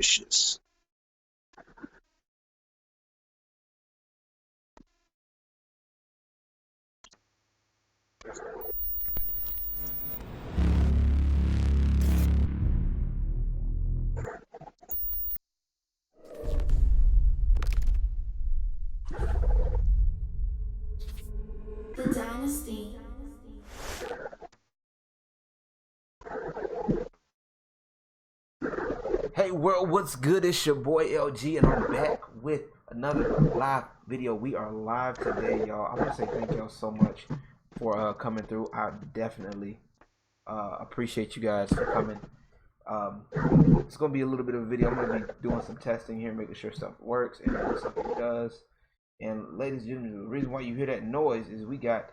Vicious. The Dynasty. Hey world, what's good? It's your boy LG, and I'm back with another live video. We are live today, y'all. I want to say thank y'all so much for coming through. I definitely appreciate you guys for coming. It's gonna be a little bit of a video. I'm gonna be doing some testing here, making sure stuff works and what stuff it does. And ladies and gentlemen, the reason why you hear that noise is we got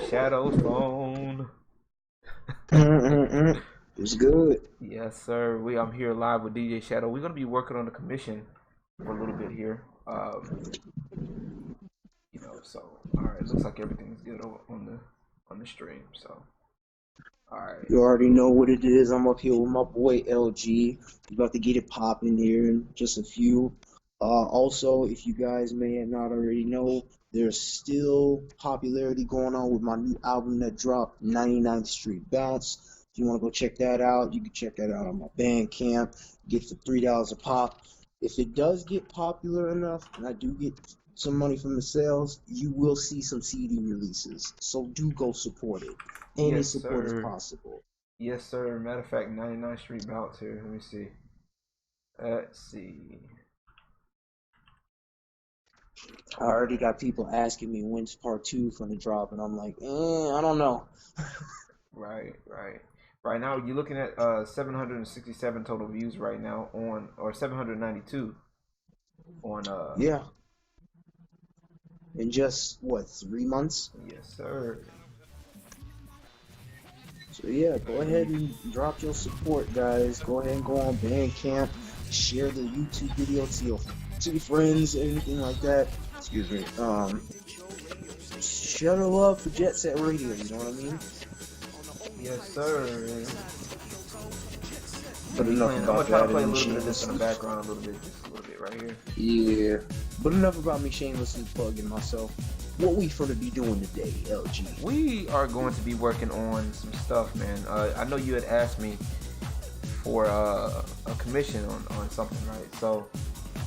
Shadow's phone. It's good. Yes, sir. I'm here live with DJ Shadow. We're gonna be working on the commission for a little bit here. So all right, looks like everything's good on the stream. So all right. You already know what it is. I'm up here with my boy LG. We're about to get it popping here in just a few. Also, if you guys may not already know, there's still popularity going on with my new album that dropped, 99th Street Bounce. If you want to go check that out, you can check that out on my Bandcamp. Get for $3 a pop. If it does get popular enough, and I do get some money from the sales, you will see some CD releases. So do go support it. Any Yes, support sir. is possible. Yes, sir. Matter of fact, 99th Street Bounce here. Let me see. Let's see. I already got people asking me when's part 2 from the drop, and I'm like, I don't know. Right. Right now, you're looking at 767 total views right now or 792 on Yeah. In just, what, 3 months? Yes, sir. So yeah, go ahead and drop your support, guys. Go ahead and go on Bandcamp. Share the YouTube video to your friends, anything like that. Excuse me. Share the love for Jet Set Radio, you know what I mean? Yes, sir. But enough I'm about gonna try to that. play a And little bit of this in the shamelessly, background, just a little bit right here. yeah. But enough about me shamelessly plugging myself. What we finna be doing today, LG? We are going to be working on some stuff, man. I know you had asked me for a commission on something, right? So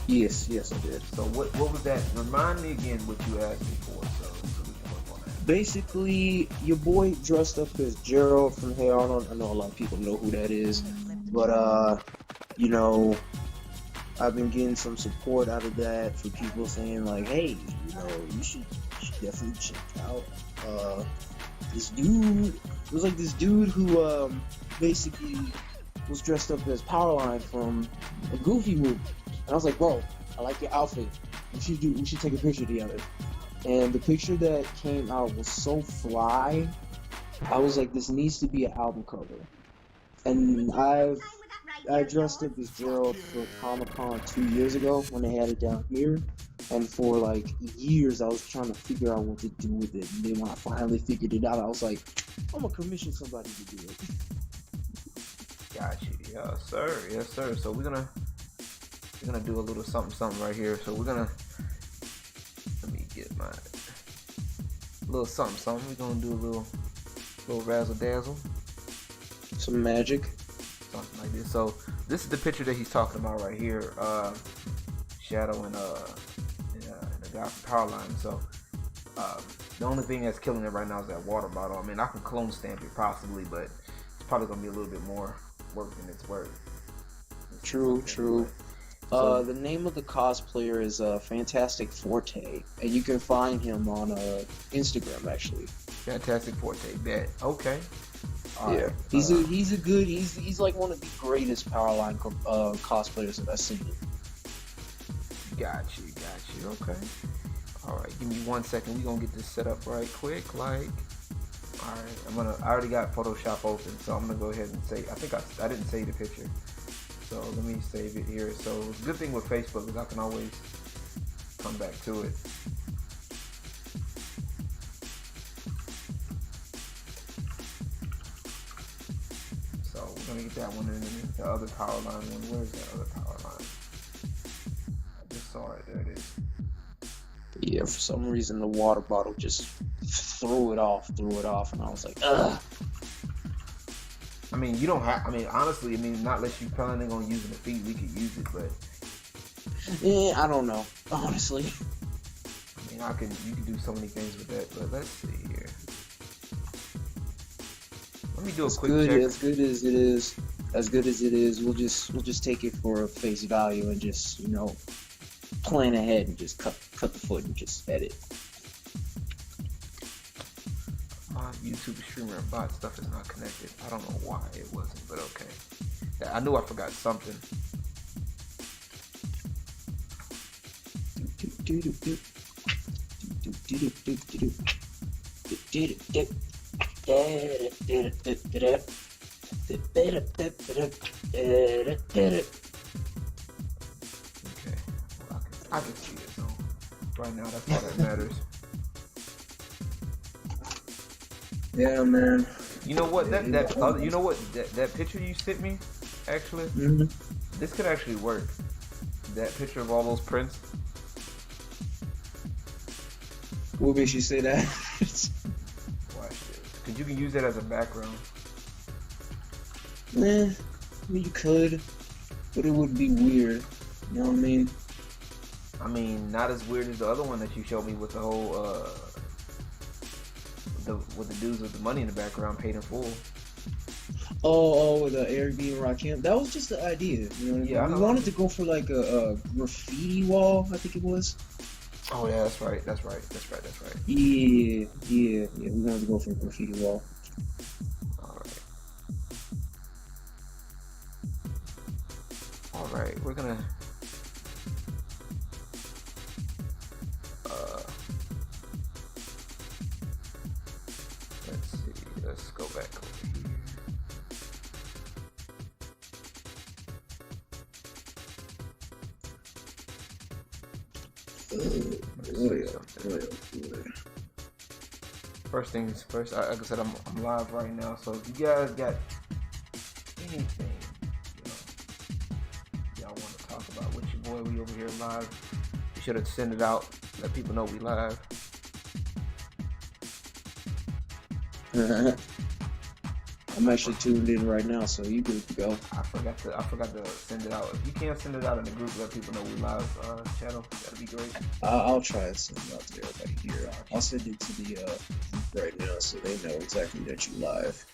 Yes, I did. so what was that? Remind me again what you asked me for, so we can work on that. Basically, your boy dressed up as Gerald from Hell. I know a lot of people know who that is, but you know, I've been getting some support out of that for people saying like, hey, you should definitely check out this dude. It was like this dude who basically was dressed up as Powerline from a Goofy movie, and I was like, bro, I like your outfit. We should take a picture together. And the picture that came out was so fly. I was like, this needs to be an album cover. And I dressed up as Gerald for Comic-Con 2 years ago when they had it down here. And for like years, I was trying to figure out what to do with it. And then when I finally figured it out, I was like, I'm gonna commission somebody to do it. Got you. Yes, sir. So we're gonna do a little something right here. So let me get my little something. We're gonna do a little razzle dazzle. Some magic. Something like this. So this is the picture that he's talking about right here. Shadow and the guy from Powerline. So the only thing that's killing it right now is that water bottle. I mean, I can clone stamp it possibly, but it's probably gonna be a little bit more work than it's worth. True. So, The name of the cosplayer is Fantastic Forte, and you can find him on Instagram actually. Fantastic Forte, bet. Okay. All Yeah, right. he's like one of the greatest Powerline cosplayers that I've seen. Got you. Okay. All right. Give me 1 second. We gonna get this set up right quick. Like, all right. I already got Photoshop open, so I'm gonna go ahead and I think I didn't save the picture, so let me save it here. So the good thing with Facebook is I can always come back to it. So we're trying to get that one, and then the other power line one. Where's that other power line? I just saw it. There it is. Yeah, for some reason the water bottle just threw it off, and I was like, ugh. I mean, you don't have. I mean, honestly, I mean, not unless you planning on using the feet, we could use it, but yeah, I don't know, honestly. I mean, you can do so many things with that, but let's see here. Let me do a quick check. As good as it is, we'll just take it for face value and just, you know, plan ahead and just cut the foot and just edit. My YouTube streamer and bot stuff is not connected. I don't know why it wasn't, but okay. I knew I forgot something. Okay. Well, I can see it, so right now that's all that matters. Yeah, man. You know what? That picture you sent me, actually, this could actually work. That picture of all those prints. What makes you say that? Watch this, because you can use that as a background. I mean, you could, but it would be weird. You know what I mean? I mean, not as weird as the other one that you showed me with the whole with the dudes with the money in the background paid in full. Oh, with the Airbnb and Rakim. That was just the idea. You know what I mean? Yeah, we wanted to go for like a graffiti wall, I think it was. Oh yeah, that's right. Yeah. We wanted to go for a graffiti wall. All right, we're gonna. Let's see. Let's go back over here. First things first, like I said, I'm live right now, so if you guys got anything, you know, y'all want to talk about with your boy, we over here live, be sure to send it out, let people know we live. I'm actually tuned in right now, so you good to go. I forgot to send it out. If you can't send it out in the group, let people know we live. Chidow, that'd be great. I'll try and send it out to everybody here. I'll send it to the group right now, so they know exactly that you live.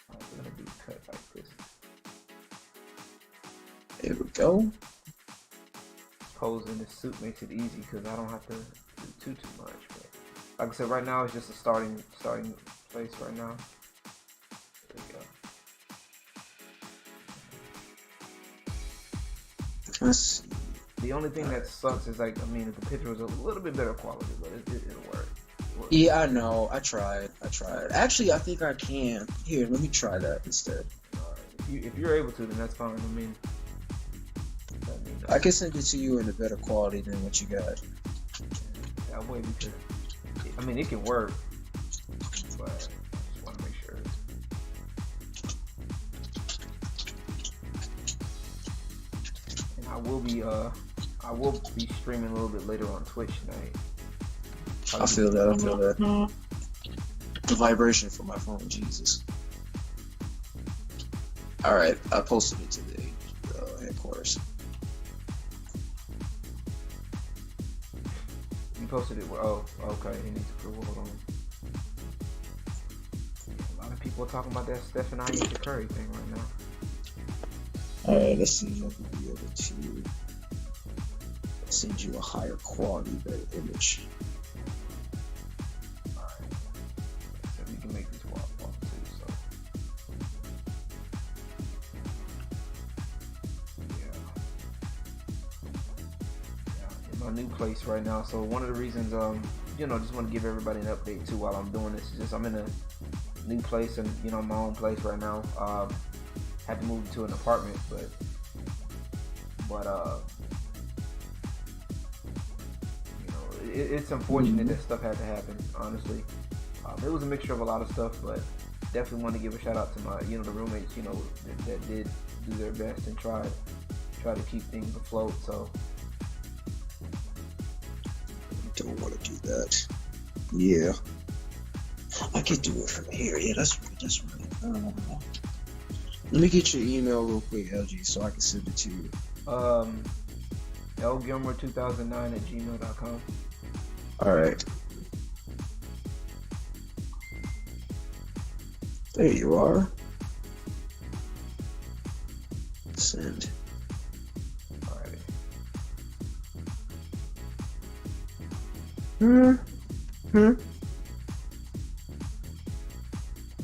We're gonna do cut like this. There we go. Posing this suit makes it easy because I don't have to do too much. But like I said, right now it's just a starting place right now. There we go. Let's see. The only thing that sucks is like, I mean, if the picture was a little bit better quality, but it'll work. Yeah, I know. I tried. Actually, I think I can. Here, let me try that instead. If you're able to, then that's fine. I mean, I can send it to you in a better quality than what you got. That way, because I mean, it can work, but I just want to make sure. And I will be streaming a little bit later on Twitch tonight. I feel that. The vibration from my phone, Jesus. All right, I posted it to the headquarters. You posted it. Oh, okay. It needs to hold on. A lot of people are talking about that Steph and Ayesha Curry thing right now. All right, let's see if I can be able to send you a higher quality better image. All right. So we can make this walk too. So. In my new place right now. So one of the reasons, just want to give everybody an update too while I'm doing this. Is just I'm in a new place and my own place right now. Had to move to an apartment, but it's unfortunate that stuff had to happen. Honestly, it was a mixture of a lot of stuff, but definitely want to give a shout out to my, the roommates, that did do their best and try to keep things afloat. So don't want to do that. Yeah, I could do it from here. Yeah, that's right. Let me get your email real quick, LG, so I can send it to you. lgilmore2009@gmail.com. All right. There you are. Send. Alright.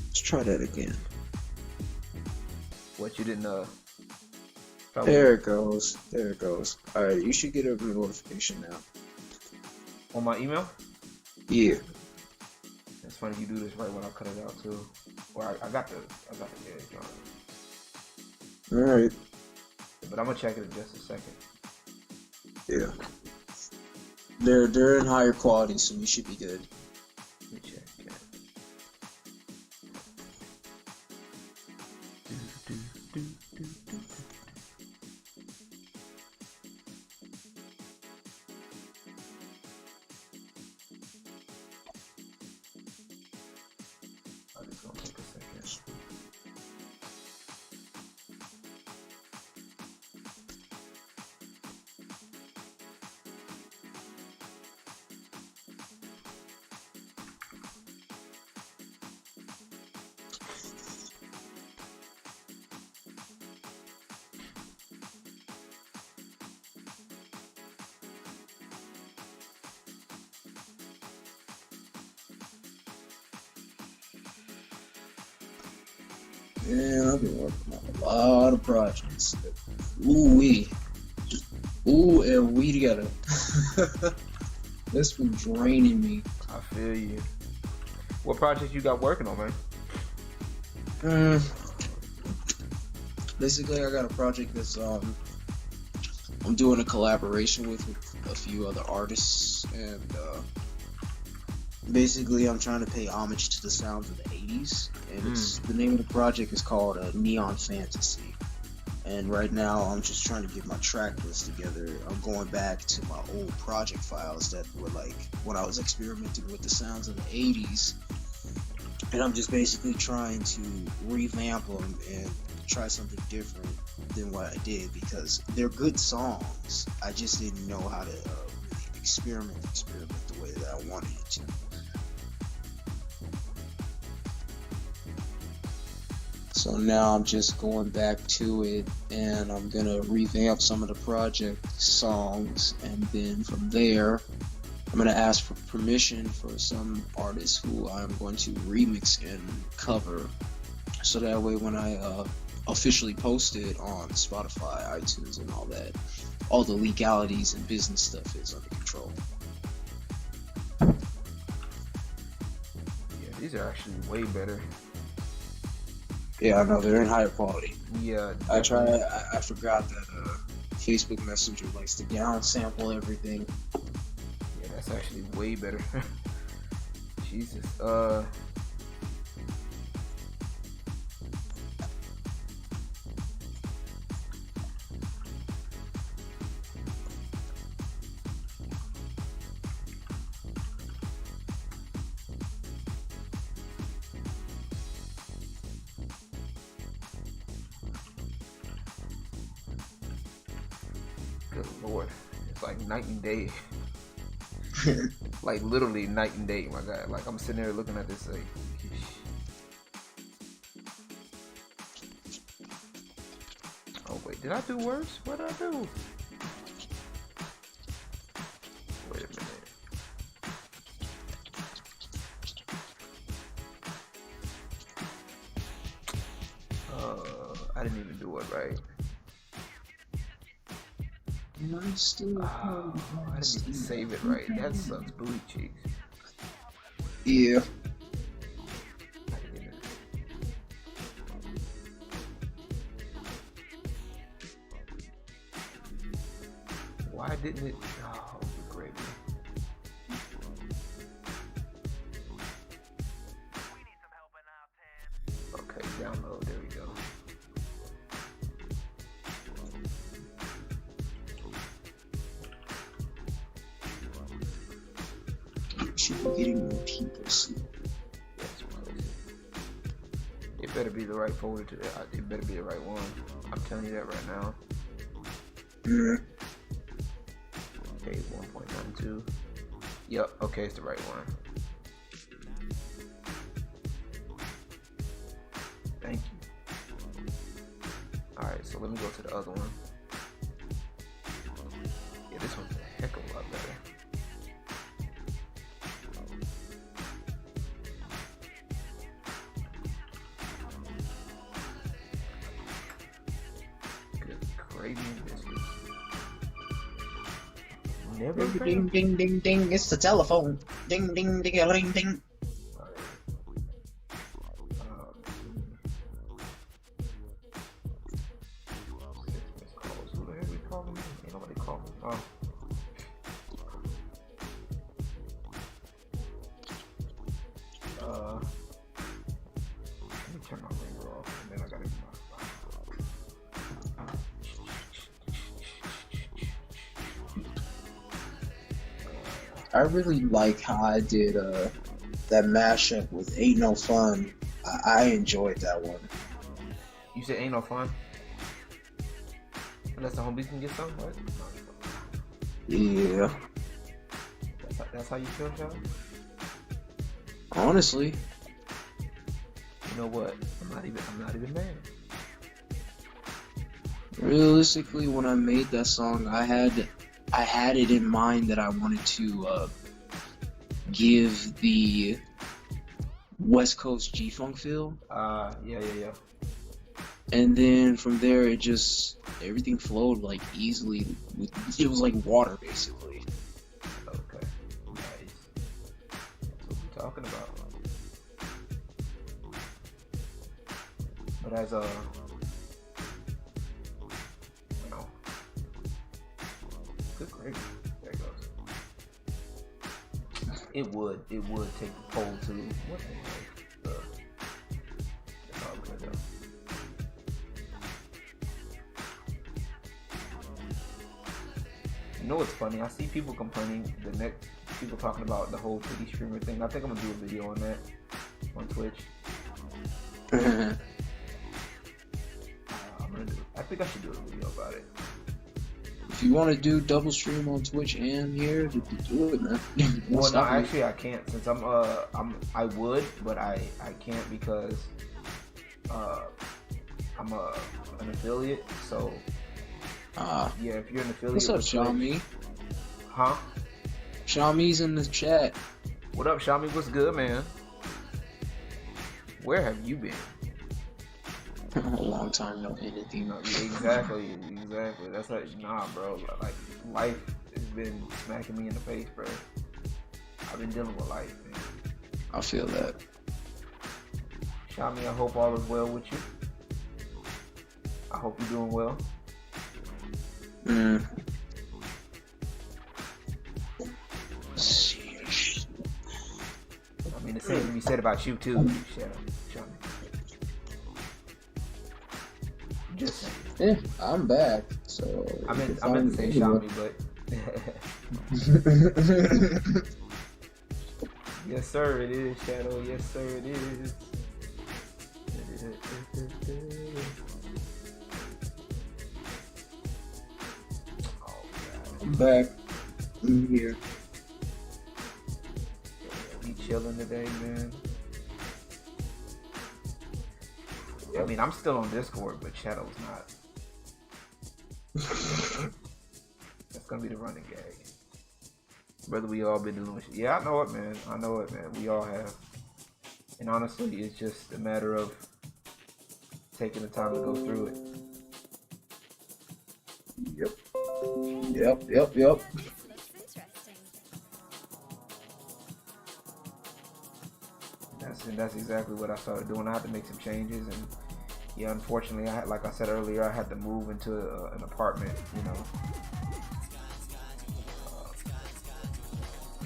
Let's try that again. What, you didn't There it goes. There it goes. Alright, you should get a notification now. on my email? Yeah. It's funny you do this right when I cut it out too. Or I got the edge on it. Alright. But I'm gonna check it in just a second. Yeah. They're in higher quality, so you should be good. Let me check. Yeah. I'm just gonna take a second. Yeah, I've been working on a lot of projects. Ooh-wee. Ooh, and we together. That's been draining me. I feel you. What project you got working on, man? Basically, I got a project that's I'm doing a collaboration with a few other artists, and basically I'm trying to pay homage to the sounds of the 80s, and the name of the project is called Neon Fantasy. And right now I'm just trying to get my track list together. I'm going back to my old project files that were like when I was experimenting with the sounds of the 80s, and I'm just basically trying to revamp them and try something different than what I did, because they're good songs. I just didn't know how to really experiment the way that I wanted it to. So now I'm just going back to it, and I'm gonna revamp some of the project songs, and then from there I'm gonna ask for permission for some artists who I'm going to remix and cover, so that way when I officially post it on Spotify, iTunes, and all that, all the legalities and business stuff is under control. Yeah, these are actually way better. Yeah, I know, they're in higher quality. Yeah. I forgot that Facebook Messenger likes to downsample everything. Yeah, that's actually way better. Jesus. Good Lord. It's like night and day. Like literally night and day, my guy. Like I'm sitting there looking at this like, oh wait, did I do worse? What did I do? Wait a minute. I didn't even do it right. And I still I didn't even save it right. That sucks booty cheeks. Yeah. Why didn't it? Oh, great. should be getting more people sleep. That's crazy. It better be the right folder to that. It better be the right one. I'm telling you that right now. Okay, 1.92. Yep, okay, it's the right one. Thank you. Alright, so let me go to the other one. Yeah, this one's a heck of a lot better. Good gravy and biscuits. Never Ding, ding, ding, ding, it's the telephone. Ding, ding, ding, ding, ding. Let me turn my ringer off, and then I gotta get my I really like how I did that mashup with Ain't No Fun. I enjoyed that one. You said ain't no fun? Unless the homies can get some, right? Yeah. That's how you feel, Sean? Honestly. You know what? I'm not even mad. Realistically, when I made that song, I had it in mind that I wanted to give the West Coast G-Funk feel. Yeah. And then from there, it just, everything flowed like easily. It was like water, basically. Okay. Nice. That's what we're talking about. But as you know, good gravy. There it goes. It would take the poll to what the heck? It's all good though. You know what's funny? I see people complaining. People talking about the whole titty streamer thing. I think I'm gonna do a video on that on Twitch. I think I should do a video about it. If you want to do double stream on Twitch and here, do it, man. Well, no, actually I can't since I would, but I can't because I'm an affiliate. So yeah, if you're an affiliate. What's up, Xiaomi? Huh? Xiaomi's in the chat. What up, Xiaomi? What's good, man? Where have you been? A long time, no anything. Exactly. That's like, nah, bro. Like, life has been smacking me in the face, bro. I've been dealing with life, man. I feel that. Xiaomi, I hope all is well with you. I hope you're doing well. I mean, the same can be said about you too, Xiaomi. Just yeah, I'm back. So I meant to say Xiaomi, but yes, sir, it is Shadow. Yes, sir, it is. I'm back. I'm here. We chilling today, man. I mean, I'm still on Discord, but Shadow's not. That's gonna be the running gag. Brother, we all been doing shit. Yeah, I know it, man. We all have. And honestly, it's just a matter of taking the time to go through it. Yep. That's exactly what I started doing. I had to make some changes, and yeah, unfortunately, like I said earlier, I had to move into an apartment.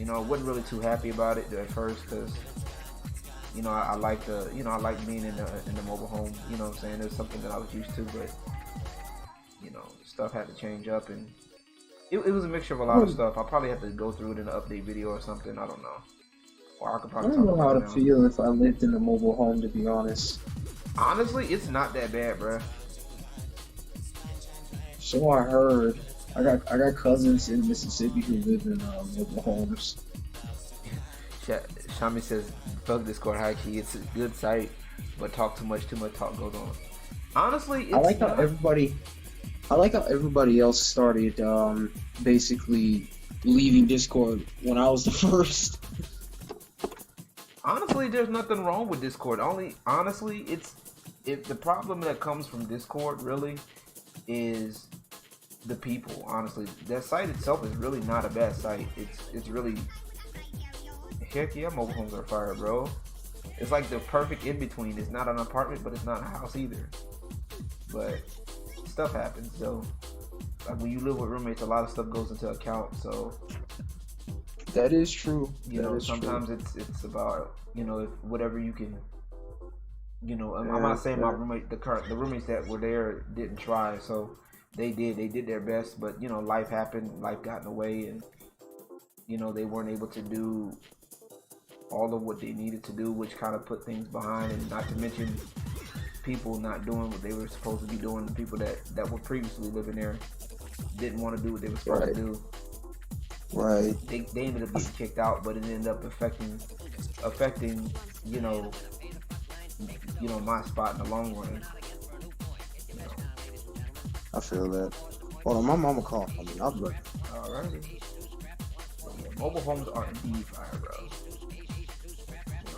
I wasn't really too happy about it at first because I like being in the mobile home. You know what I'm saying? It's something that I was used to, but stuff had to change up, and it was a mixture of a lot of stuff. I probably have to go through it in an update video or something. I don't know. Or I could I probably don't talk know how about to it now. feel if I lived in a mobile home, to be honest. Honestly, it's not that bad, bruh. So I heard. I got cousins in Mississippi who live in mobile homes. Shami says, fuck Discord high key. It's a good site, but talk too much talk goes on. Honestly, I it's like how not. everybody. I like how everybody else started basically leaving Discord when I was the first. Honestly, there's nothing wrong with Discord. Honestly, it's if the problem that comes from Discord really is the people. Honestly, that site itself is really not a bad site. It's really heck yeah, mobile homes are fire, bro. It's like the perfect in between. It's not an apartment, but it's not a house either. But stuff happens, so like when you live with roommates, a lot of stuff goes into account. So That is true. you know, sometimes it's about if whatever you can. I'm not saying my roommate, the roommates that were there didn't try. So they did their best, but life happened, life got in the way, and they weren't able to do all of what they needed to do, which kind of put things behind, and not to mention people not doing what they were supposed to be doing. The people that were previously living there didn't want to do what they were supposed to do. Right. They ended up getting kicked out, but it ended up affecting my spot in the long run. I feel that. Hold on, my mama called me. I'll be right. Alrighty. So, yeah, mobile homes are indeed fire, bro.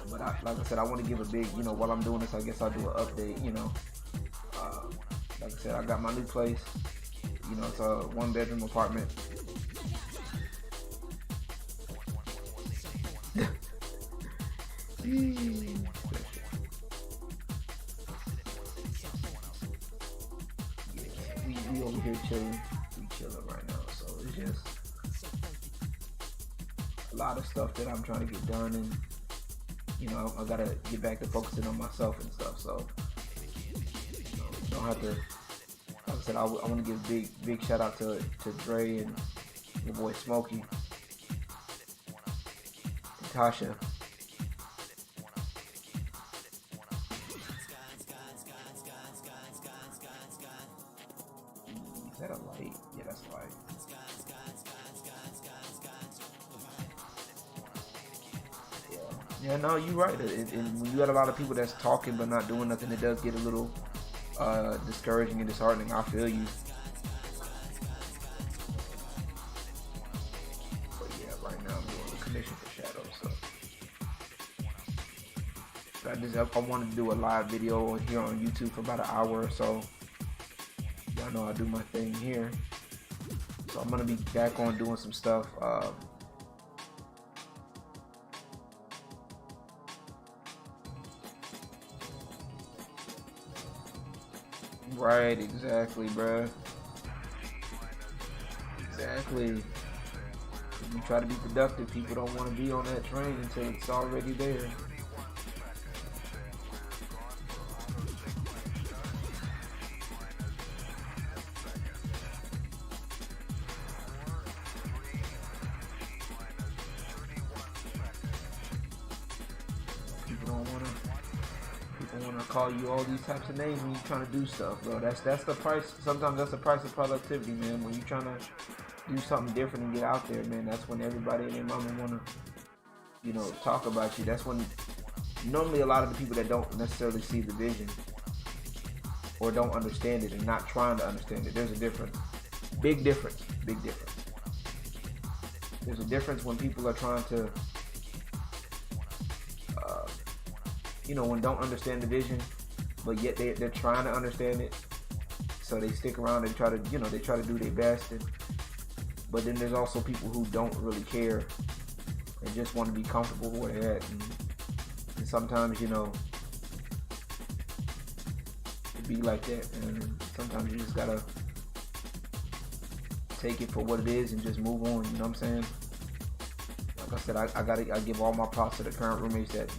But like I said, I want to give a big, while I'm doing this, I guess I'll do an update. Like I said, I got my new place. It's a 1-bedroom apartment. We over here chilling. We chilling right now. So it's just a lot of stuff that I'm trying to get done, and I gotta get back to focusing on myself and stuff. So don't have to. Like I said, I want to give big shout out to Dre and your boy Smokey, and Tasha. Is that a light? Yeah, that's a light. Yeah, no, you're right. And when you got a lot of people that's talking but not doing nothing, it does get a little discouraging and disheartening. I feel you. But yeah, right now I'm doing the commission for Chidow, so. But I wanted to do a live video here on YouTube for about an hour or so. Y'all know I do my thing here. So I'm gonna be back on doing some stuff. Right, exactly, bruh. Exactly. You try to be productive, people don't want to be on that train until it's already there. People want to call you all these types of names when you're trying to do stuff, bro. That's the price. Sometimes that's the price of productivity, man. When you're trying to do something different and get out there, man, that's when everybody and their mama want to, talk about you. That's when normally a lot of the people that don't necessarily see the vision or don't understand it and not trying to understand it. There's a difference. Big difference. There's a difference when people are trying to when don't understand the vision, but yet they're trying to understand it, so they stick around and try to do their best. But then there's also people who don't really care and just want to be comfortable where they're at, and sometimes it be like that, and sometimes you just gotta take it for what it is and just move on. You know what I'm saying? Like I said, I give all my props to the current roommates that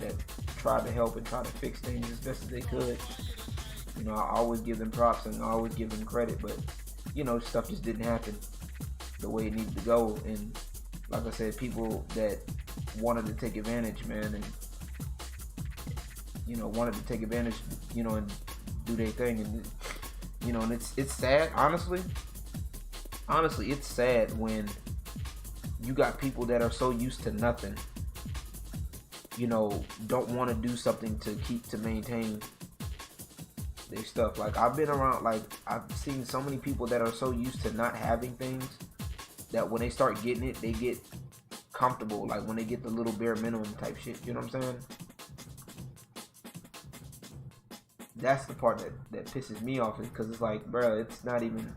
tried to help and try to fix things as best as they could. I always give them props and I always give them credit, but stuff just didn't happen the way it needed to go. And like I said, people that wanted to take advantage, man, and wanted to take advantage, and do their thing, and and it's sad, honestly, it's sad when you got people that are so used to nothing, don't want to do something to maintain their stuff. Like, I've been around, like, I've seen so many people that are so used to not having things that when they start getting it, they get comfortable, like when they get the little bare minimum type shit, you know what I'm saying? That's the part that pisses me off, is because it's like, bro, it's not even.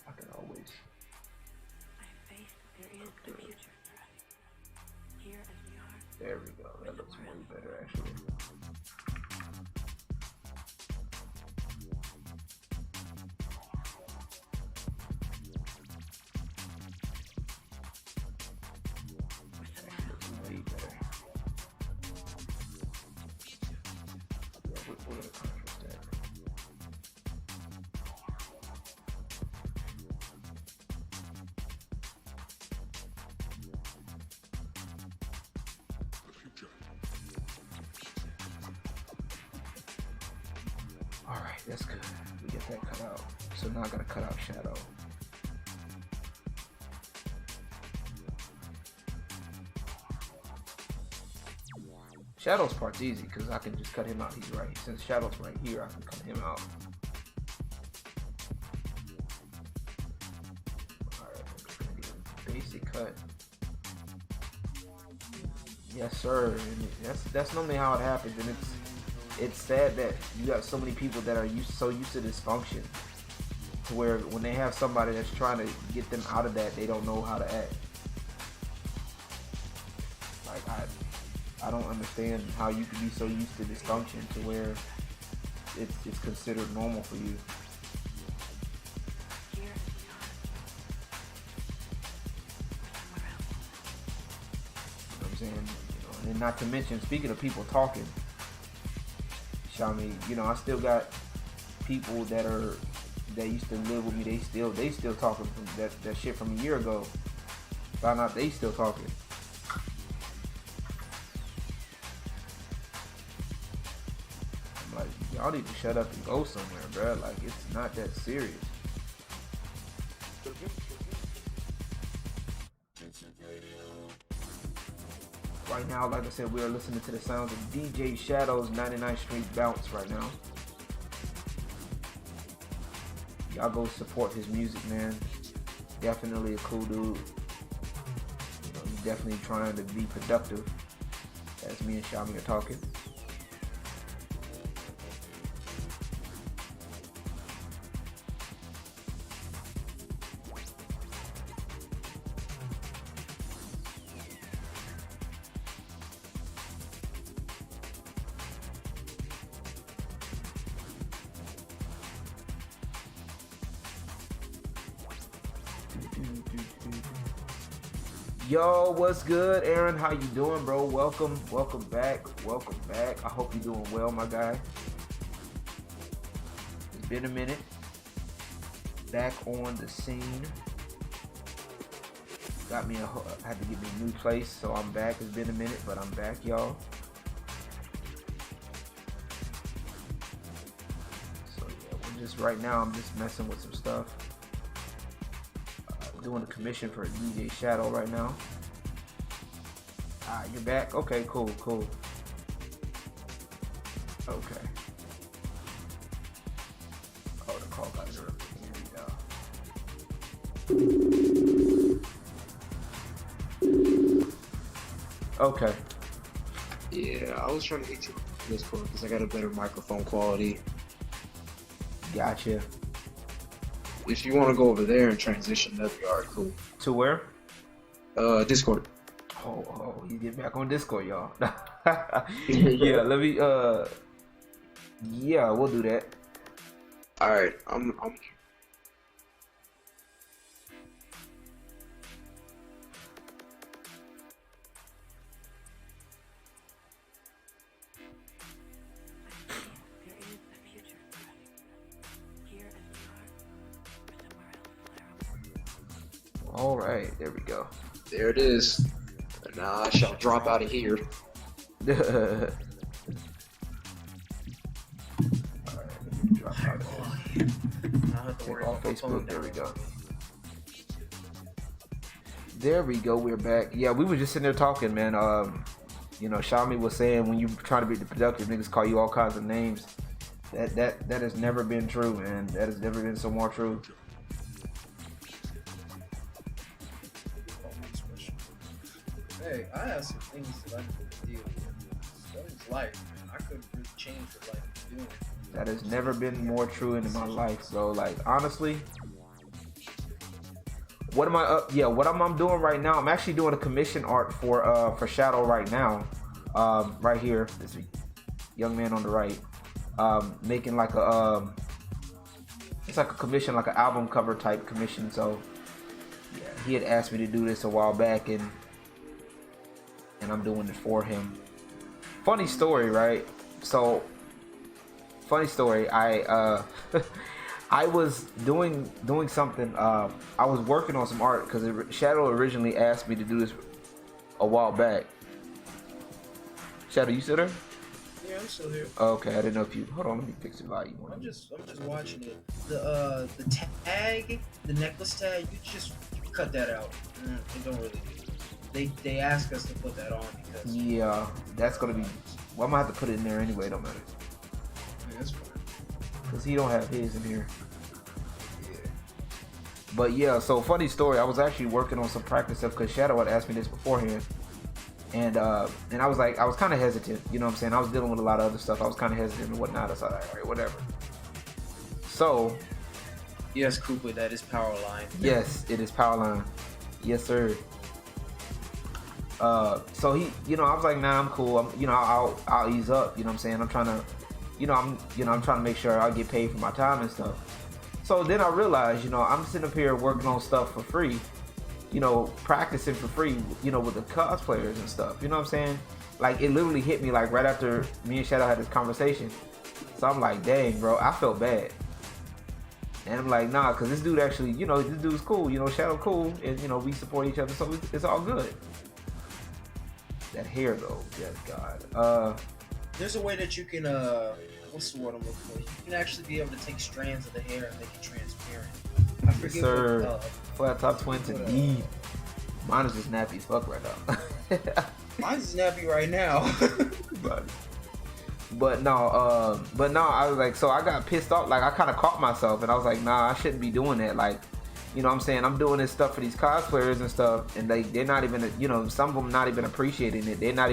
I can always. I have faith there is a future for us. Here as we are. There we go. That looks way better, actually. Way better. Yeah, we're gonna contrast that. Alright, that's good. We get that cut out. So now I gotta cut out Shadow. Shadow's part's easy because I can just cut him out. He's right. Since Shadow's right here, I can cut him out. Alright, I'm just gonna get a basic cut. Yes, sir. And that's normally how it happens, and it's sad that you got so many people that are so used to dysfunction, to where when they have somebody that's trying to get them out of that, they don't know how to act. Like, I don't understand how you can be so used to dysfunction to where it's considered normal for you. Here as we are. Somewhere else. You know what I'm saying? And then not to mention, speaking of people talking, Shami, I still got people that used to live with me. They still talking from that shit from a year ago. Found out they still talking. I'm like, y'all need to shut up and go somewhere, bro. Like, it's not that serious. Right now, like I said, we are listening to the sounds of DJ Shadow's 99th Street Bounce right now. Y'all go support his music, man. Definitely a cool dude. He's definitely trying to be productive, as me and Shami are talking. Yo, what's good, Aaron? How you doing, bro? Welcome back. I hope you're doing well, my guy. It's been a minute. Back on the scene. I had to get me a new place, so I'm back. It's been a minute, but I'm back, y'all. So yeah, right now I'm just messing with some stuff. Doing a commission for DJ Chidow right now. You're back? Okay, cool. Okay. Oh, the call got interrupted. Here we go. Okay. Yeah, I was trying to get you on Discord because I got a better microphone quality. Gotcha. If you want to go over there and transition, that'd be alright, cool. To where? Discord. Oh, you get back on Discord, y'all. Yeah, let me, yeah, we'll do that. All right, I'm There is a future for us. Here as we are, or somewhere else flare up. All right, there we go. there. It is. And now I shall drop out of here. Drop out of there. Take off Facebook. There we go. There we go. We're back. Yeah, we were just sitting there talking, man. You know, Shami was saying when you trying to be the productive, niggas call you all kinds of names. That has never been true, man. That has never been so more true. Hey, I have some things that I could deal with. That is life, man. I couldn't really change what life is doing. That has never been more true in my life, bro. Like, honestly, what am I up? Yeah, what I'm doing right now? I'm actually doing a commission art for Chidow right now. Right here, this young man on the right, making like a it's like a commission, like an album cover type commission. So yeah, he had asked me to do this a while back, and I'm doing it for him. Funny story, right? So, funny story. I I was doing something. I was working on some art because Chidow originally asked me to do this a while back. Chidow, you still there? Yeah, I'm still here. Okay, I didn't know if you. Hold on, let me fix the volume. I'm just watching it. The tag, the necklace tag, you just cut that out. It don't really. They ask us to put that on because. Yeah, that's gonna be. Well, I'm gonna have to put it in there anyway. Don't matter. Yeah, that's fine. Cause he don't have his in here. Yeah. But yeah, so funny story. I was actually working on some practice stuff because Chidow had asked me this beforehand, and I was like, I was kind of hesitant. You know what I'm saying? I was dealing with a lot of other stuff. I was kind of hesitant and whatnot. I was like, all right, whatever. So. Yes, Cooper, that is power line. Yes, it is power line. Yes, sir. So he, you know, I was like, nah, I'm cool. I'll ease up. You know what I'm saying? I'm trying to, I'm trying to make sure I get paid for my time and stuff. So then I realized, I'm sitting up here working on stuff for free, practicing for free, with the cosplayers and stuff. You know what I'm saying? Like, it literally hit me like right after me and Chidow had this conversation. So I'm like, dang, bro, I felt bad. And I'm like, nah, because this dude actually, this dude's cool. Chidow cool, and, we support each other, so it's all good. That hair, though, yes, God. There's a way that you can, what's the word I'm looking for? You can actually be able to take strands of the hair and make it transparent. I forget yes, sir. what, Flat top twins, indeed. Mine is just nappy as fuck right now. Mine's snappy right now. But no, I was like, so I got pissed off. Like, I kind of caught myself, and I was like, nah, I shouldn't be doing that. Like, what I'm saying? I'm doing this stuff for these cosplayers and stuff, and they're not even, some of them not even appreciating it. They don't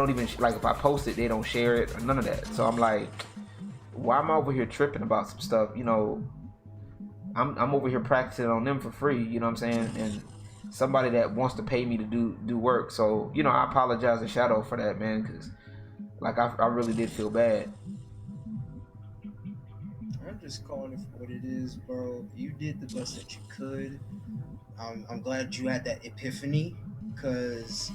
even, like, if I post it, they don't share it, or none of that. So I'm like, why am I over here tripping about some stuff? I'm over here practicing on them for free, you know what I'm saying? And somebody that wants to pay me to do work. So, I apologize to Chidow for that, man, because, like, I really did feel bad. I'm just calling it for what it is, bro. You did the best that you could. I'm glad you had that epiphany, because,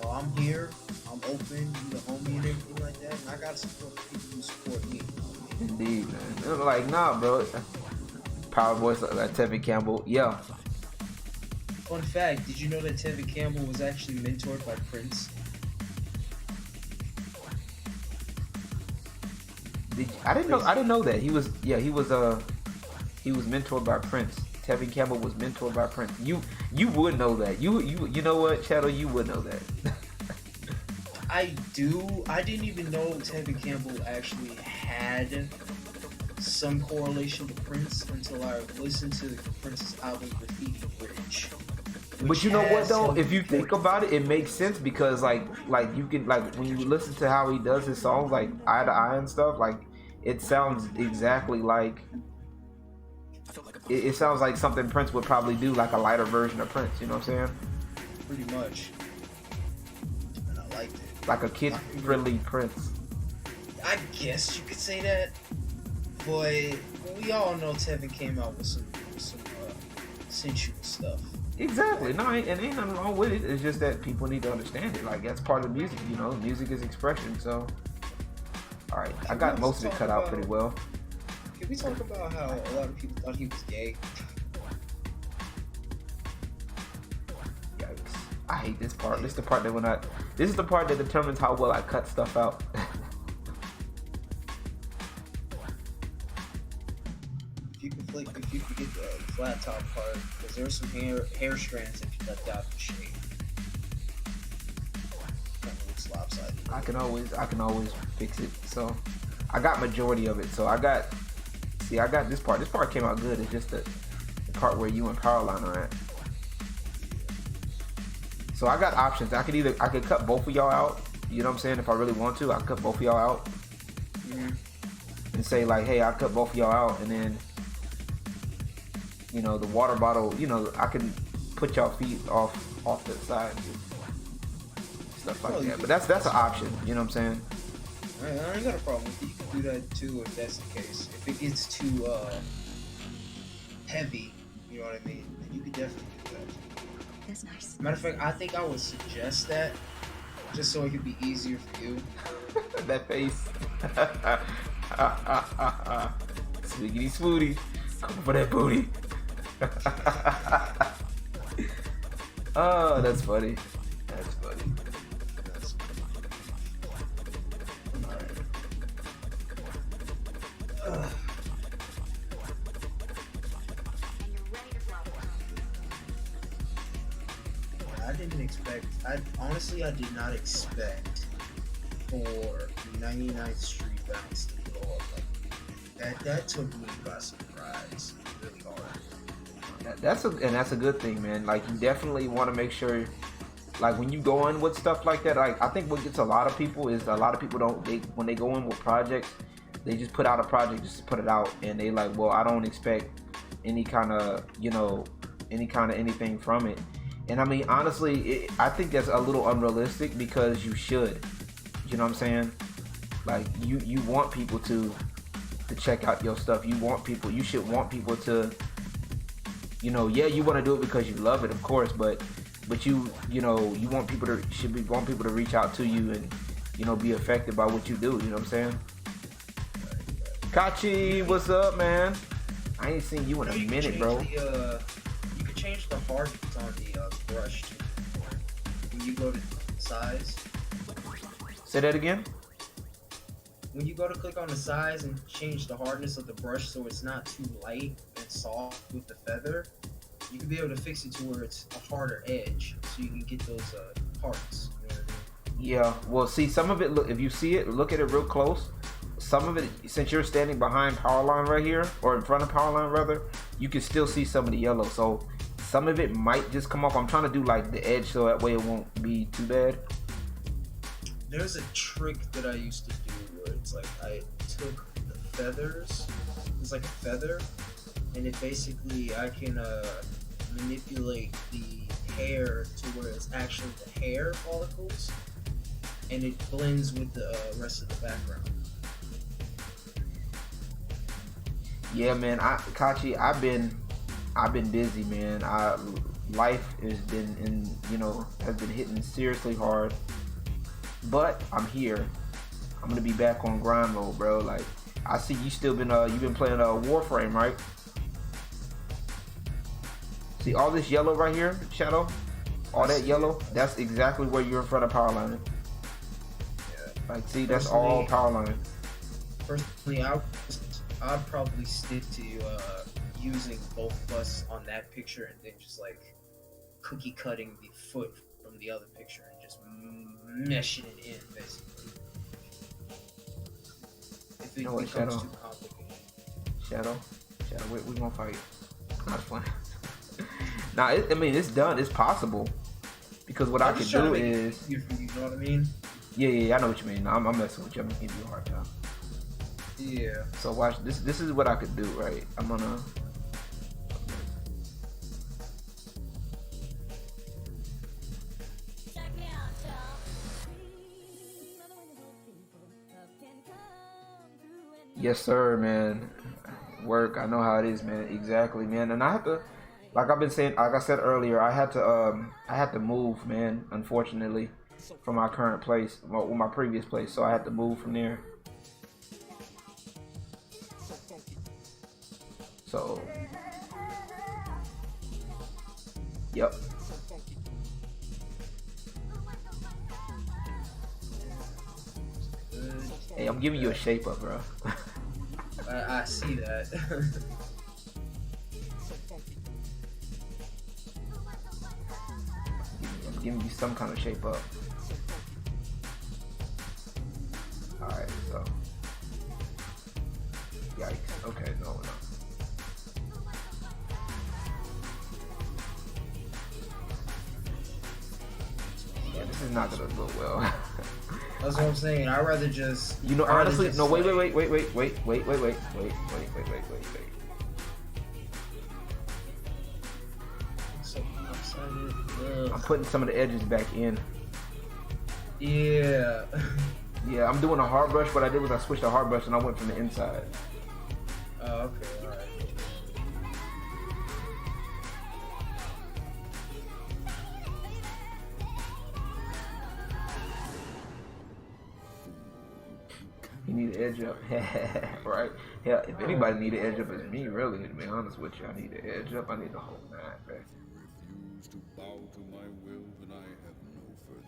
I'm here, I'm open, you the homie and everything like that, and I gotta support the people who support me. Indeed, man. I'm like, nah, bro. Power voice like Tevin Campbell, yeah. Fun fact, did you know that Tevin Campbell was actually mentored by Prince? I didn't know that. He was mentored by Prince. Tevin Campbell was mentored by Prince. You would know that. You know what, Chidow, you would know that. I do. I didn't even know Tevin Campbell actually had some correlation to Prince until I listened to Prince's album Graffiti Bridge. But you know what though? If you think about it, it makes sense because like you can, like, when you listen to how he does his songs, like Eye to Eye and stuff, like it sounds exactly like it sounds like something Prince would probably do, like a lighter version of Prince. You know what I'm saying? Pretty much. And I liked it. Like a kid-friendly Prince. I guess you could say that. But we all know Tevin came out with some sensual stuff. Exactly. No, ain't nothing wrong with it. It's just that people need to understand it. Like, that's part of music, you know. Music is expression. So, all right, I got most of it cut out pretty well. Can we talk about how a lot of people thought he was gay? Yikes. I hate this part. This is the part that this is the part that determines how well I cut stuff out. If you could get the flat top part, because there's some hair strands that you left out the shape. Kind of looks lopsided. I can always fix it. So I got majority of it. So I got this part. This part came out good. It's just the part where you and Caroline are at. So I got options. I could cut both of y'all out. You know what I'm saying? If I really want to, I can cut both of y'all out. And say like, hey, I cut both of y'all out, and then, you know, the water bottle, you know, I can put y'all feet off the side, stuff like that. But that's an option, you know what I'm saying? I ain't got a problem with it. You can do that too if that's the case. If it gets too heavy, you know what I mean, then you could definitely do that. That's nice. Matter of fact, I think I would suggest that just so it could be easier for you. That face. Swiggity swooty. Come for that booty. Oh, that's funny. That's funny. I did not expect for 99th Street Bounce to blow up like that. That took me by surprise really hard. That's a good thing, man. Like, you definitely want to make sure, like, when you go in with stuff like that, like, I think what gets a lot of people is a lot of people when they go in with projects, they just put out a project just to put it out, and they like, well, I don't expect any kind of, you know, anything from it. And I mean, honestly, I think that's a little unrealistic, because you should, you know what I'm saying? Like, you want people to check out your stuff. You should want people to, you know, yeah, you want to do it because you love it, of course, but you want people to reach out to you and, you know, be affected by what you do, you know what I'm saying? Kachi, what's up, man? I ain't seen you in a minute, bro. You can change the hardness on the brush too. When you go to size. Say that again? When you go to click on the size and change the hardness of the brush so it's not too light and soft with the feather, you can be able to fix it to where it's a harder edge, so you can get those parts. You know what I mean? Yeah. Well, see, some of it. Look, if you see it, look at it real close. Some of it, since you're standing behind Powerline right here, or in front of Powerline rather, you can still see some of the yellow. So some of it might just come off. I'm trying to do like the edge so that way it won't be too bad. There's a trick that I used to do where it's like I took the feathers, it's like a feather, and it basically, I can manipulate the hair to where it's actually the hair follicles, and it blends with the rest of the background. Yeah, man. Kachi, I've been busy, man. Life has been has been hitting seriously hard. But I'm here. I'm gonna be back on grind mode, bro. Like, I see you still been you've been playing Warframe, right? See all this yellow right here, Shadow? All that yellow, that's exactly where you're in front of Powerline. Yeah. Like, see, that's all Powerline. Personally, I'd probably stick to using both of us on that picture and then just like cookie cutting the foot from the other picture and just meshing it in, basically. If it becomes Shadow. too complicated. Shadow, we gonna fight. I'm not playing. Nah, I mean, it's done. It's possible. Because what I can do is... You know what I mean? Yeah, I know what you mean. I'm messing with you. I'm gonna give you a hard time. Yeah. So watch this. This is what I could do, right? I'm gonna. Yes, sir, man. Work. I know how it is, man. Exactly, man. And I have to, like I've been saying, like I said earlier, I had to move, man. Unfortunately, from my current place, my previous place, so I had to move from there. So, yep. Hey, I'm giving you a shape up, bro. I see that. I'm giving you some kind of shape up. Alright, so. Yikes. Okay, no. Yeah, this is not gonna go well. That's what I'm saying. I'd rather just. You know, honestly, no, wait. So I'm I'm putting some of the edges back in. Yeah. Yeah, I'm doing a hard brush. What I did was I switched the hard brush and I went from the inside. Oh, okay, alright. You need an edge up. Right? Yeah, if anybody need an edge up, it's me, really, to be honest with you. I need an edge up. I need the whole nine, man.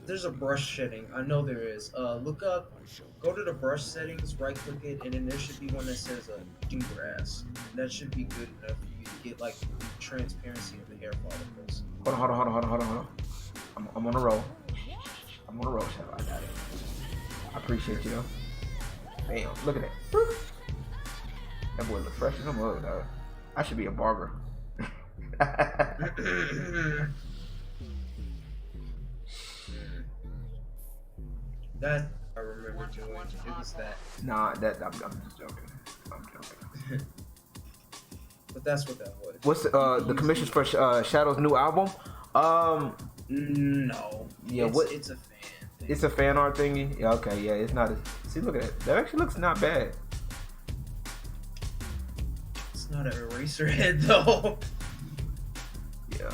There's a brush setting. I know there is. Look up, go to the brush settings, right click it, and then there should be one that says dune grass. And that should be good enough for you to get like the transparency of the hair follicles. Hold on. I'm on a roll. Shadow. I got it. I appreciate you, though. Bam, look at that. That boy look fresh as a mug, dog. I should be a barber. That I remember doing. It was that. Nah, I'm just joking. But that's what that was. What's the commissions for Shadow's new album? No. Yeah, it's a fan thing. It's a fan art thingy. Yeah, okay, yeah, it's not. See, look at that. That actually looks not bad. It's not an eraser head though. Yeah,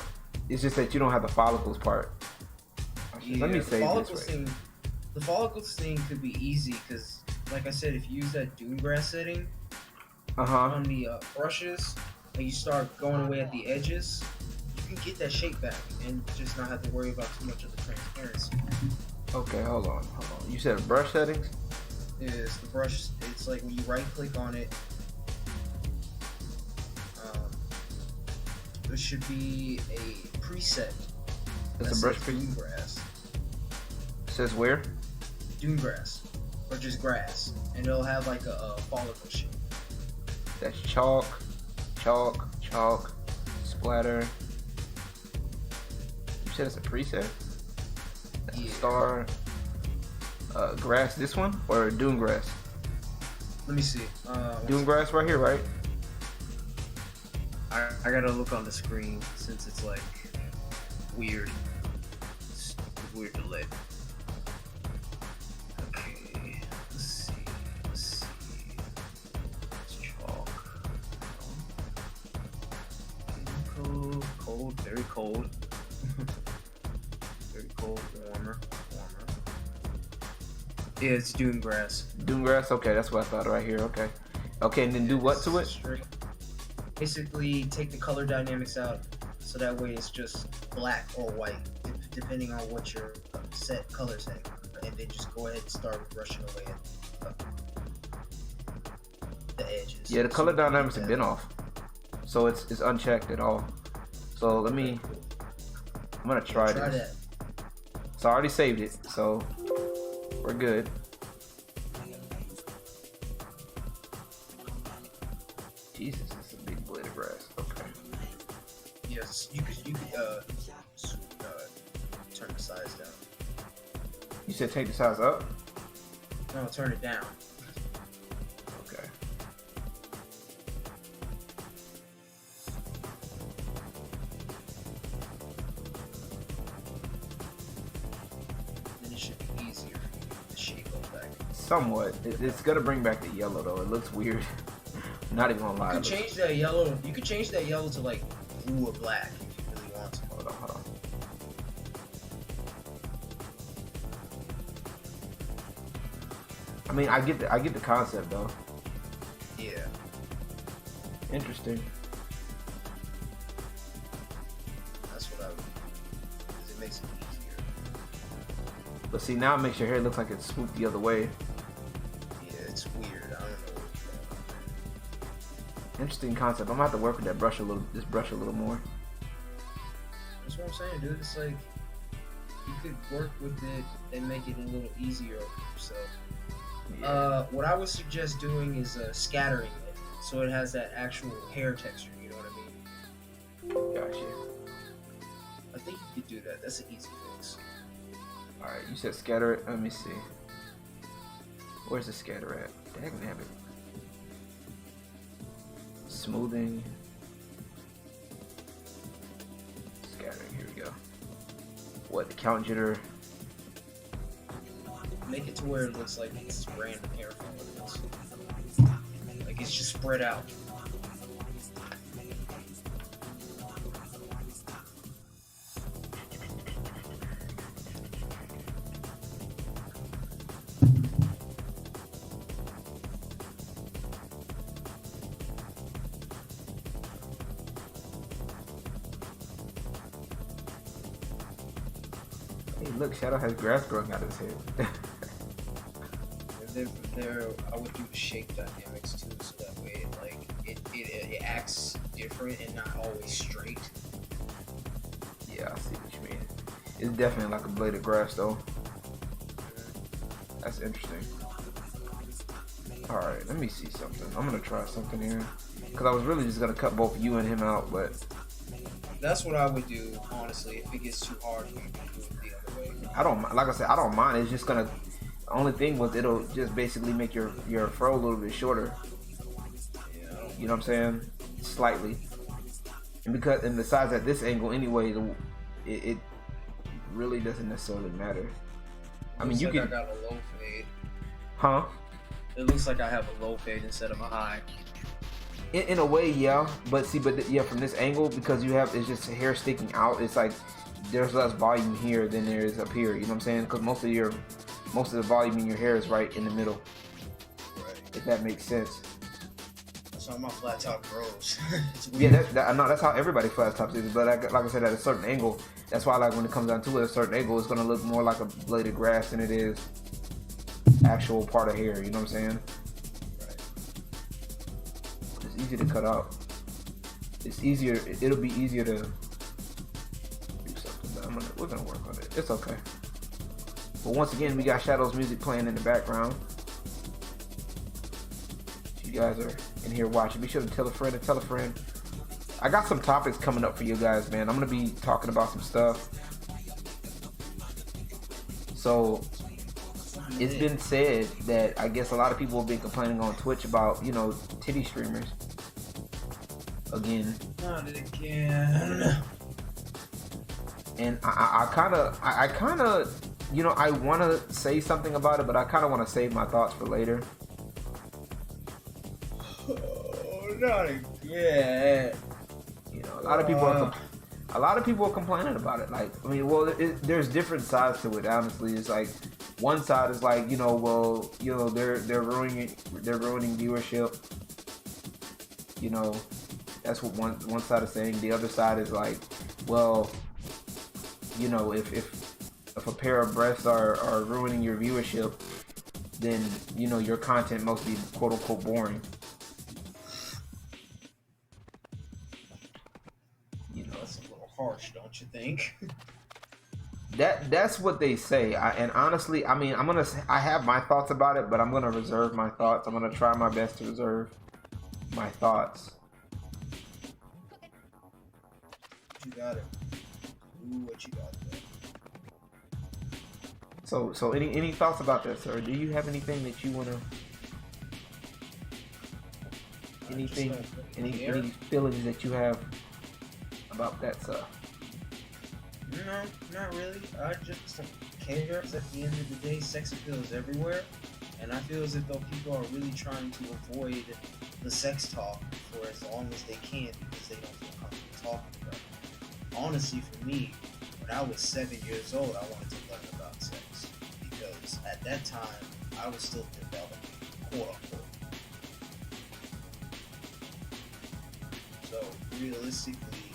it's just that you don't have the follicles part. Yeah, Let me say this way. The follicles thing could be easy because, like I said, if you use that dune grass setting on the brushes and you start going away at the edges, you can get that shape back and just not have to worry about too much of the transparency. Okay, hold on. You said brush settings? Is the brush? It's like when you right click on it, there should be a preset. That's a brush dune grass. Says where? Dune grass, or just grass, and it'll have like a follicle shape. That's chalk, splatter. You said it's a preset. That's a star. Grass. This one or dune grass? Let me see. Dune grass right here, right? I gotta look on the screen since it's like weird. It's weird delay. Okay, let's see. It's chalk. Cold, very cold. Very cold, warmer. Yeah, it's dune grass. Dune grass. Okay, that's what I thought right here. Okay, and then do what to it? Basically, take the color dynamics out, so that way it's just black or white, depending on what your set color setting. And then just go ahead and start brushing away at the edges. Yeah, the color dynamics have been off, so it's unchecked at all. So I'm gonna try this. That. So I already saved it, so we're good. Jesus, this is a big blade of grass. Okay. Yes, you could turn the size down. You said take the size up? No, turn it down. Okay. Then it should be easier for you to shape it back. somewhat. It's gonna bring back the yellow though. It looks weird. Not even gonna lie. You could change that yellow. You could change that yellow to like blue or black if you really want to. Hold on. I mean, I get the concept though. Yeah. Interesting. That's what I would do. 'Cause it makes it easier. But see, now it makes your hair look like it's swooped the other way. Yeah, it's weird. I don't know. Interesting concept. I'm gonna have to work with that brush a little. This brush a little more. That's what I'm saying, dude. It's like you could work with it and make it a little easier for yourself. Yeah. What I would suggest doing is scattering it, so it has that actual hair texture. You know what I mean? Gotcha. I think you could do that. That's an easy fix. All right. You said scatter it. Let me see. Where's the scatter at? Dagnabbit. Smoothing. Scattering. Here we go. What? The count jitter. Make it to where it looks like it's random hair follicles. Like it's just spread out. Hey, look, Shadow has grass growing out of his head. I would do the shape dynamics too, so that way it acts different and not always straight. Yeah, I see what you mean. It's definitely like a blade of grass, though. That's interesting. Alright, let me see something. I'm gonna try something here. Because I was really just gonna cut both you and him out, but... That's what I would do, honestly, if it gets too hard for you to do it the other way. I don't, like I said, I don't mind. It's just gonna... The only thing was it'll just basically make your fro a little bit shorter. Yeah, You know what I'm saying? Slightly. And besides at this angle anyway, it really doesn't necessarily matter. I mean, you like can... I got a low fade. Huh? It looks like I have a low fade instead of a high. In a way, yeah. But yeah, from this angle, because it's just hair sticking out, it's like there's less volume here than there is up here. You know what I'm saying? Because most of the volume in your hair is right in the middle. Right. If that makes sense. That's how my flat top grows. It's Yeah, weird. that's how everybody flat tops is. But like I said, at a certain angle, that's why like when it comes down to it, a certain angle, it's gonna look more like a blade of grass than it is actual part of hair. You know what I'm saying? Right. It's easy to cut out. It's easier. It'll be easier to do something. But we're gonna work on it. It's okay. But once again, we got Shadow's music playing in the background. If you guys are in here watching, be sure to tell a friend and tell a friend. I got some topics coming up for you guys, man. I'm gonna be talking about some stuff. So it's been said that I guess a lot of people have been complaining on Twitch about, you know, titty streamers. Again. Not again. And I kind of, you know, I want to say something about it, but I kind of want to save my thoughts for later. Oh, not again. You know, a lot of people are complaining about it. Like, I mean, well, there's different sides to it. Honestly, it's like one side is like, you know, well, you know, they're ruining viewership. You know, that's what one side is saying. The other side is like, well, you know, if a pair of breasts are ruining your viewership, then, you know, your content must be quote unquote boring. You know, That's a little harsh, don't you think? that's what they say. And honestly, I mean, I have my thoughts about it, but I'm gonna reserve my thoughts. I'm gonna try my best to reserve my thoughts. You got it. Ooh, what you got there? So any thoughts about that, sir? Do you have anything that you wanna? Anything? Any feelings that you have about that, sir? No, not really. I just don't care. 'Cause at the end of the day, sex appeal is everywhere, And I feel as if though people are really trying to avoid the sex talk for as long as they can because they don't feel comfortable talking about it. Honestly, for me, when I was 7 years old, I wanted to learn about sex because at that time I was still developing, quote unquote. So realistically,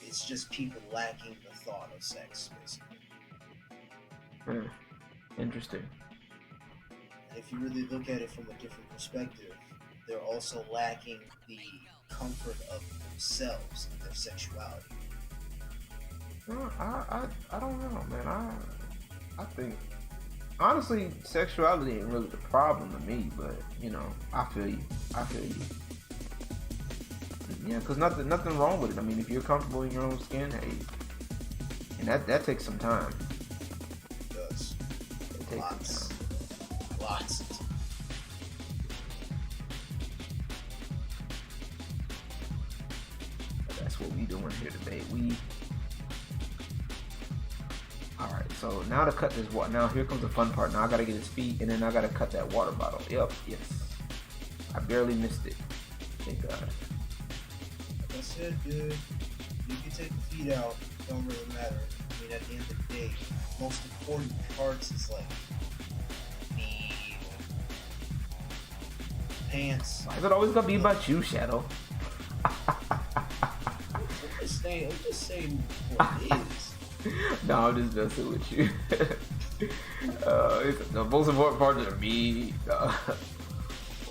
it's just people lacking the thought of sex, basically. Interesting. And if you really look at it from a different perspective, they're also lacking the comfort of themselves and their sexuality. I don't know, man. I think honestly, sexuality ain't really the problem to me, but you know, I feel you. Yeah, because nothing wrong with it. I mean, if you're comfortable in your own skin, hey, and that takes some time. It does. It takes some time. Lots of time. But that's what we doing here today. Alright, so now to cut this water. Now here comes the fun part. Now I gotta get his feet, and then I gotta cut that water bottle. Yep, yes. I barely missed it. Thank God. Like I said, dude, you can take the feet out. It don't really matter. I mean, at the end of the day, most important parts is like the pants. Why is it always gonna be about you, Shadow? I'm just saying what it is. No, I'm just messing with you. The most important part is me.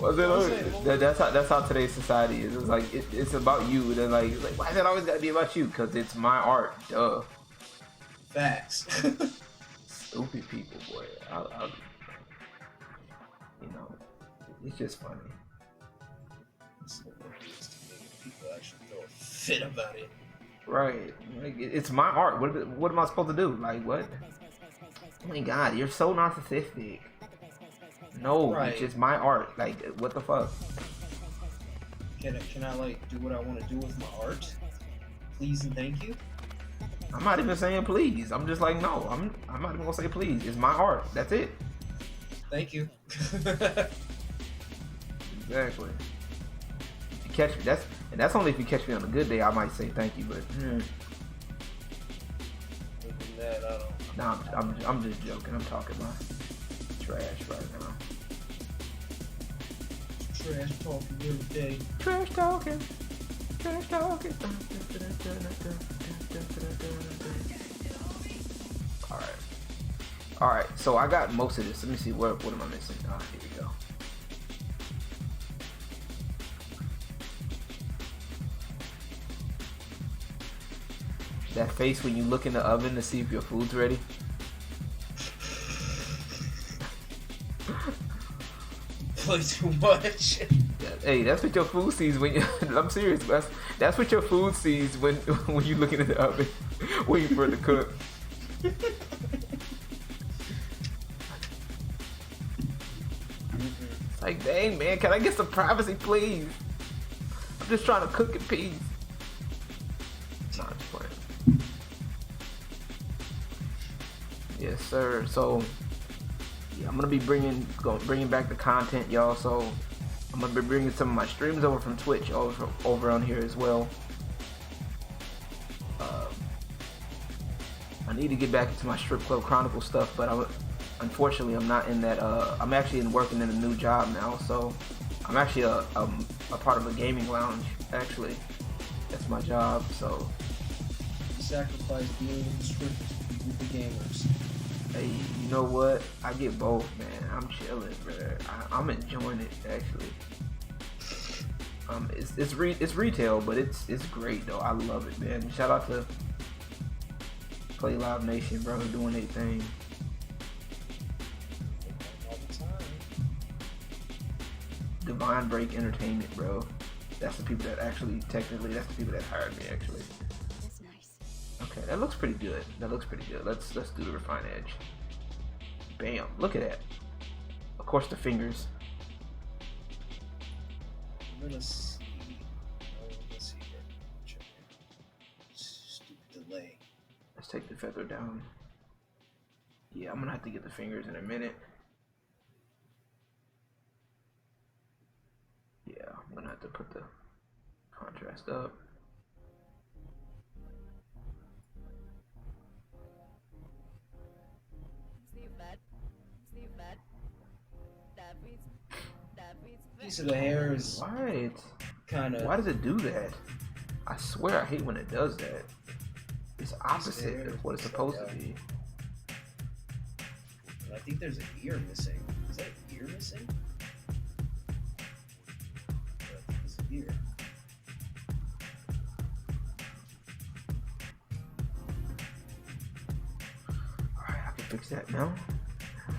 That's how today's society is. It's like it's about you. Then like why is it always gotta be about you? Because it's my art. Duh. Facts. Stupid people, boy. I'll, you know, it's just funny. People actually throw a fit about it. Right. Like, it's my art. What am I supposed to do? Like what? Oh my God, you're so narcissistic. No, Right. It's just my art. Like, what the fuck? Can I like do what I want to do with my art? Please and thank you. I'm not even saying please. I'm just like, no. I'm not even gonna say please. It's my art. That's it. Thank you. Exactly. If you catch me, that's only if you catch me on a good day. I might say thank you, but Other than that, I don't. nah, I'm just joking. I'm talking my trash right now. Trash talking every day. Trash talking. Trash talking. All right. So I got most of this. Let me see. What am I missing? Oh, here we go. That face when you look in the oven to see if your food's ready. Play too much. Yeah, hey, that's what your food sees when you. I'm serious. That's what your food sees when you looking in the oven, waiting for it to cook. It's like, dang man, can I get some privacy, please? I'm just trying to cook in peace. Nah, I'm just playing. Yes, sir. So, yeah, I'm gonna be bringing back the content, y'all. So, I'm gonna be bringing some of my streams over from Twitch over on here as well. I need to get back into my Strip Club Chronicle stuff, but unfortunately, I'm not in that. I'm actually working in a new job now, so I'm actually a part of a gaming lounge. Actually, that's my job. So, Sacrifice being with the strippers to be with the gamers. hey, you know what? I get both, man. I'm chilling, bro. I'm enjoying it actually. It's retail, but it's great though. I love it, man. Shout out to Play Live Nation, bro, doing their thing. All the time. Divine Break Entertainment, bro. That's the people that actually, technically, that's the people that hired me, actually. That's nice. Okay, that looks pretty good. Let's do the refined edge. Bam! Look at that. Of course, the fingers. I'm gonna see. Let's see here. Check it. Stupid delay. Let's take the feather down. Yeah, I'm gonna have to get the fingers in a minute. messed up. Piece of the hair is Why? kind of. Why does it do that? I swear I hate when it does that. It's opposite of what it's supposed to be. I think there's an ear missing. Is that an ear missing? I think it's an ear. Alright, I can fix that now.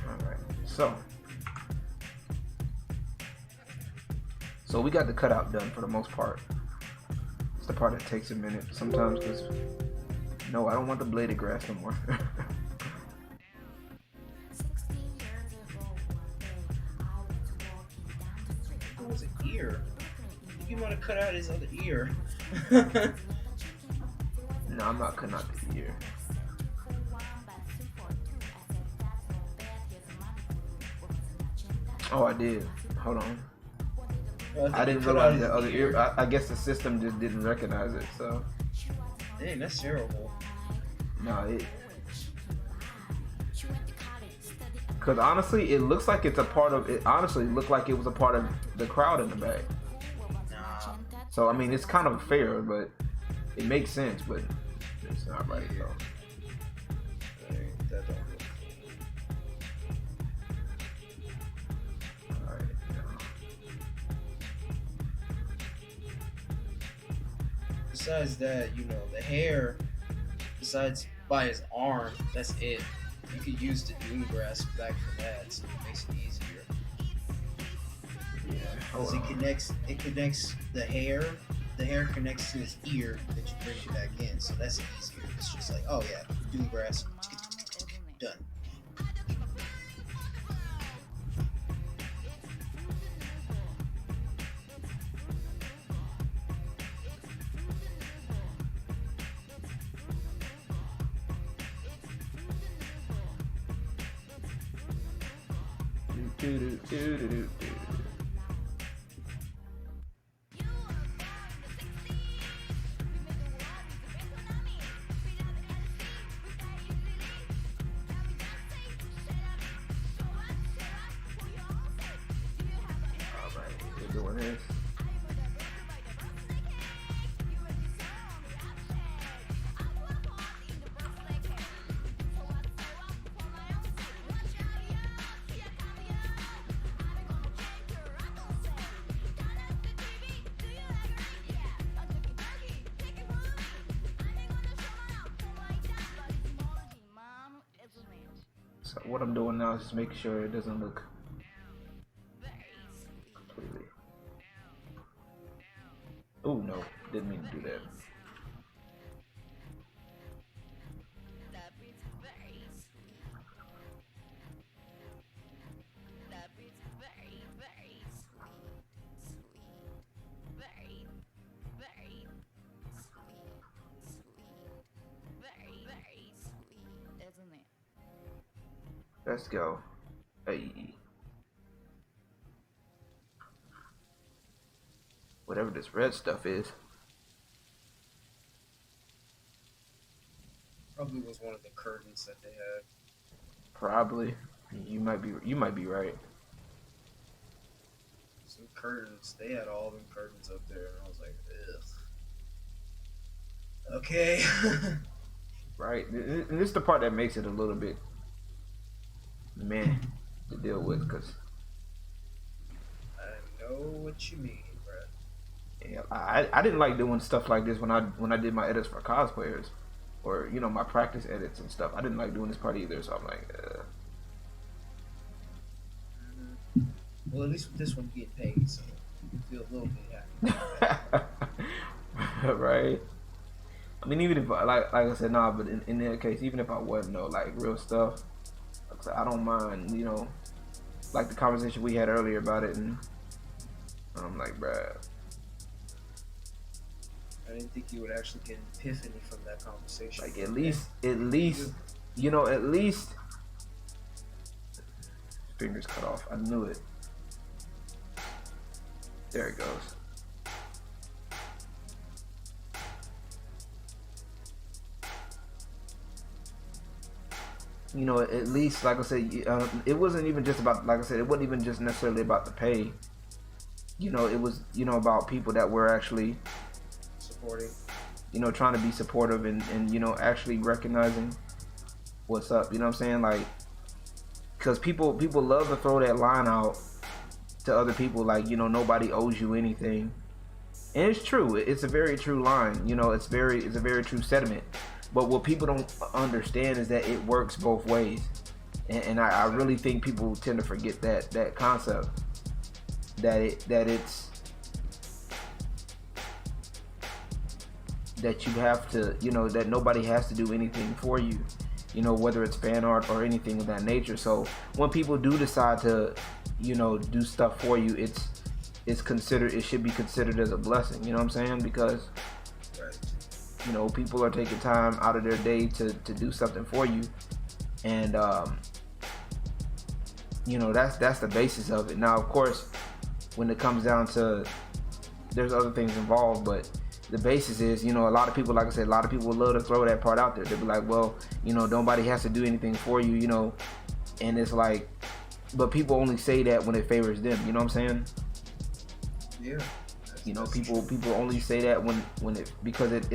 Alright, so we got the cutout done for the most part. It's the part that takes a minute sometimes because no, I don't want the bladed grass no more. It was an ear. You want to cut out his other ear? No, I'm not cutting out the ear. Oh, I did. Hold on. I didn't realize that other ear. I guess the system just didn't recognize it. So. Dang, that's terrible. No, it. Because honestly, it looks like it's a part of it. Honestly, it looked like it was a part of the crowd in the back. Nah. So I mean, it's kind of fair, but it makes sense, but it's not right though. That don't look cool. All right. Besides that, the hair, besides by his arm, that's it. You could use the dune grass back for that, so it makes it easier. Yeah. Because it connects the hair connects to his ear that you bring it back in, so that's easier. It's just like, oh yeah, dune grass, done. Doing this. So what I'm doing now is just making sure it doesn't look completely. Oh no, didn't mean to do that. Let's go. Hey. Whatever this red stuff is. Probably was one of the curtains that they had. Probably. You might be right. Some curtains. They had all them curtains up there, and I was like, ugh. Okay. Right. And this is the part that makes it a little bit meh to deal with, because I know what you mean, bro. yeah, I didn't like doing stuff like this when I did my edits for cosplayers, or my practice edits and stuff. I didn't like doing this part either, so I'm like, Well, at least with this one, you get paid, so you feel a little bit happy. right. I mean, even if like I said, nah, but in that case, even if I wasn't like real stuff, I don't mind, like the conversation we had earlier about it, and I'm like, bruh. I didn't think you would actually get an epiphany from that conversation. Like at least, fingers cut off. I knew it. There it goes. you know, at least like I said, it wasn't even just about, like I said, it wasn't even just necessarily about the pay. You know, it was, you know, about people that were actually Supporting. you know, trying to be supportive and you know, actually recognizing what's up. You know what I'm saying? Like, because people love to throw that line out to other people, like, you know, nobody owes you anything. And it's true. It's a very true line. You know, it's a very true sentiment. But what people don't understand is that it works both ways. And I really think people tend to forget that concept. That it's that you have to, you know, that nobody has to do anything for you, you know, whether it's fan art or anything of that nature. So when people do decide to, you know, do stuff for you, it should be considered as a blessing, you know what I'm saying? Because, you know, people are taking time out of their day to do something for you. And, you know, that's the basis of it. Now, of course, when it comes down to, there's other things involved, but the basis is, you know, a lot of people, like I said, a lot of people love to throw that part out there. They'll be like, well, you know, nobody has to do anything for you, you know, and it's like, but people only say that when it favors them, you know what I'm saying? Yeah. You know, people only say that when it, because it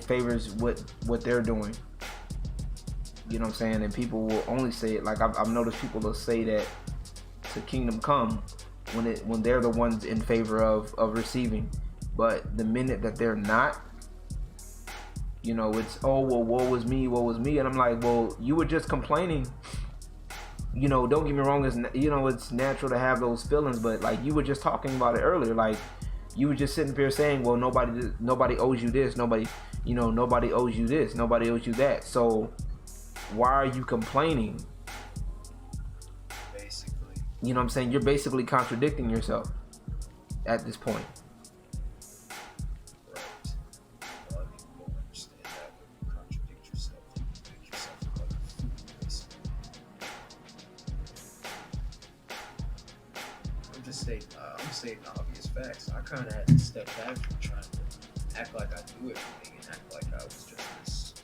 favors what they're doing. You know what I'm saying? And people will only say it, like I've noticed people will say that to Kingdom Come when they're the ones in favor of receiving. But the minute that they're not, you know, it's, oh, well, woe is me. And I'm like, well, you were just complaining. You know, don't get me wrong, it's, you know, it's natural to have those feelings, but like you were just talking about it earlier, like you were just sitting there saying, well, nobody owes you this, nobody owes you this, nobody owes you that. So why are you complaining? Basically. You know what I'm saying? You're basically contradicting yourself at this point. I'm stating obvious facts. I kind of had to step back from trying to act like I knew everything and act like I was just this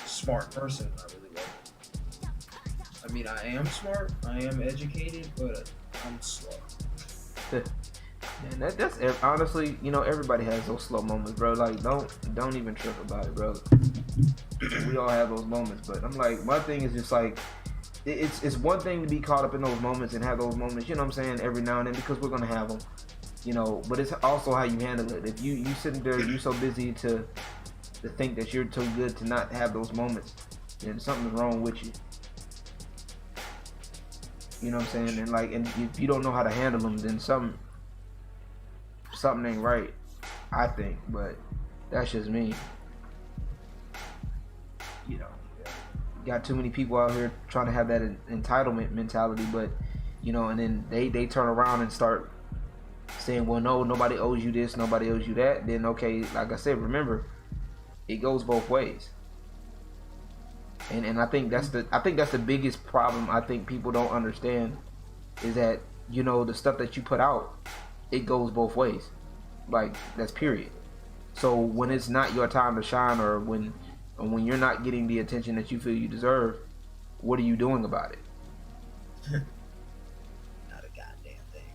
smart person. I really wasn't. I mean, I am smart, I am educated, but I'm slow. Man, that's honestly, you know, everybody has those slow moments, bro. Like, don't even trip about it, bro. We all have those moments, but I'm like, my thing is just like, it's one thing to be caught up in those moments and have those moments, you know what I'm saying, every now and then, because we're gonna have them, you know. But it's also how you handle it. If you sitting there, you're so busy to think that you're too good to not have those moments, then something's wrong with you. You know what I'm saying? And like, and if you don't know how to handle them, then something ain't right, I think. But that's just me. You know. Got too many people out here trying to have that entitlement mentality, but you know, and then they turn around and start saying, well, no, nobody owes you this, nobody owes you that. Then okay, like I said, remember, it goes both ways. And I think that's the biggest problem I think people don't understand, is that, you know, the stuff that you put out, it goes both ways. Like, that's period. So when it's not your time to shine, or when you're not getting the attention that you feel you deserve, what are you doing about it? Not a goddamn thing.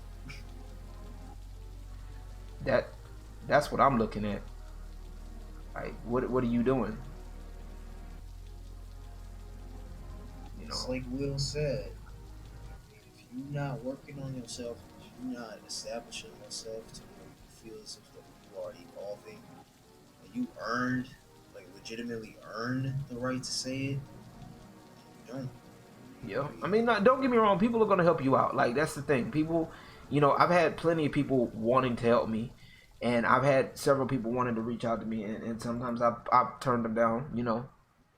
That's what I'm looking at. Like, what are you doing? You know, It's like Will said. I mean, if you're not working on yourself, if you're not establishing yourself to where you feel as if that you are evolving, and you legitimately earned the right to say it, you don't. yeah. I mean, don't get me wrong. People are gonna help you out. Like, that's the thing. People, you know, I've had plenty of people wanting to help me, and I've had several people wanting to reach out to me, and sometimes I've turned them down. You know,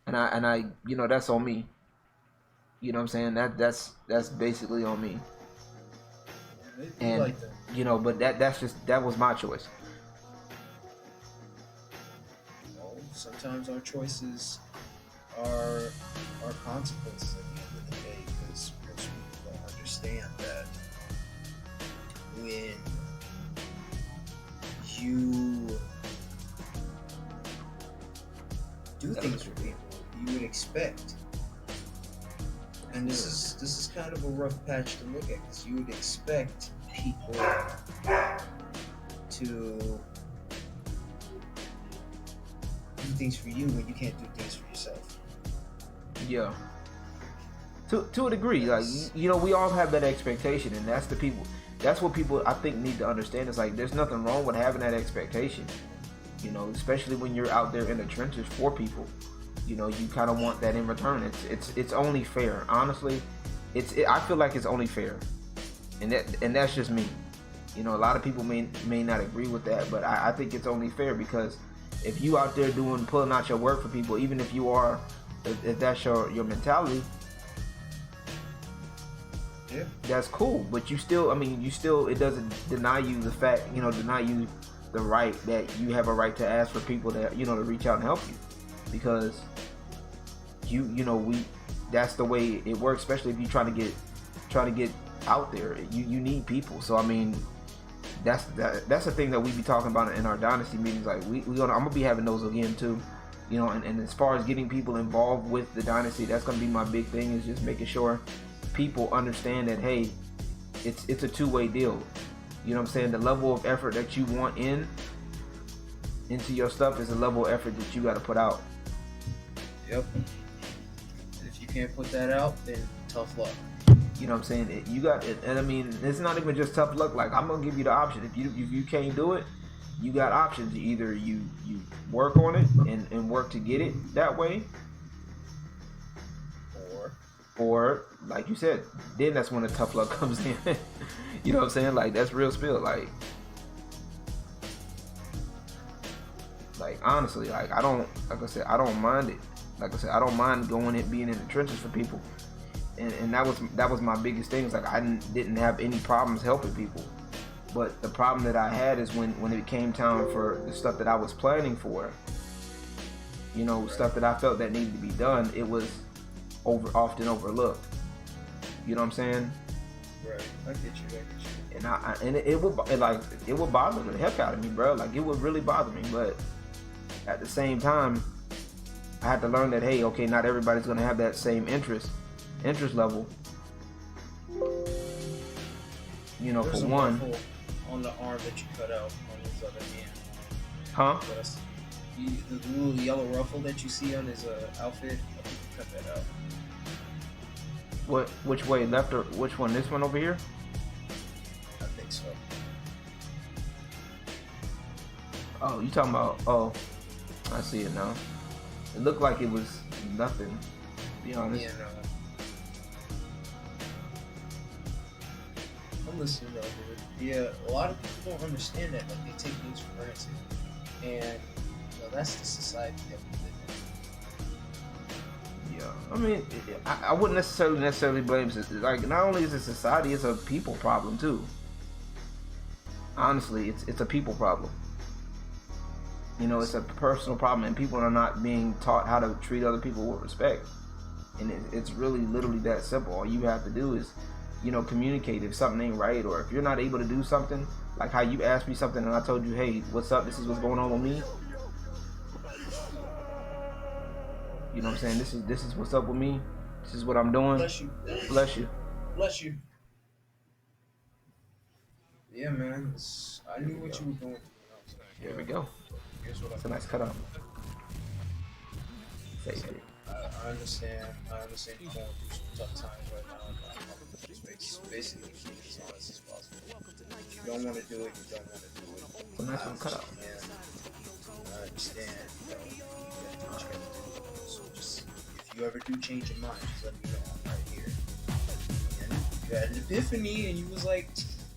and I, you know, that's on me. You know what I'm saying? That's basically on me. And like that. you know, but that was my choice. Sometimes our choices are consequences at the end of the day, because most people don't understand that when you do things for people, you would expect. And this is kind of a rough patch to look at, because you would expect people to do things for you when you can't do things for yourself. Yeah. To a degree, like, you know, we all have that expectation, and that's what people I think need to understand. Is like, there's nothing wrong with having that expectation, you know, especially when you're out there in the trenches for people. You know, you kind of want that in return. It's only fair, honestly. I feel like it's only fair, and that's just me. You know, a lot of people may not agree with that, but I think it's only fair, because if you out there pulling out your work for people, even if that's your mentality, yeah, that's cool. But it doesn't deny you the right that you have a right to ask for people to reach out and help you, because that's the way it works, especially if you're trying to get out there. You need people. So I mean, that's the thing that we be talking about in our Dynasty meetings. Like I'm gonna be having those again too, you know. And as far as getting people involved with the Dynasty, that's gonna be my big thing, is just making sure people understand that, hey, it's a two-way deal. You know what I'm saying? The level of effort that you want into your stuff is a level of effort that you got to put out. Yep. If you can't put that out, then tough luck. You know what I'm saying? You got it, and I mean, it's not even just tough luck. Like, I'm gonna give you the option. If you can't do it, you got options. Either you work on it and work to get it that way, or like you said, then that's when the tough luck comes in. You know what I'm saying? Like, that's real spill. Like honestly, like I don't mind it. Like I said, I don't mind being in the trenches for people. And that was my biggest thing. It's like, I didn't have any problems helping people. But the problem that I had is when it came time for the stuff that I was planning for, you know, stuff that I felt that needed to be done, it was often overlooked. You know what I'm saying? Right. I get you. And it would bother the heck out of me, bro. Like, it would really bother me. But at the same time, I had to learn that, hey, okay, not everybody's gonna have that same interest level. You know, there's for one, on the arm that you cut out on his other hand. Huh? The little yellow ruffle that you see on his outfit, I think you cut that out. Which way, left or which one? This one over here? I think so. Oh, you talking about? Oh, I see it now. It looked like it was nothing, to be honest. Yeah, no. I'm listening though, dude. Yeah, a lot of people don't understand that. Like, they take things for granted, and that's the society that we live in. Yeah, I mean, I wouldn't necessarily blame. Like, not only is it society, it's a people problem too. Honestly, it's a people problem. You know, it's a personal problem, and people are not being taught how to treat other people with respect. And it's really literally that simple. All you have to do is, you know, communicate if something ain't right, or if you're not able to do something, like how you asked me something and I told you, hey, what's up? This is what's going on with me. You know what I'm saying? This is what's up with me. This is what I'm doing. Bless you. Bless you. Bless you. Yeah, man. I knew what you were going through. Here we go. It's a nice cutout. Save it. I understand you're going through some tough times right now. Just basically keep it as honest as possible. If you don't want to do it, you don't want to do it. It's a nice one cut out. I understand. You got to do what you got to do. So just, if you ever do change your mind, just let me know. I'm right here. And you had an epiphany, and you was like,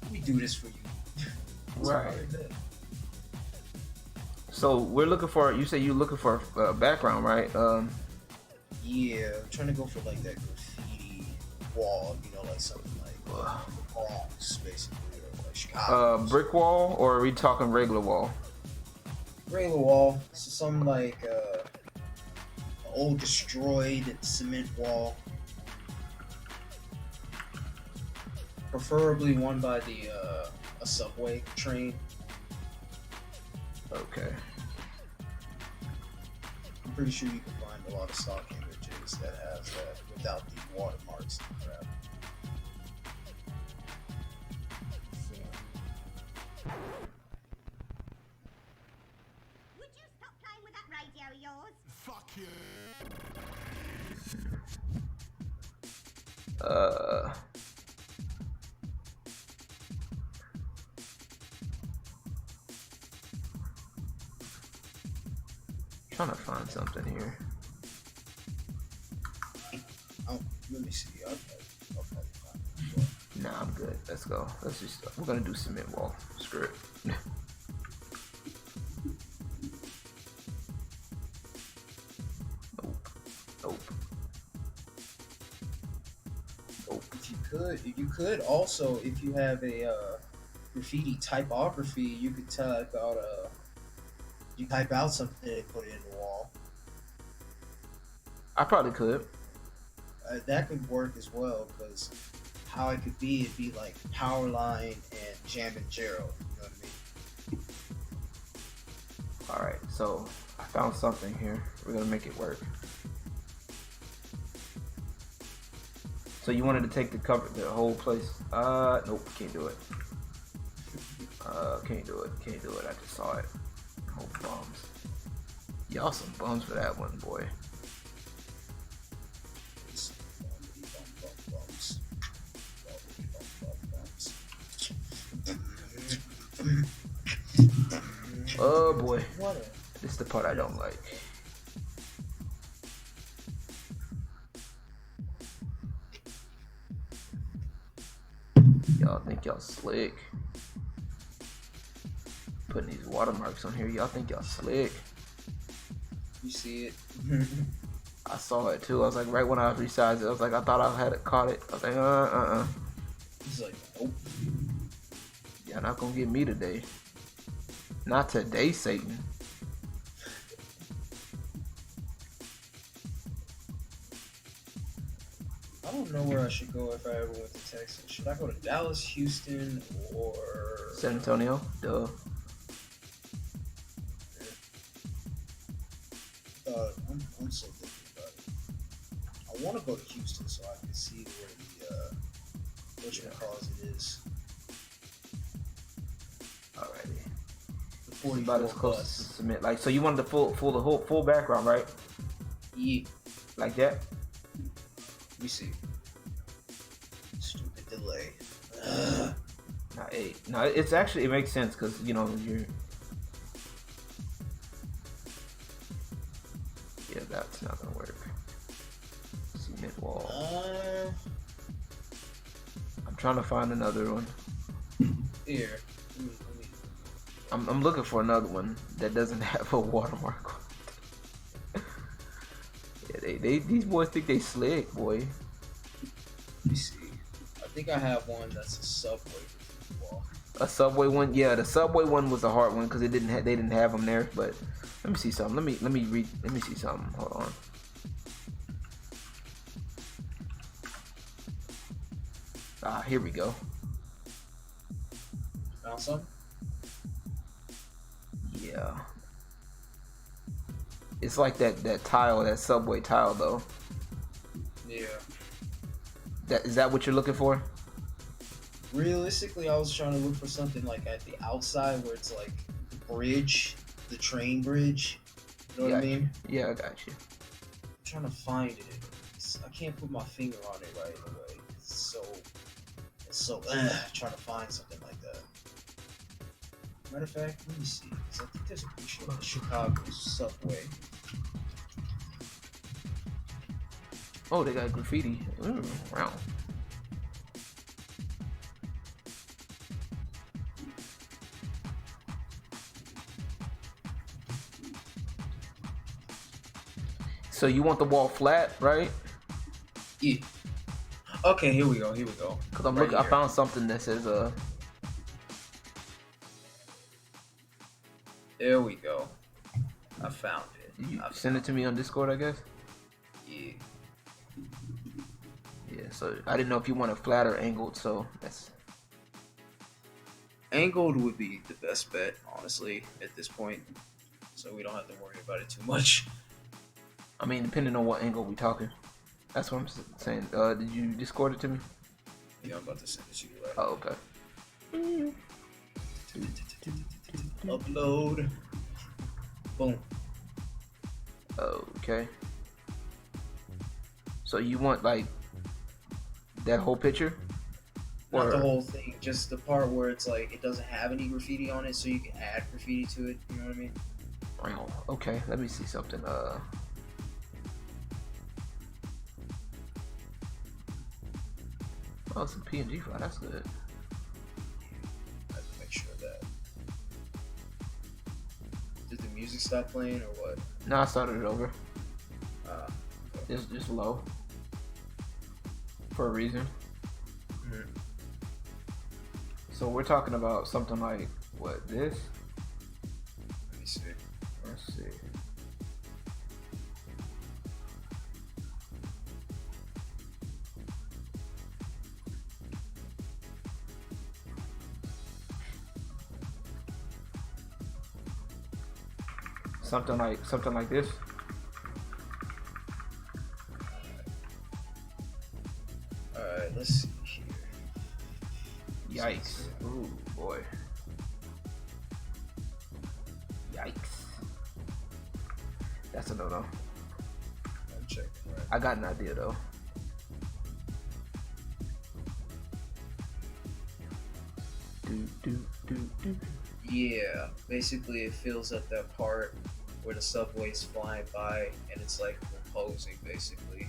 "Let me do this for you." Right. So we're looking for. You say you're looking for a background, right? Yeah, I'm trying to go for like that graffiti wall, you know, like something like Bronx, basically, or like Chicago. Brick wall, or are we talking regular wall? Regular wall, so some like old destroyed cement wall. Preferably one by a subway train. Okay. I'm pretty sure you can find a lot of stock images that has that without the watermarks and crap. Would you stop playing with that radio of yours? Trying to find something here. Oh, let me see. I'll probably find it. Nah, I'm good. Let's go. We're gonna do cement wall. Screw it. Nope. If you could also, if you have a graffiti typography, you could type out something and put it in the wall. I probably could. That could work as well, because how it could be, it'd be like Powerline and Jam and Gerald. You know what I mean? All right. So I found something here. We're gonna make it work. So you wanted to take the whole place? Nope, can't do it. Can't do it. I just saw it. Oh, bums. Y'all some bums for that one, boy. Oh boy, this is the part I don't like. Y'all think y'all slick? Putting these watermarks on here, y'all think y'all slick? You see it? I saw it too. I was like, right when I resized it, I was like, I thought I had caught it. I was like, He's like, nope. Y'all not gonna get me today. Not today, Satan. I don't know where I should go if I ever went to Texas. Should I go to Dallas, Houston, or San Antonio? Duh. I'm so thinking about it. I want to go to Houston so I can see where the it is. Alrighty. The It's about as 44 close plus. to submit. Like, so you wanted the full background, right? Yeah. Like that? Let me see. Stupid delay. No, it's actually, it makes sense because, you know, you're... Yeah, that's not gonna work. Cement wall. I'm trying to find another one. Here. Let me. I'm looking for another one that doesn't have a watermark on it. Yeah, these boys think they slick, boy. Let me see. I think I have one that's a subway wall. A subway one, yeah. The subway one was a hard one because they didn't have them there. But let me see something. Let me see something. Hold on. Here we go. Found some? Yeah. It's like that tile, that subway tile though. Yeah. Is that what you're looking for? Realistically, I was trying to look for something like at the outside where it's like the bridge, the train bridge. You know what I mean? Yeah, I got you. I'm trying to find it. I can't put my finger on it right away. It's so trying to find something like that. Matter of fact, let me see. 'Cause I think there's a picture of the Chicago subway. Oh, they got graffiti. Ooh, wow. So you want the wall flat, right? Yeah. Okay, here we go. Cause I'm Right looking. I here. found something that says There we go. I found it. You send it to me on Discord, I guess. Yeah. Yeah. So I didn't know if you want it flat or angled. So that's Angled would be the best bet, honestly, at this point. So we don't have to worry about it too much. I mean, depending on what angle we talking. That's what I'm saying. Did you Discord it to me? Yeah, I'm about to send it to you right Oh, okay. now. Upload. Boom. Okay. So you want like that whole picture? Not the whole thing, just the part where it's like it doesn't have any graffiti on it, so you can add graffiti to it. You know what I mean? Oh, okay. Let me see something. Oh, some PNG file. That's good. I have to make sure of that. Did the music stop playing or what? No, I started it over. Okay. It's just low for a reason. Mhm. So we're talking about something like what this? Let me see. Let's see. Something like this. Alright, let's see here. Yikes. Ooh, boy. Yikes. That's a no-no. I'm checking right. I got an idea though. Do. Yeah, basically it fills up that part where the subway's flying by and it's like reposing basically.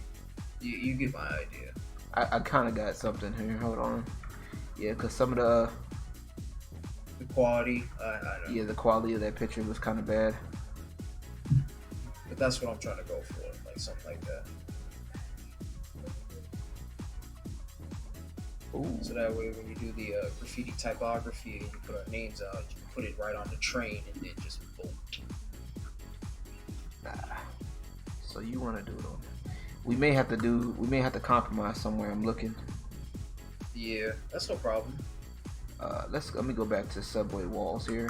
You get my idea. I kind of got something here. Hold on. Yeah, because some of The quality, I know. the quality of that picture was kind of bad. But that's what I'm trying to go for, like something like that. Ooh. So that way when you do the graffiti typography and you put our names out, you can put it right on the train and then just boom. So you want to do it on? We may have to compromise somewhere. I'm looking. Yeah, that's no problem. Let me go back to subway walls here.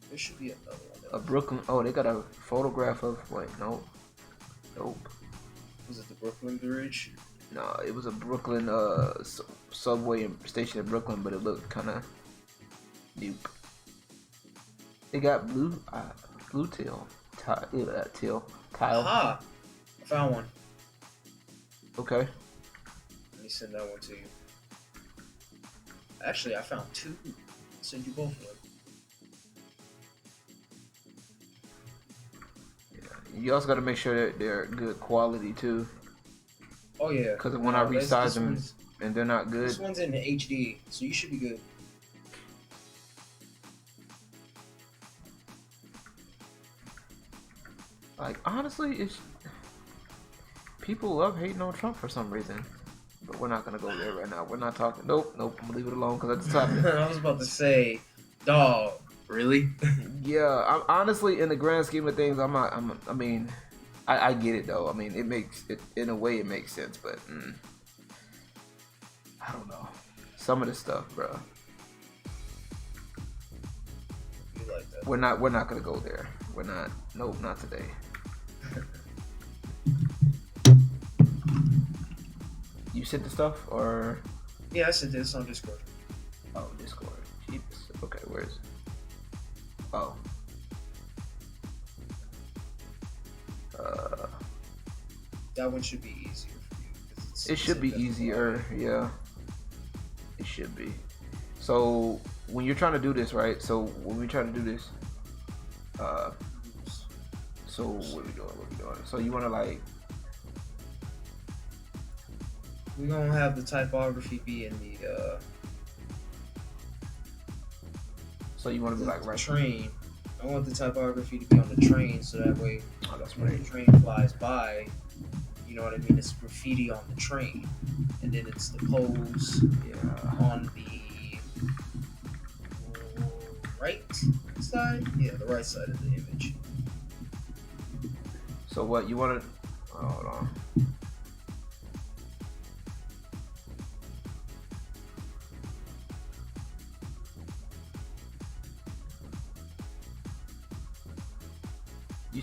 There should be another one. A Brooklyn. Oh, they got a photograph of. Wait, nope. Was it the Brooklyn Bridge? No, it was a Brooklyn subway station in Brooklyn, but it looked kind of nuke. They got blue tile. Aha! I found one. Okay. Let me send that one to you. Actually, I found two. I'll send you both of them. You also got to make sure that they're good quality too. Oh yeah. Because when I resize them and they're not good. This one's in HD, so you should be good. Like honestly, it's people love hating on Trump for some reason. But we're not gonna go there right now. We're not talking. Nope. I'm gonna leave it alone because that's the topic. I was about to say, dog. Really? Yeah. I'm honestly, in the grand scheme of things, I'm not. I mean, I get it though. I mean, it makes it in a way it makes sense, but I don't know. Some of the stuff, bro. You like that? We're not gonna go there. We're not. Nope, not today. You sent the stuff or? Yeah, I sent this on Discord. Oh, Discord. Jeez. Okay, where is it? Oh. That one should be easier for you. 'Cause It should be easier, yeah. It should be. So when you're trying to do this, right? So when we try to do this, so what are we doing? So you want to like? We're gonna have the typography be in the So you want to be like right? train. I want the typography to be on the train, so that way Oh, that's when right. the train flies by, you know what I mean? It's graffiti on the train, and then it's the pose Yeah. on the right side. Yeah, the right side of the image. So what you want to? Hold on.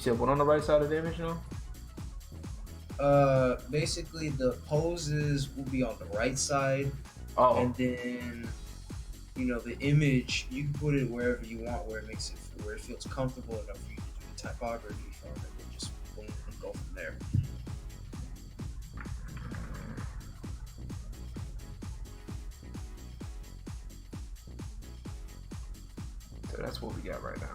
said what on the right side of the image, no? Basically the poses will be on the right side, Oh, and then the image you can put it wherever you want, where it feels comfortable enough for you to do the typography from, and then just boom, and go from there. so that's what we got right now.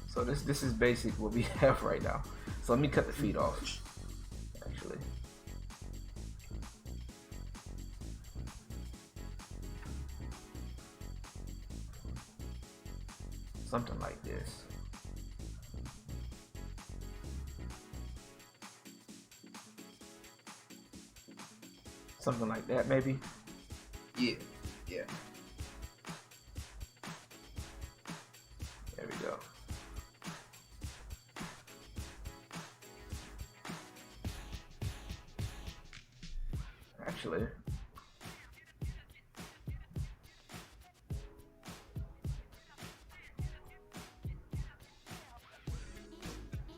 So this is basic what we have right now. So let me cut the feet off. Actually, something like this. Something like that, maybe. Yeah. There we go. Actually,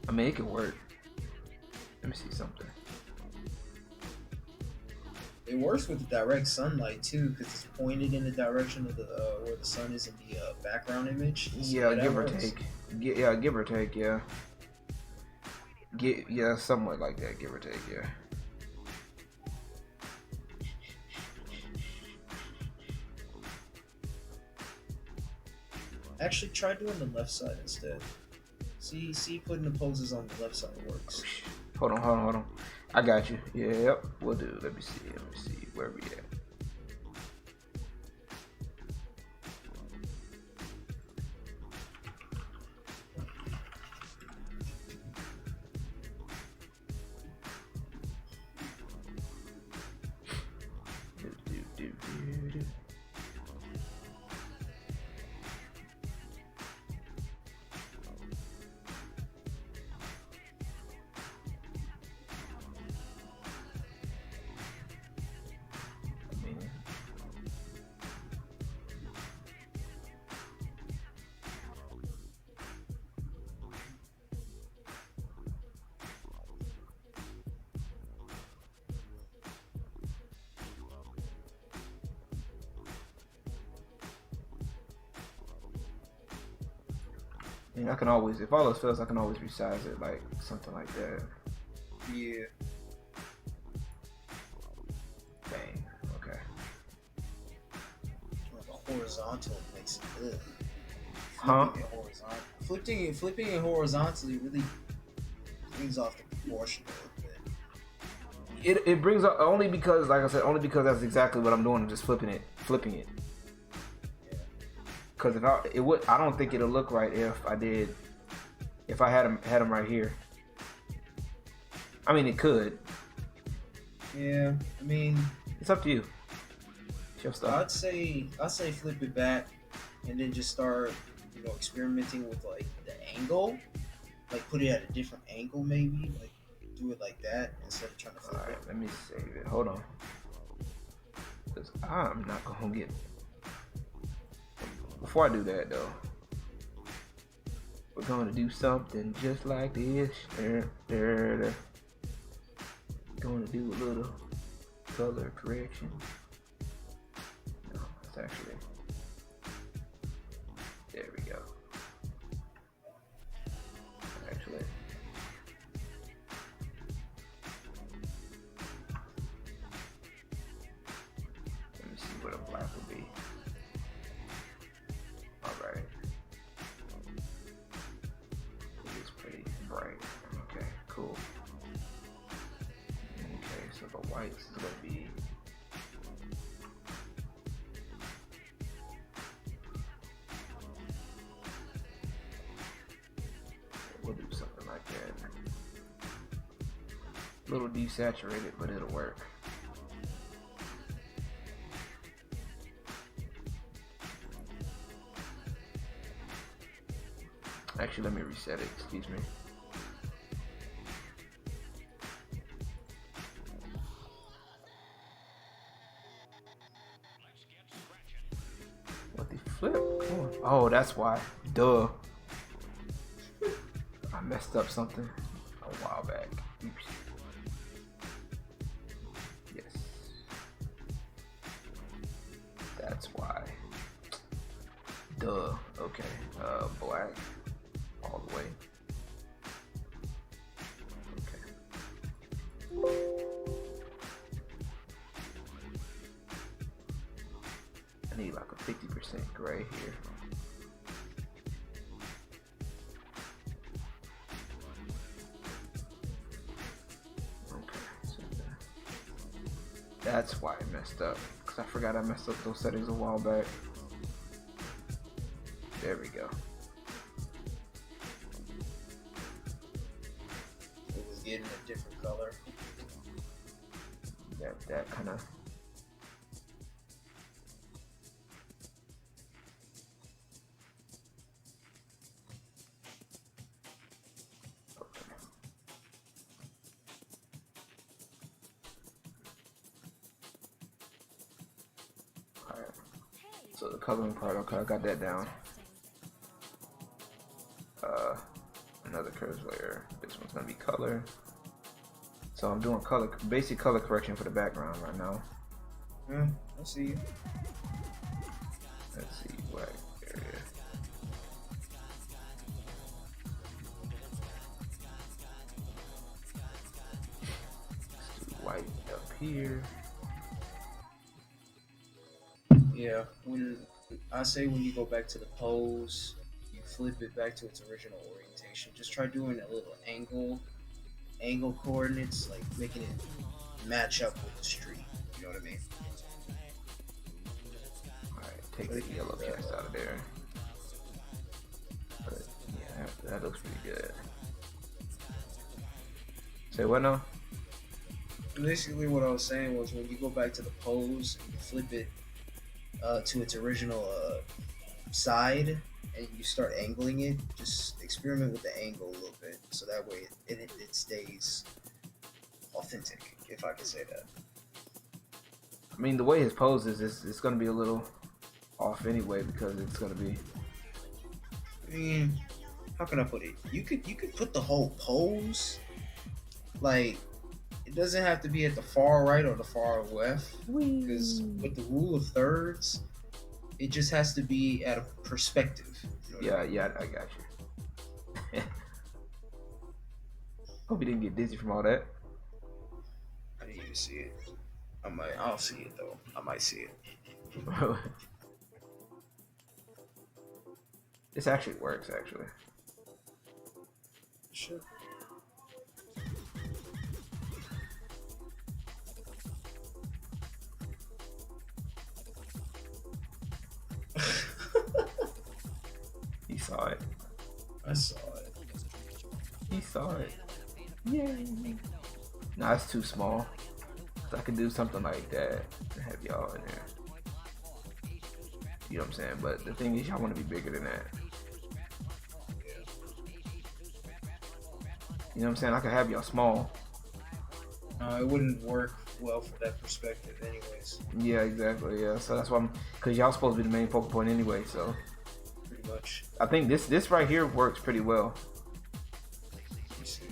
I mean, it can work. Let me see something. It works with the direct sunlight too, because it's pointed in the direction of the where the sun is in the background image. So Yeah, that give or works. take. Give or take. Yeah. Somewhat like that. Give or take. Yeah. Actually, try doing the left side instead. See, putting the poses on the left side works. Hold on. I got you. Yep, we'll do. Let me see. Where we at? Do. I can always, if all else fails, I can always resize it, like something like that. Yeah. Bang. Okay. Like a horizontal makes it good. Huh? Flipping it horizontally really brings off the proportion a little bit. It brings up only because, like I said, that's exactly what I'm doing. I'm just flipping it. Because I don't think it'll look right if I had him right here. I mean, it could. Yeah, I mean, It's up to you. It's your stuff. I'd say flip it back, and then just start, experimenting with like the angle, like put it at a different angle maybe, like do it like that instead of trying to flip All right, it. let me save it. Hold on. Because I'm not gonna get. Before I do that though, we're gonna do something just like this. Going to do a little color correction. No, it's actually. There we go. Actually. Let me see what a black would be. Alright. It is pretty bright. Okay, cool. Okay, so the whites is gonna be we'll do something like that. A little desaturated, but it'll work. Actually, let me reset it, excuse me. flip. Come on. Oh, that's why. Duh. I messed up something a while back. Oops. Yes. That's why. Duh. Okay. Black. All the way. Okay. I need like a 50% gray here. Okay, so that's why I messed up. Because I forgot I messed up those settings a while back. There we go. It was getting a different color. That kind of. Alright. So the coloring part, okay, I got that down. Another curves layer. This one's gonna be color. So I'm doing color, basic color correction for the background right now. I see you. Let's see, black area. Let's do white up here. Yeah, when you go back to the pose, you flip it back to its original orientation. Just try doing a little angle coordinates, like making it match up with the street. You know what I mean? Alright, take the yellow cast out of there. But yeah, that looks pretty good. Say what now? Basically, what I was saying was when you go back to the pose and you flip it to its original side and you start angling it, just experiment with the angle a little bit so that way it stays authentic, if I can say that. I mean, the way his pose is, it's going to be a little off anyway because it's going to be. I mean, how can I put it? You could put the whole pose, like, it doesn't have to be at the far right or the far left, because with the rule of thirds, it just has to be at a perspective. You know what I mean? Yeah, I got you. Hope you didn't get dizzy from all that. I didn't even see it. I'll see it though. I might see it. This actually works, actually. Sure. He saw it. I saw it. He saw it. Yay. Nah, it's too small. So I could do something like that and have y'all in there. You know what I'm saying? But the thing is, y'all want to be bigger than that. You know what I'm saying? I could have y'all small. It wouldn't work well for that perspective, anyways. Yeah, exactly. Yeah, so that's why because y'all supposed to be the main focal point anyway. So Pretty much. I think this right here works pretty well. Let me see.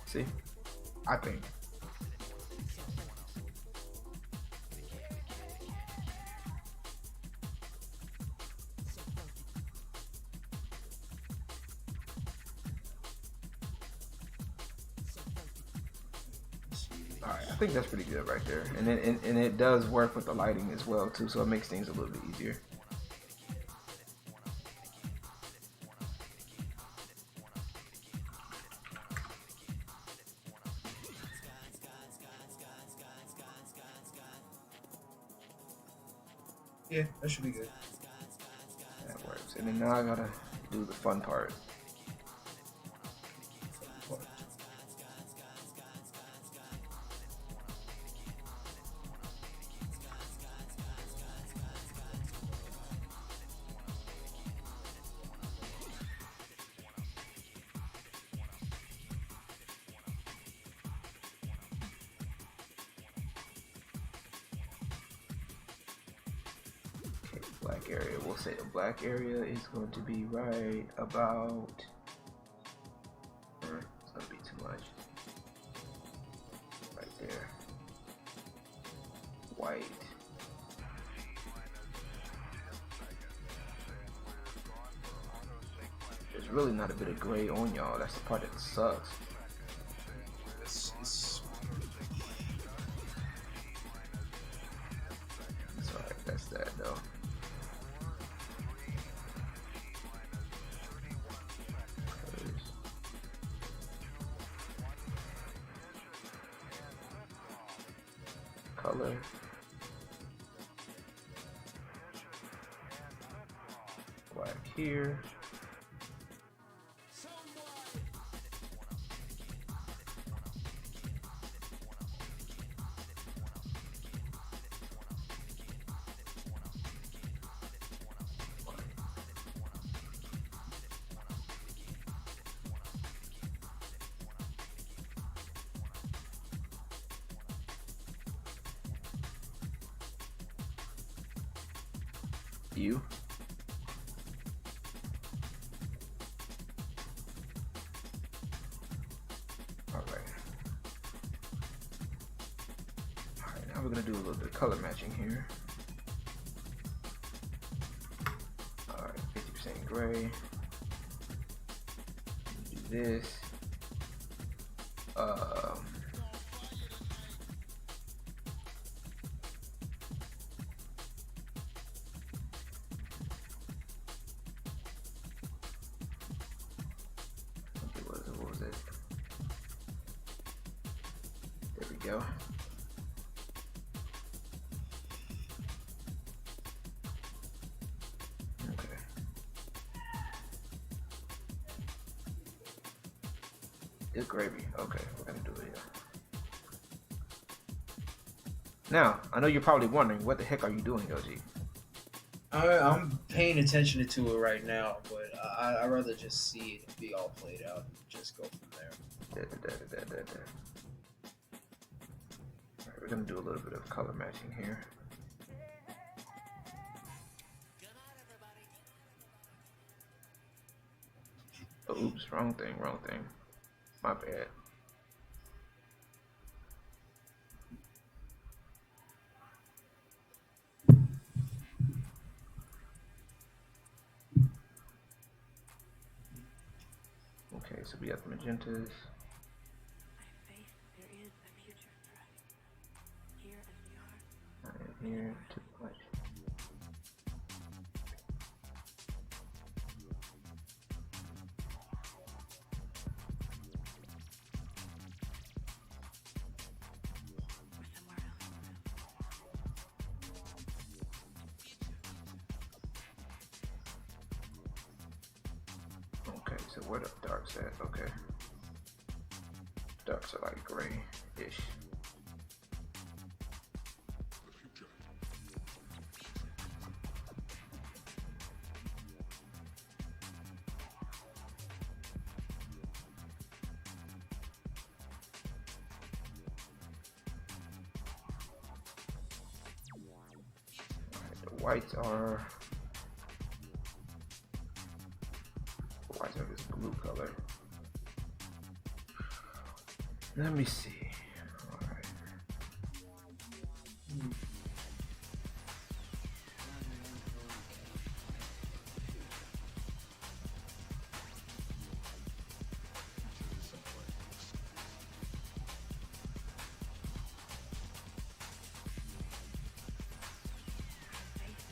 See, I think. Alright, I think that's pretty good right there, and it does work with the lighting as well too, so it makes things a little bit easier. Yeah, that should be good. That works, and then now I gotta do the fun part. black area. We'll say the black area is going to be right about. It's gonna be too much. Right there. White. There's really not a bit of gray on y'all. That's the part that sucks. It's alright, that's that though. Color. Black here. You. Alright, now we're gonna do a little bit of color matching here. Alright, 50% gray. Do this. What was it? There we go. Okay. Good gravy. Okay, we're gonna do it here. Now, I know you're probably wondering, what the heck are you doing, OG? I'm paying attention to it right now, but I'd rather just see it be all played out and just go from there. Alright, we're gonna do a little bit of color matching here. Oops, wrong thing. My bad. Okay, so we have the magentas. I have faith there is a future for us. Here as we are. And here to the right. Or somewhere else. Okay, so where the darks at? Okay. Darks are like gray-ish. Alright, the whites are this blue color. Let me see. Alright.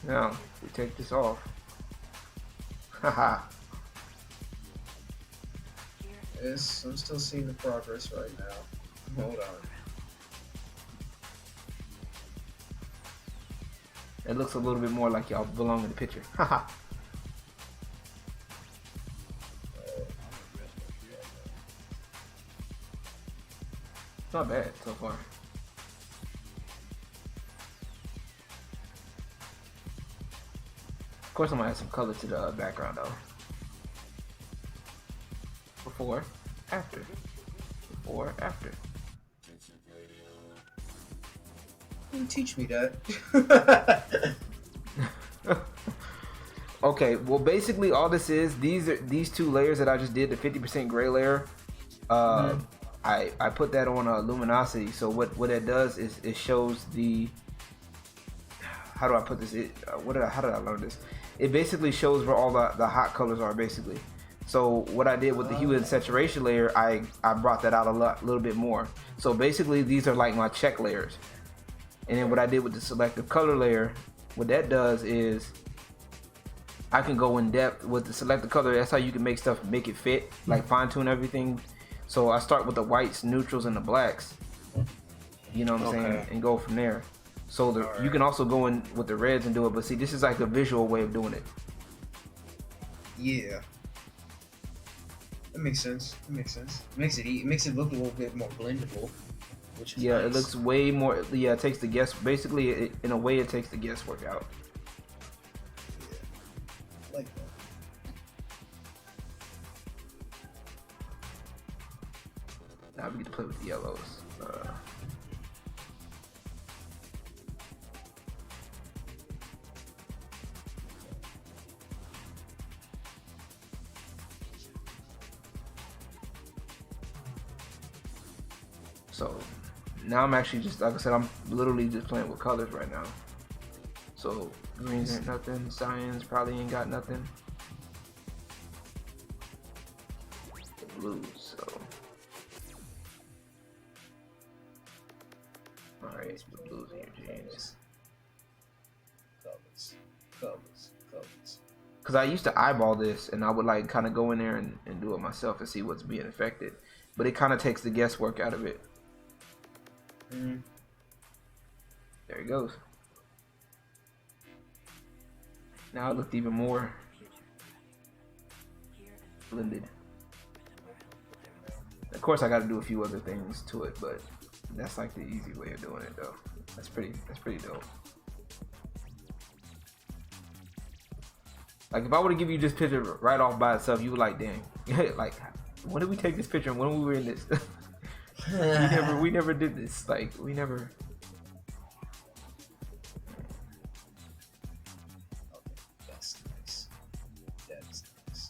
Now, we take this off. Haha. Yes, I'm still seeing the progress right now. Hold on. It looks a little bit more like y'all belong in the picture. Haha. It's not bad so far. Of course, I'm gonna add some color to the background though. Before, after. Before, after. You teach me that. Okay, well, basically all this is these two layers that I just did, the 50% gray layer. I put that on luminosity. So what it does is it shows the, how do I put this? How did I learn this? It basically shows where all the hot colors are basically. So what I did with the hue and saturation layer, I brought that out a little bit more. So basically these are like my check layers. And then what I did with the selective color layer, what that does is I can go in depth with the selective color. That's how you can make stuff, make it fit, like fine tune everything. So I start with the whites, neutrals, and the blacks. You know what I'm saying? And go from there. So you can also go in with the reds and do it. But see, this is like a visual way of doing it. Yeah. That makes sense. It makes sense. It makes it look a little bit more blendable, which is nice. It looks way more. Yeah, it takes the guess. Basically, in a way, it takes the guesswork out. Yeah, I like that. Now we get to play with the yellows. So now I'm actually just, like I said, I'm literally just playing with colors right now. So greens ain't nothing, cyans probably ain't got nothing. The blues, so. Alright, the blues in your jeans. Colors. Cause I used to eyeball this and I would like kind of go in there and do it myself and see what's being affected. But it kind of takes the guesswork out of it. There he goes. Now it looked even more blended. Of course, I got to do a few other things to it, but that's like the easy way of doing it, though. That's pretty dope. Like if I were to give you this picture right off by itself, you would like, dang, like when did we take this picture and when we were in this? we never did this. Like we never. Okay, that's nice. That's nice.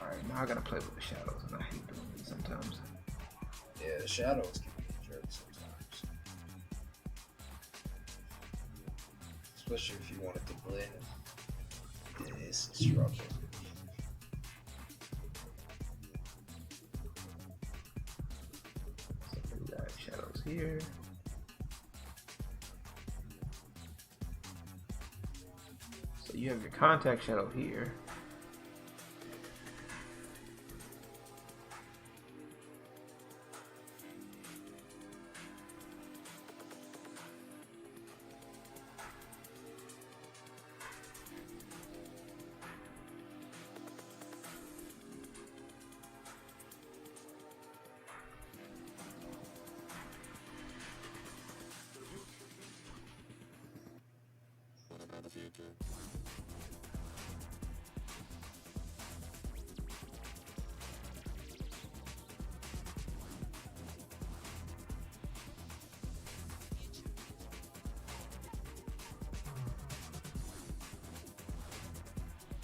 All right, now I gotta play with the shadows, and I hate doing it sometimes. Yeah, the shadows can be a jerk sometimes, especially if you want it to blend. It's a struggle. Shadows here. So you have your contact shadow here.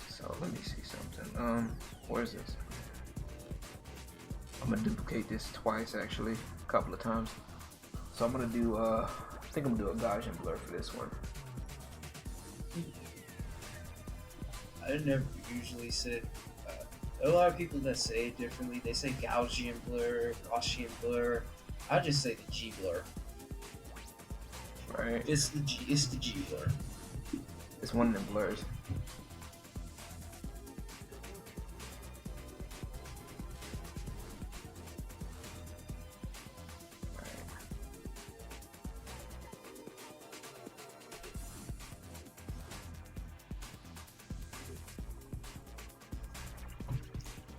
So let me see something. Where's this? I'm gonna duplicate this twice actually, a couple of times. So I'm gonna do I think I'm gonna do a Gaussian blur for this one. I never usually say. A lot of people that say it differently. They say Gaussian blur, Gaussian blur. I just say the G blur. Right. It's the G blur. It's one of them blurs.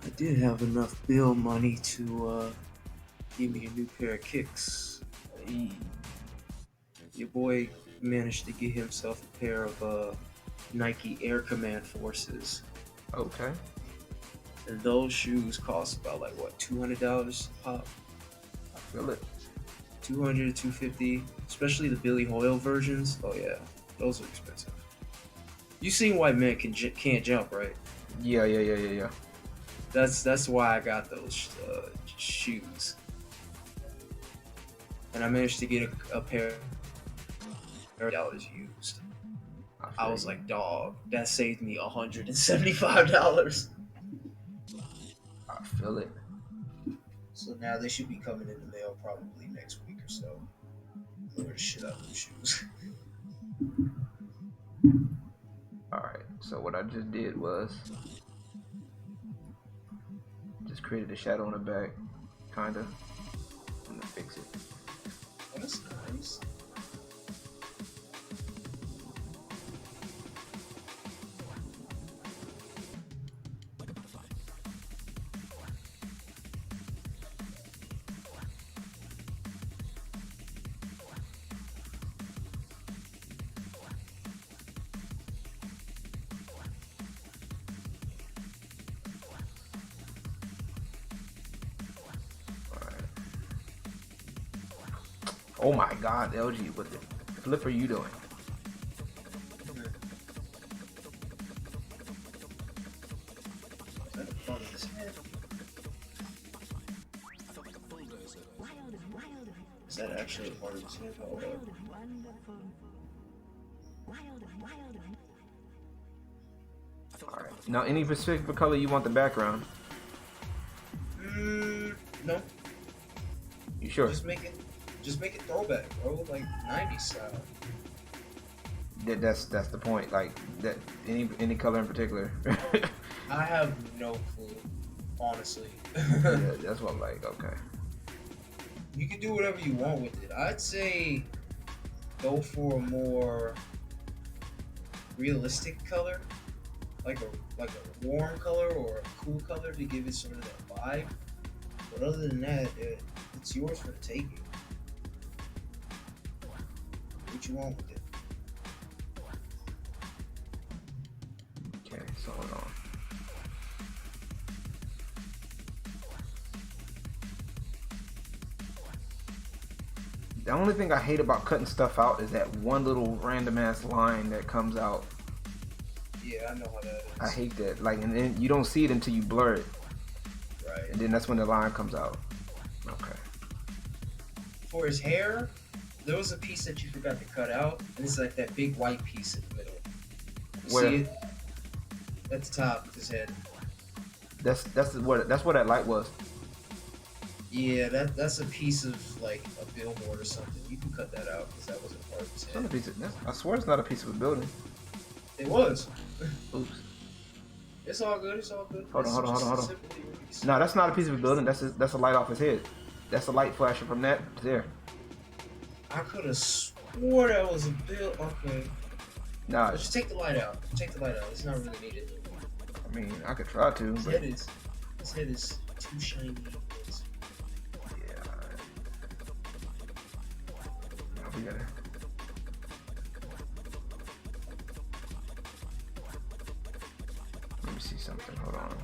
I did have enough bill money to give me a new pair of kicks. Your boy managed to get himself a pair of Nike Air Command Forces. Okay. And those shoes cost about like what, $200 a pop? I feel it. 200 to 250, especially the Billy Hoyle versions. Oh yeah, those are expensive. You seen White Men Can't Jump, right? Yeah. That's why I got those shoes, and I managed to get a pair of dollars used. I was like, dog, that saved me $175. I feel it. So now they should be coming in the mail probably next week or so. Lower the shit out of them shoes. Alright, so what I just did was just created a shadow on the back, kinda. I'm gonna fix it. Oh, that's nice. Oh my god, LG, what the flip are you doing? Is that a part of this head? Is that actually a part of this head? Hold up. Alright, now any specific color you want the background? No. You sure? Just make it throwback, bro. Like 90s style. That's the point. Like that any color in particular. I have no clue, honestly. Yeah, that's what I'm like. Okay. You can do whatever you want with it. I'd say go for a more realistic color, like a warm color or a cool color to give it sort of that vibe. But other than that, it's yours for the taking. What you want with it? Okay, so hold on. The only thing I hate about cutting stuff out is that one little random ass line that comes out. Yeah, I know how that is. I hate that. Like, and then you don't see it until you blur it. Right. And then that's when the line comes out. Okay. For his hair, there was a piece that you forgot to cut out, and it's like that big white piece in the middle. Where? See it? At the top of his head. That's where that light was. Yeah, that's a piece of like a billboard or something. You can cut that out because that wasn't part of his It's not a head. piece of, I swear it's not a piece of a building. It was. Oops. It's all good. It's all good. Hold on. It's simply a piece. No, that's not a piece of a building. That's a light off his head. That's a light flashing from that there. I could have swore that was a bill. Okay. Nah, Let's just take the light out. Take the light out. It's not really needed. I mean, I could try to, His but head is too shiny. yeah. No, we gotta. Let me see something. Hold on.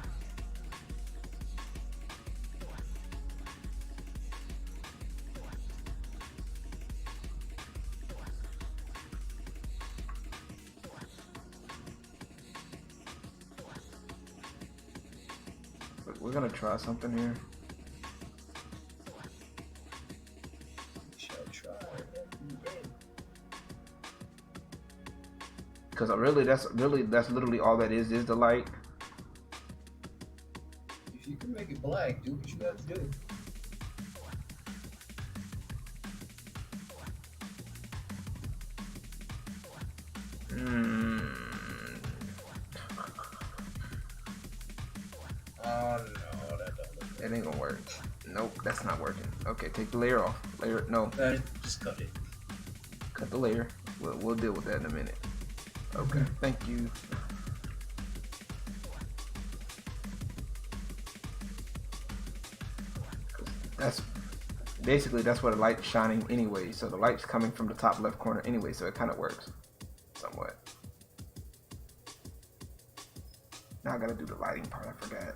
We're gonna try something here. Shall try. Cause that's literally all that is the light. If you can make it black, do what you got to do. Oh no, that don't look It ain't gonna work. Nope, that's not working. Okay, take the layer off. No, good. Just cut it. cut the layer. We'll deal with that in a minute. Okay, thank you. That's where the light's shining anyway. So the light's coming from the top left corner anyway. So it kind of works somewhat. Now I gotta do the lighting part. I forgot.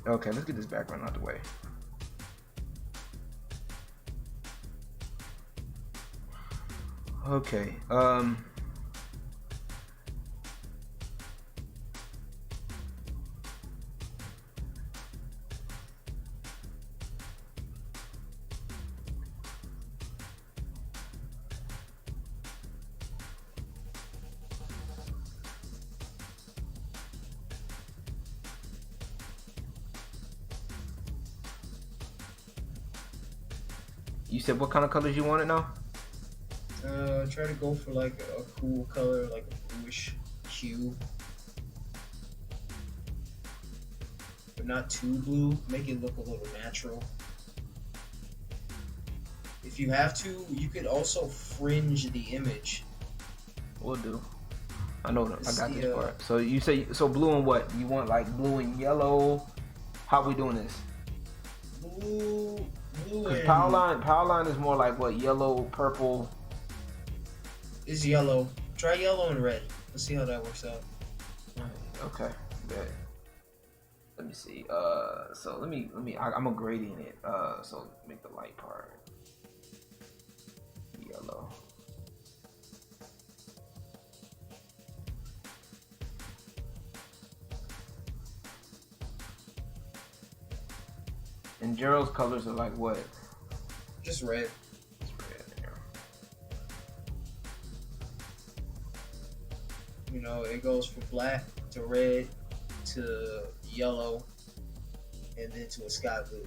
Okay, let's get this background out the way. Okay. You said what kind of colors you wanted now? Try to go for like a cool color, like a bluish hue, but not too blue. Make it look a little natural. If you have to, you could also fringe the image. We'll do. I know that. I It's got the, this part. So you say so blue and what? You want like blue and yellow? How we doing this? Blue Because and power line is more like what? Yellow, purple. is yellow. Try yellow and red. Let's see how that works out. Okay. Good. Let me see. So let me. I'm a gradient it. So make the light part yellow. And Gerald's colors are like what? Just red. It's red here. You know, it goes from black to red to yellow, and then to a sky blue.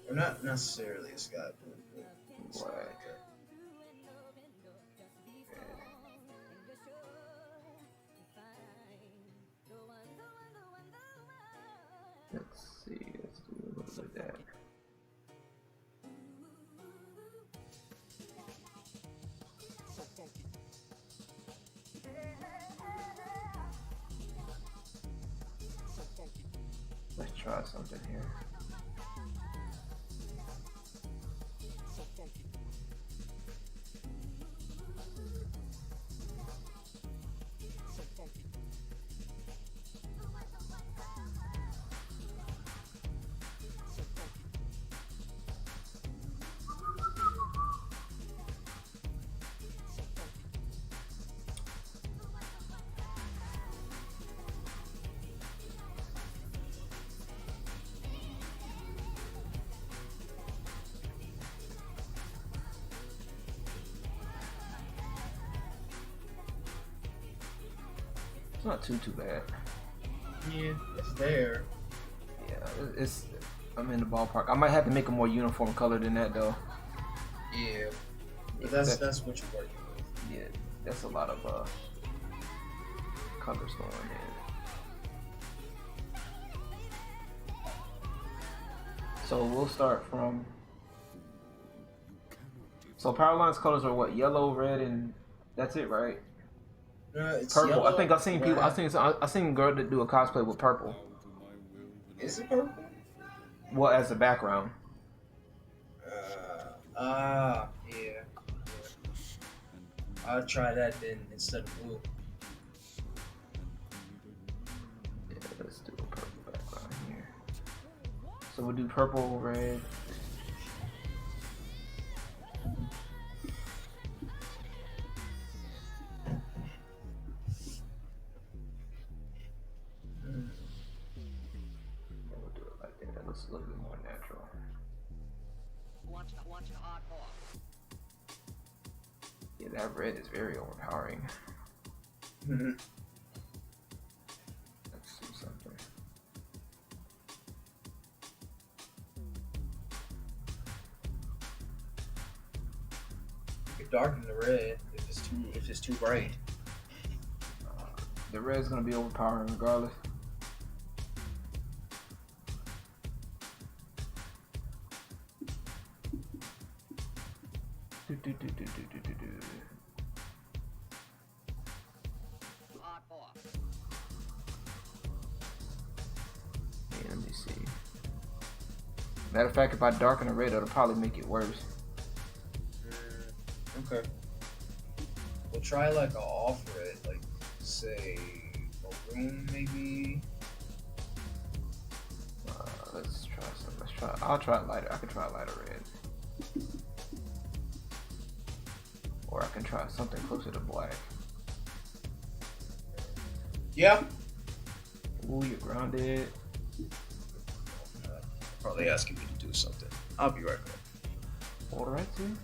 Or not necessarily a sky blue, but something like that. Let's see. Let's do a little bit of that. Let's try something here. It's not too bad. Yeah, it's there. Yeah, it's. I'm in the ballpark. I might have to make a more uniform color than that though. Yeah, but that's what you're working with. Yeah, that's a lot of colors going in. So we'll start from. So Powerline's colors are what? Yellow, red, and that's it, right? It's Purple. yellow, I think I've seen people. black. I seen a girl that do a cosplay with purple. Is it purple? Well, as a background. Yeah. I'll try that then instead of blue. Yeah, let's do a purple background here. So we'll do purple, red. We'll do it like that. That looks a little bit more natural. Yeah, that red is very overpowering. Mhm. Let's do something. You could darken the red if it's too bright. The red's gonna be overpowering regardless. Yeah, let me see. Matter of fact, if I darken the red, it'll probably make it worse. Okay. We'll try like a off red, like say maroon maybe. Let's try some. I'll try lighter. I can try lighter red. Or I can try something closer to black. Yeah. Ooh, you're grounded. Probably asking me to do something. I'll be right back. Alright, dude.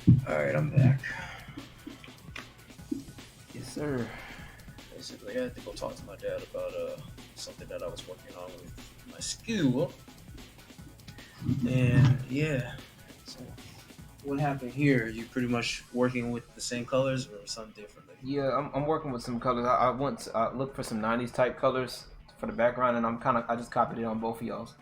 All right, I'm back. Yes, sir. Basically, I had to go talk to my dad about something that I was working on with my school. And yeah, so what happened here? You pretty much working with the same colors or something differently? Yeah, I'm working with some colors. I want to look for some '90s type colors for the background, and I just copied it on both of y'all's.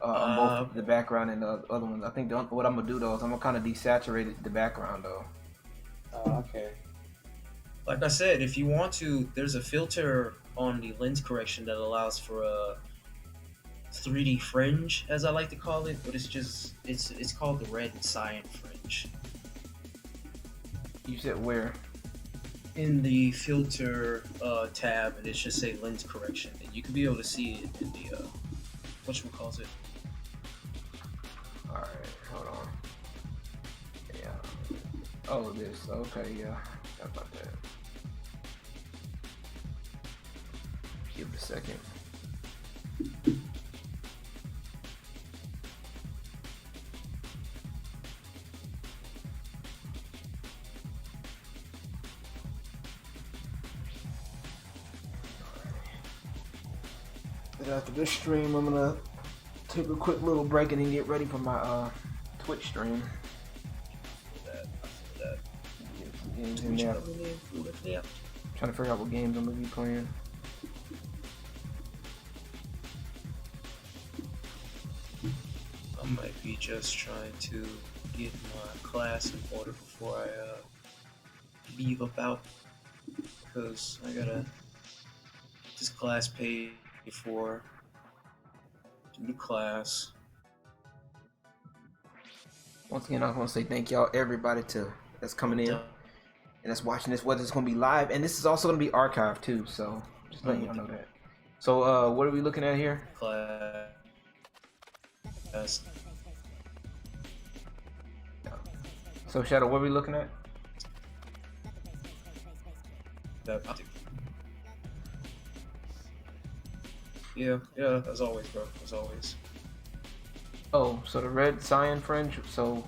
On both the background and the other ones. I think what I'm gonna do though is I'm gonna kind of desaturate the background though. Okay. Like I said, if you want to, there's a filter on the lens correction that allows for a 3D fringe, as I like to call it, but it's called the red and cyan fringe. You said where? In the filter tab, and it should say lens correction, and you can be able to see it in the whatchamacallit. All right, hold on. Yeah. Oh, this. Okay, yeah. How about that? Give it a second. And after this stream, I'm gonna take a quick little break and then get ready for my Twitch stream. That. Get some games in there. Yeah. Trying to figure out what games I'm gonna be playing. I might be just trying to get my class in order before I leave about, because I gotta this class paid for the new class. Once again, I want to say thank y'all, everybody that's coming in and that's watching this. Whether it's gonna be live, and this is also gonna be archived too. So just letting y'all know that. So what are we looking at here? Class. So Shadow, what are we looking at? Yeah, as always, bro. As always. Oh, so the red cyan fringe. So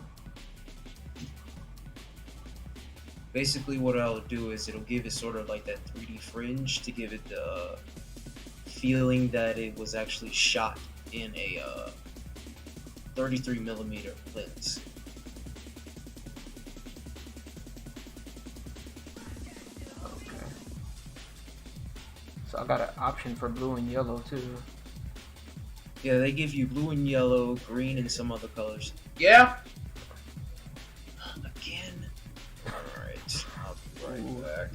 basically what I'll do is it'll give it sort of like that 3D fringe to give it the feeling that it was actually shot in a 33mm lens. okay. So I got an option for blue and yellow too. Yeah, they give you blue and yellow, green, and some other colors. Yeah. Again. All right, I'll be right back.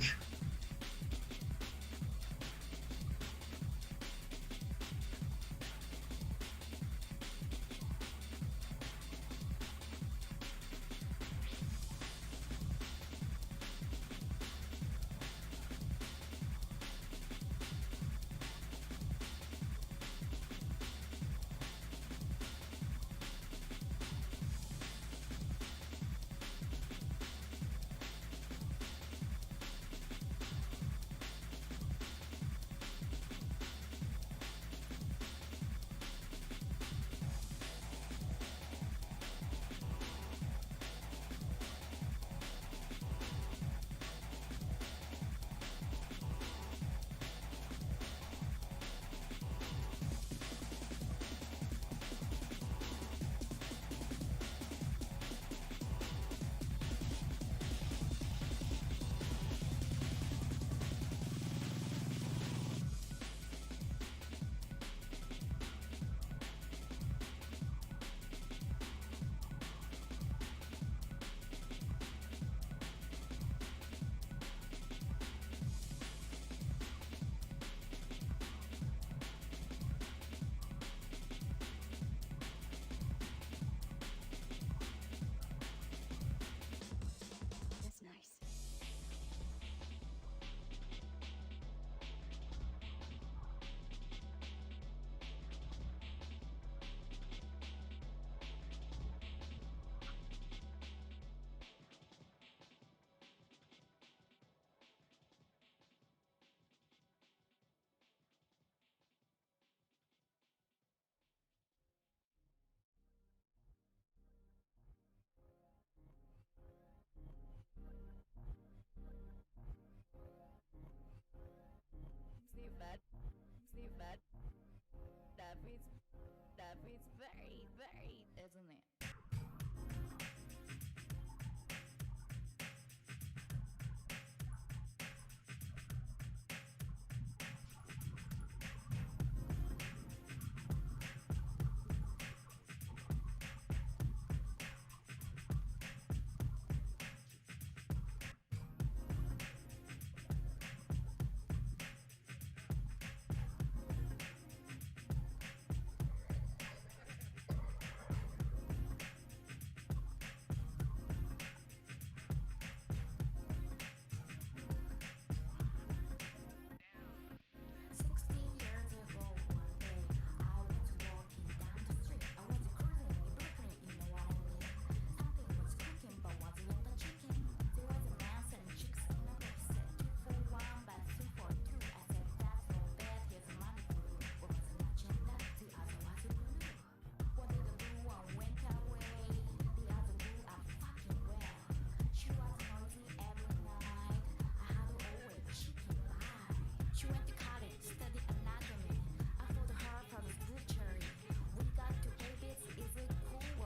wasn't it?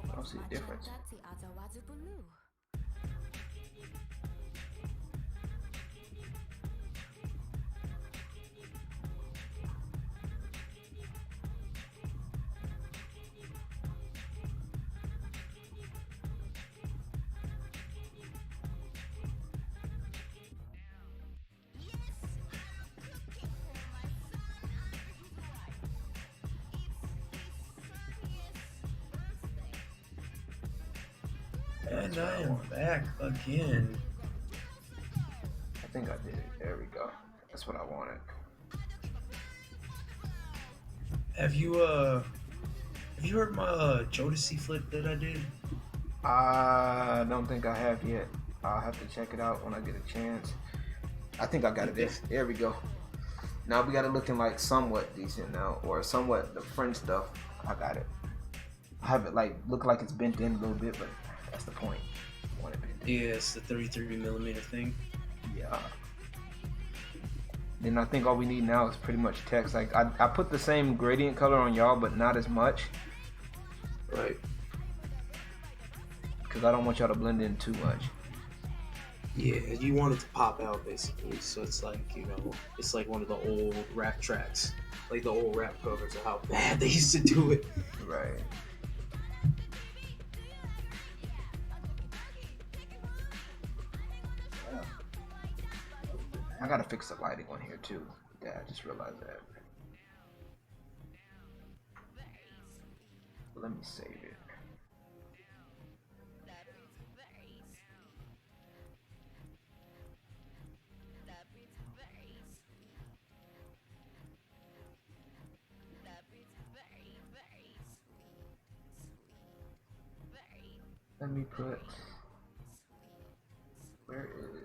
I don't see the difference. And I am back again. I think I did it. There we go. That's what I wanted. Have you heard my Jodeci flip that I did? I don't think I have yet. I'll have to check it out when I get a chance. I think I got it. There we go. Now we got it looking like somewhat decent now, or somewhat the French stuff. I got it. I have it like look like it's bent in a little bit, but that's the point. I want it bent in. Yeah, it's the 33mm thing. Yeah. Then I think all we need now is pretty much text. Like I put the same gradient color on y'all, but not as much. Right. Because I don't want y'all to blend in too much. Yeah, you want it to pop out basically. So it's like, you know, it's like one of the old rap tracks, like the old rap covers of how bad they used to do it. Right. I gotta fix the lighting on here too. Yeah, I just realized that. Let me save it. Let me put. Where is?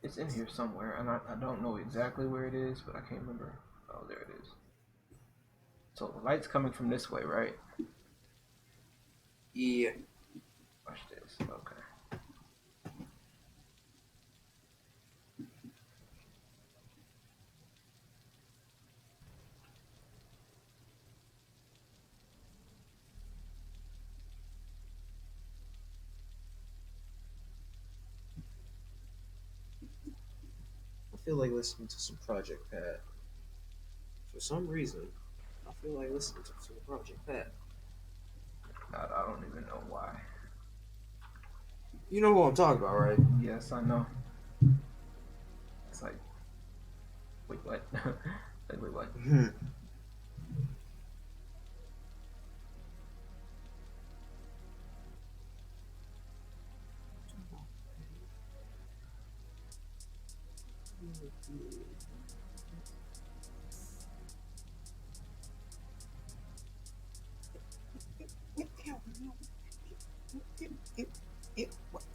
It's in here somewhere, and I don't know exactly where it is, but I can't remember. Oh, there it is. So the light's coming from this way, right? Yeah. Watch this. Okay. I feel like listening to some Project Pat. For some reason, I feel like listening to some Project Pat. I don't even know why. You know what I'm talking about, right? Yes, I know. It's like, wait, what? Like, wait, what?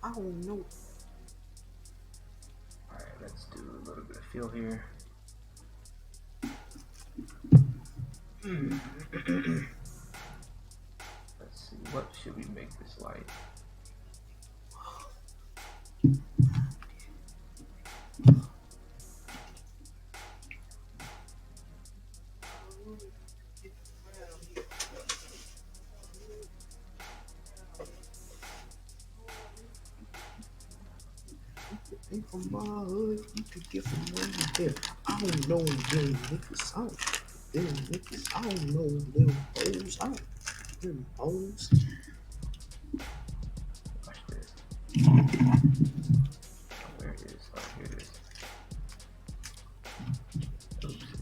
I don't know. Alright, let's do a little bit of feel here. Let's see, what should we make this light? Ain't from my hood, you could get from over there. I don't know them niggas, I don't them niggas. I don't know them hoes, I don't them hoes. Watch this. Where it is? Oh, here it is. Oopsies.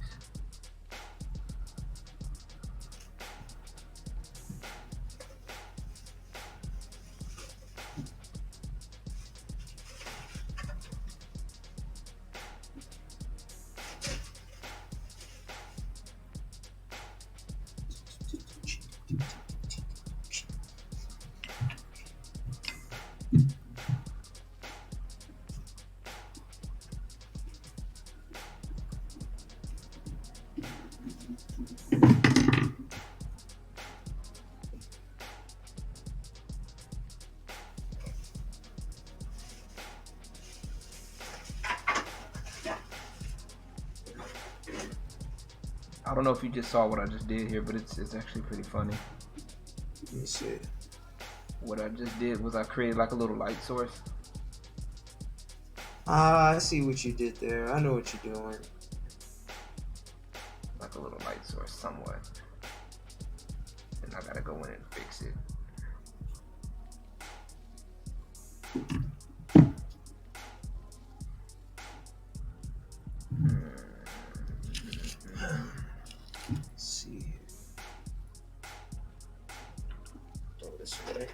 I don't know if you just saw what I just did here, but it's actually pretty funny. Let me see. What I just did was I created like a little light source. I see what you did there. I know what you're doing. Like a little light source somewhat. And I gotta go in and fix it. Let's see here. Throw this away.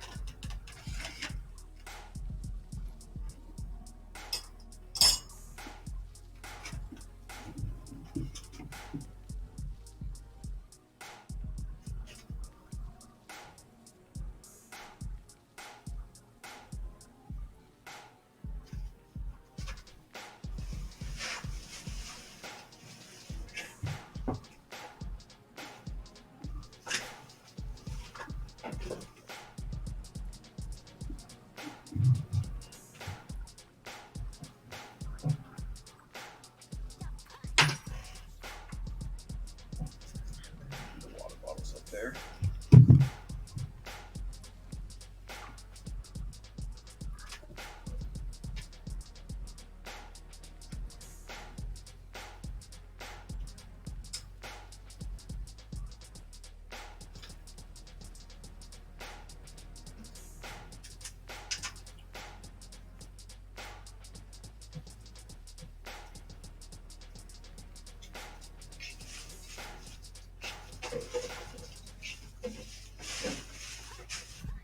There.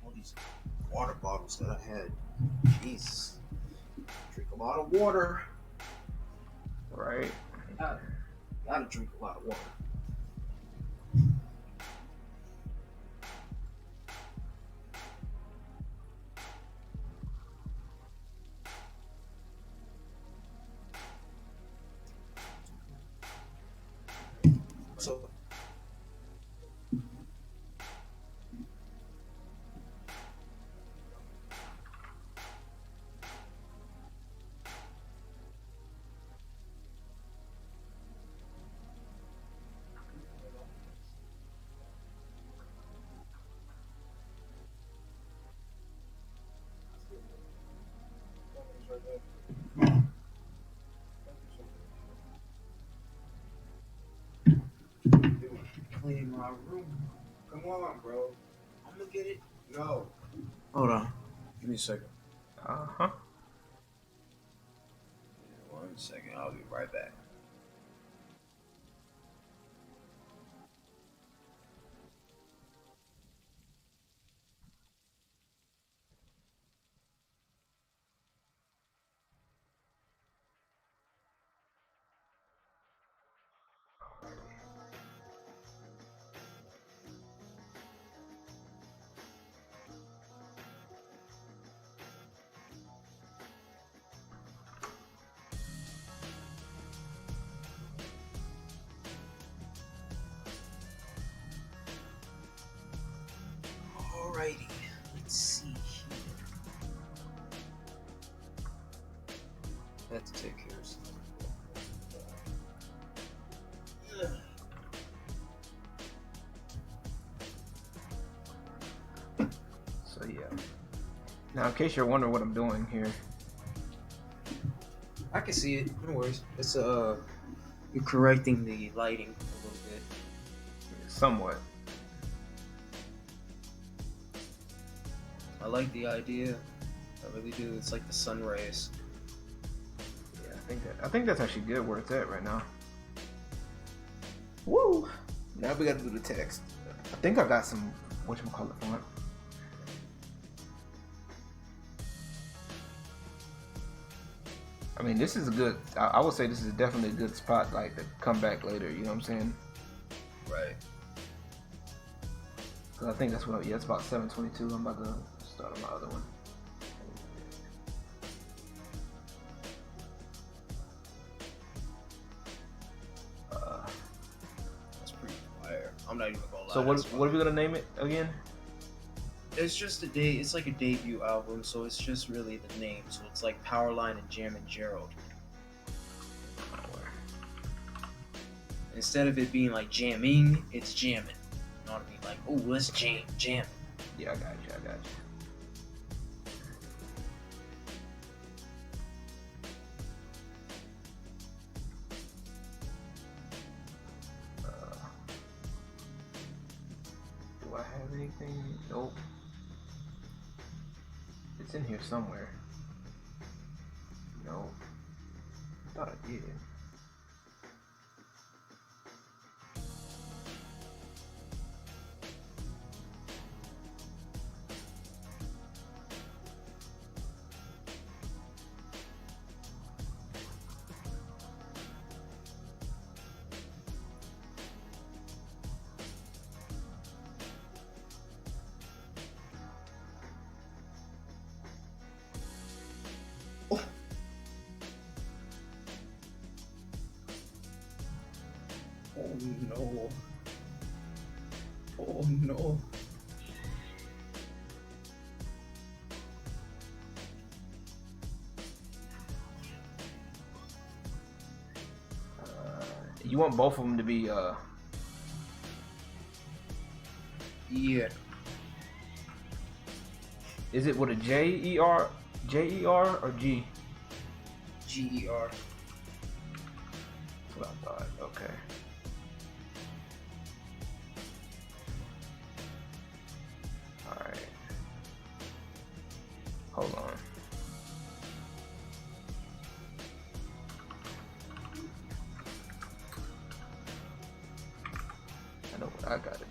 All these water bottles that I had. Jeez. Drink a lot of water. Right? Gotta drink a lot of water. So clean my room. Come on, bro. I'm gonna get it. No. Hold on. Give me a second. Uh-huh. 1 second. I'll be right back. Alrighty, let's see here. Had to take care of something. So yeah. Now in case you're wondering what I'm doing here, I can see it. No worries. It's you're correcting the lighting a little bit. Somewhat. I like the idea. I really do. It's like the sun rays. Yeah, I think that's actually good where it's at right now. Woo! Now we gotta do the text. I think I got some whatchamacallit font. I mean, this is a good. I would say this is definitely a good spot, like to come back later. You know what I'm saying? Right. Cause I think that's what. Yeah, it's about 7:22. I'm about to start on my other one. That's pretty fire. I'm not even gonna lie. So what are we gonna name it again? It's just a day. It's like a debut album, so it's just really the name. So it's like Powerline and Jam and Gerald. Instead of it being like jamming, it's jamming. You know what I mean? Like, oh, let's jam. Yeah, I got you. Do I have anything? Nope. It's in here somewhere. No. I thought I did. Oh no. Oh no. You want both of them to be Yeah. Is it with a J-E-R or G? G-E-R. That's what I thought. Okay. Alright. Hold on. I know what I gotta do.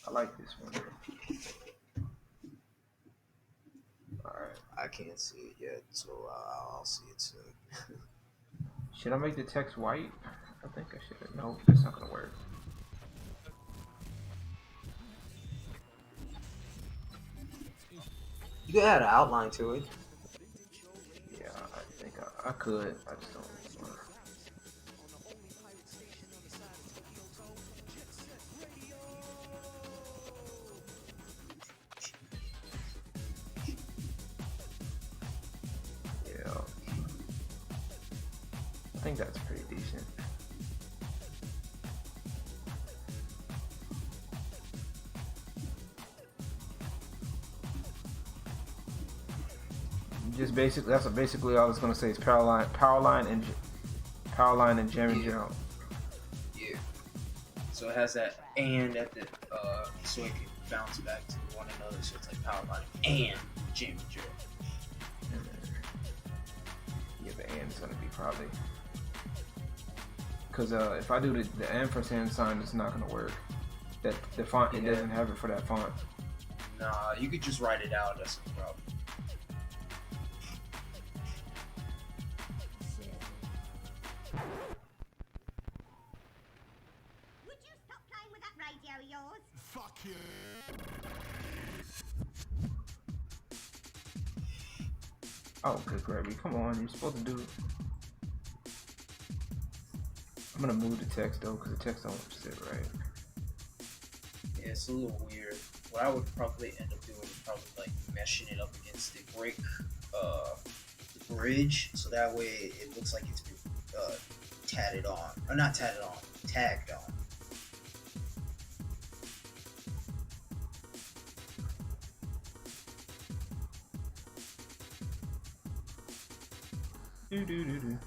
I like this one. Alright. I can't see it yet, so I'll see it soon. Should I make the text white? I think I should. No, that's not gonna work. You could add an outline to it. Yeah, I think I could. I just don't. Yeah. I think that's pretty decent. Just basically, that's what basically I was gonna say is Powerline and Jam and Gerald. Yeah. So it has that and at the so it can bounce back to one another. So it's like power line and Jimmy Joe. Yeah, the and is gonna be probably because if I do the ampersand sign, it's not gonna work. That the font it doesn't have it for that font. Nah, you could just write it out. That's no problem. Would you stop playing with that radio of yours? Fuck you. Oh, good gravy. Come on, you're supposed to do it. I'm gonna move the text though, because the text don't sit right. Yeah, it's a little weird. What I would probably end up doing is probably like meshing it up against the brick, the bridge, so that way it looks like it's been tatted on, or not tatted on, tagged on. Do do do do.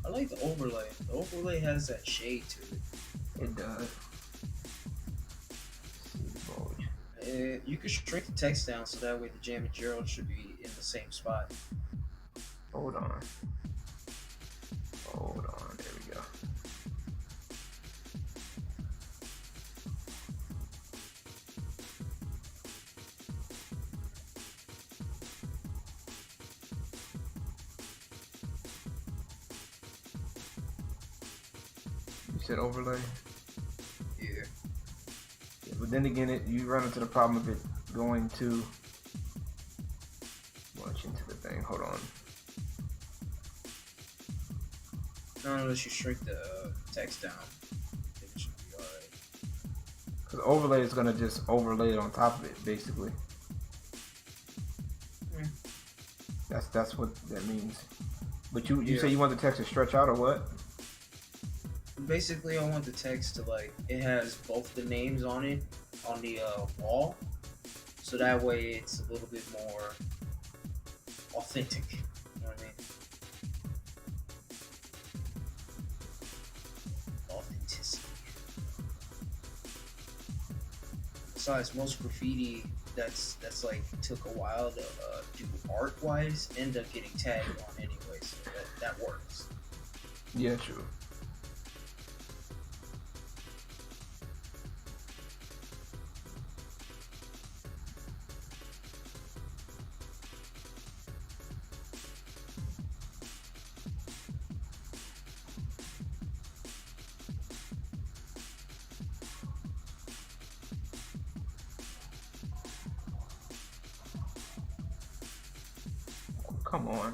I like the overlay. The overlay has that shade to it. It does. You could shrink the text down so that way the Jam and Gerald should be in the same spot. Hold on. Hold on. There we go. You said overlay? Yeah. Yeah, but then again, you run into the problem of it going too much into the thing. Hold on. Not unless you shrink the text down. I think it should be alright. Because overlay is going to just overlay it on top of it, basically. Mm. That's what that means. But you Yeah. say you want the text to stretch out or what? Basically, I want the text to like it has both the names on it on the wall, so that way it's a little bit more authentic. You know what I mean? Authenticity. Besides, most graffiti that's like took a while to do art wise end up getting tagged on anyway, so that works. Yeah, true. Come on.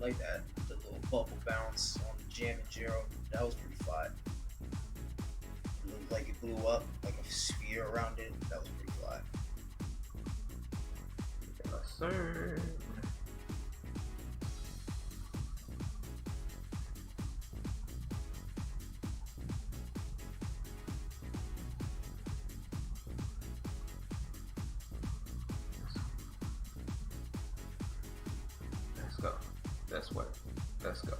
like that. The little bubble bounce on the Jam and Jiro. That was pretty fly. It looked like it blew up, like a sphere around it. That was pretty fly. Yes, sir. Let's go. That's what. Let's go.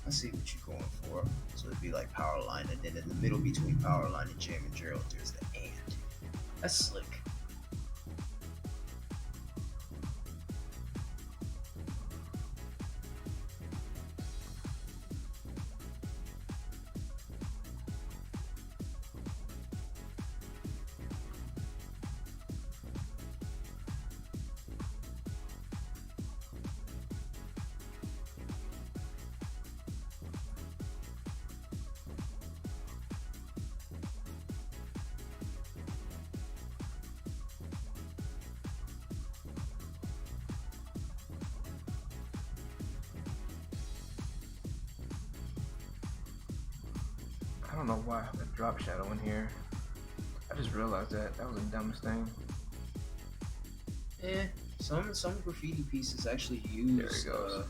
I see what you're going for. So it'd be like power line, and then in the middle between power line and Jam and Jiro, there's the and. That's slick. I don't know why I have a drop shadow in here. I just realized that. That was the dumbest thing. Some graffiti pieces actually There use he goes.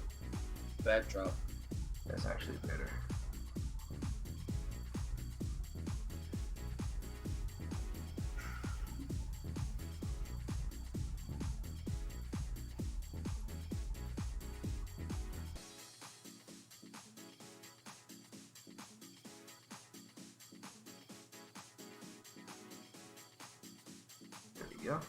backdrop. That's actually better. There we go.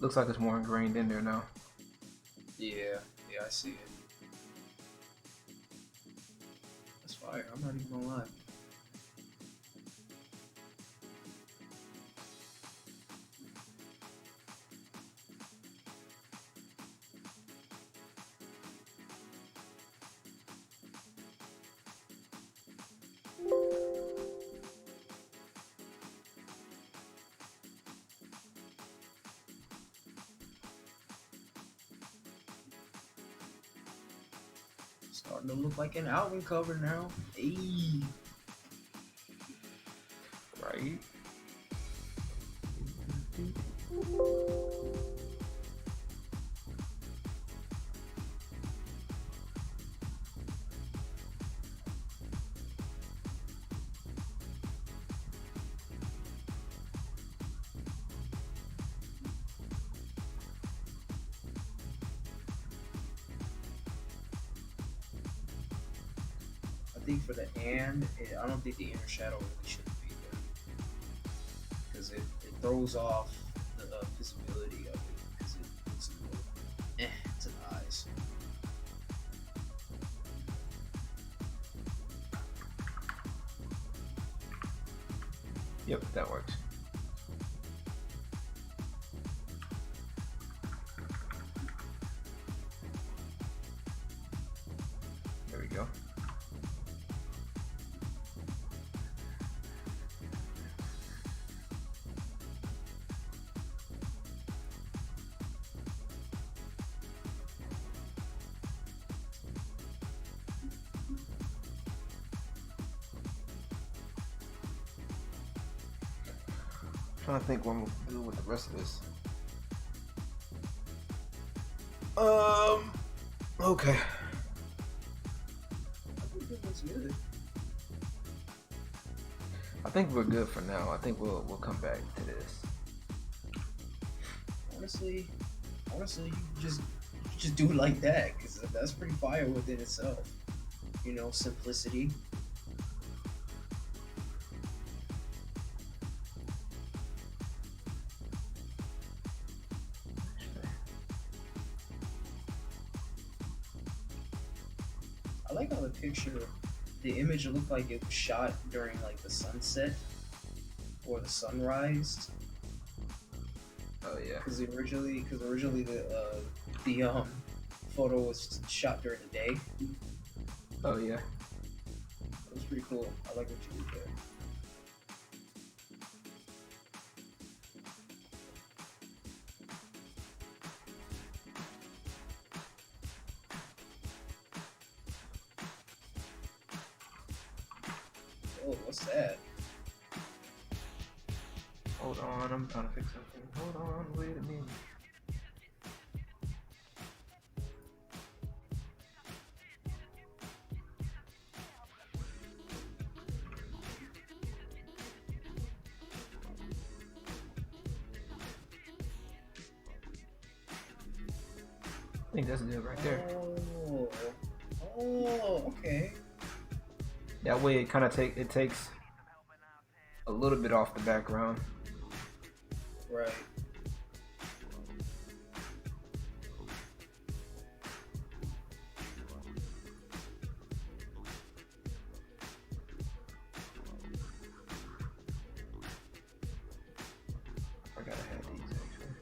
Looks like it's more ingrained in there now. Yeah, I see it. That's fire. I'm not even gonna lie. Starting to look like an album cover now. Ayy. Right? I think for the I don't think the inner shadow really should be there because it throws off the visibility of it because it looks a little to the eyes. Yep, that works. There we go. Trying to think what I'm gonna do with the rest of this. Okay. I think it looks good. I think we're good for now. I think we'll come back to this. honestly, you just do it like that, because that's pretty fire within itself. You know, simplicity. I like how the picture, the image looked like it was shot during like the sunset or the sunrise. Oh yeah. Because originally the photo was shot during the day. Oh yeah. It was pretty cool. I like what you did there. Oh, what's that? Hold on, I'm trying to fix something. Hold on, wait a minute. I think that's good right there. Oh, okay. That way it kind of takes a little bit off the background. Right. I gotta have these actually.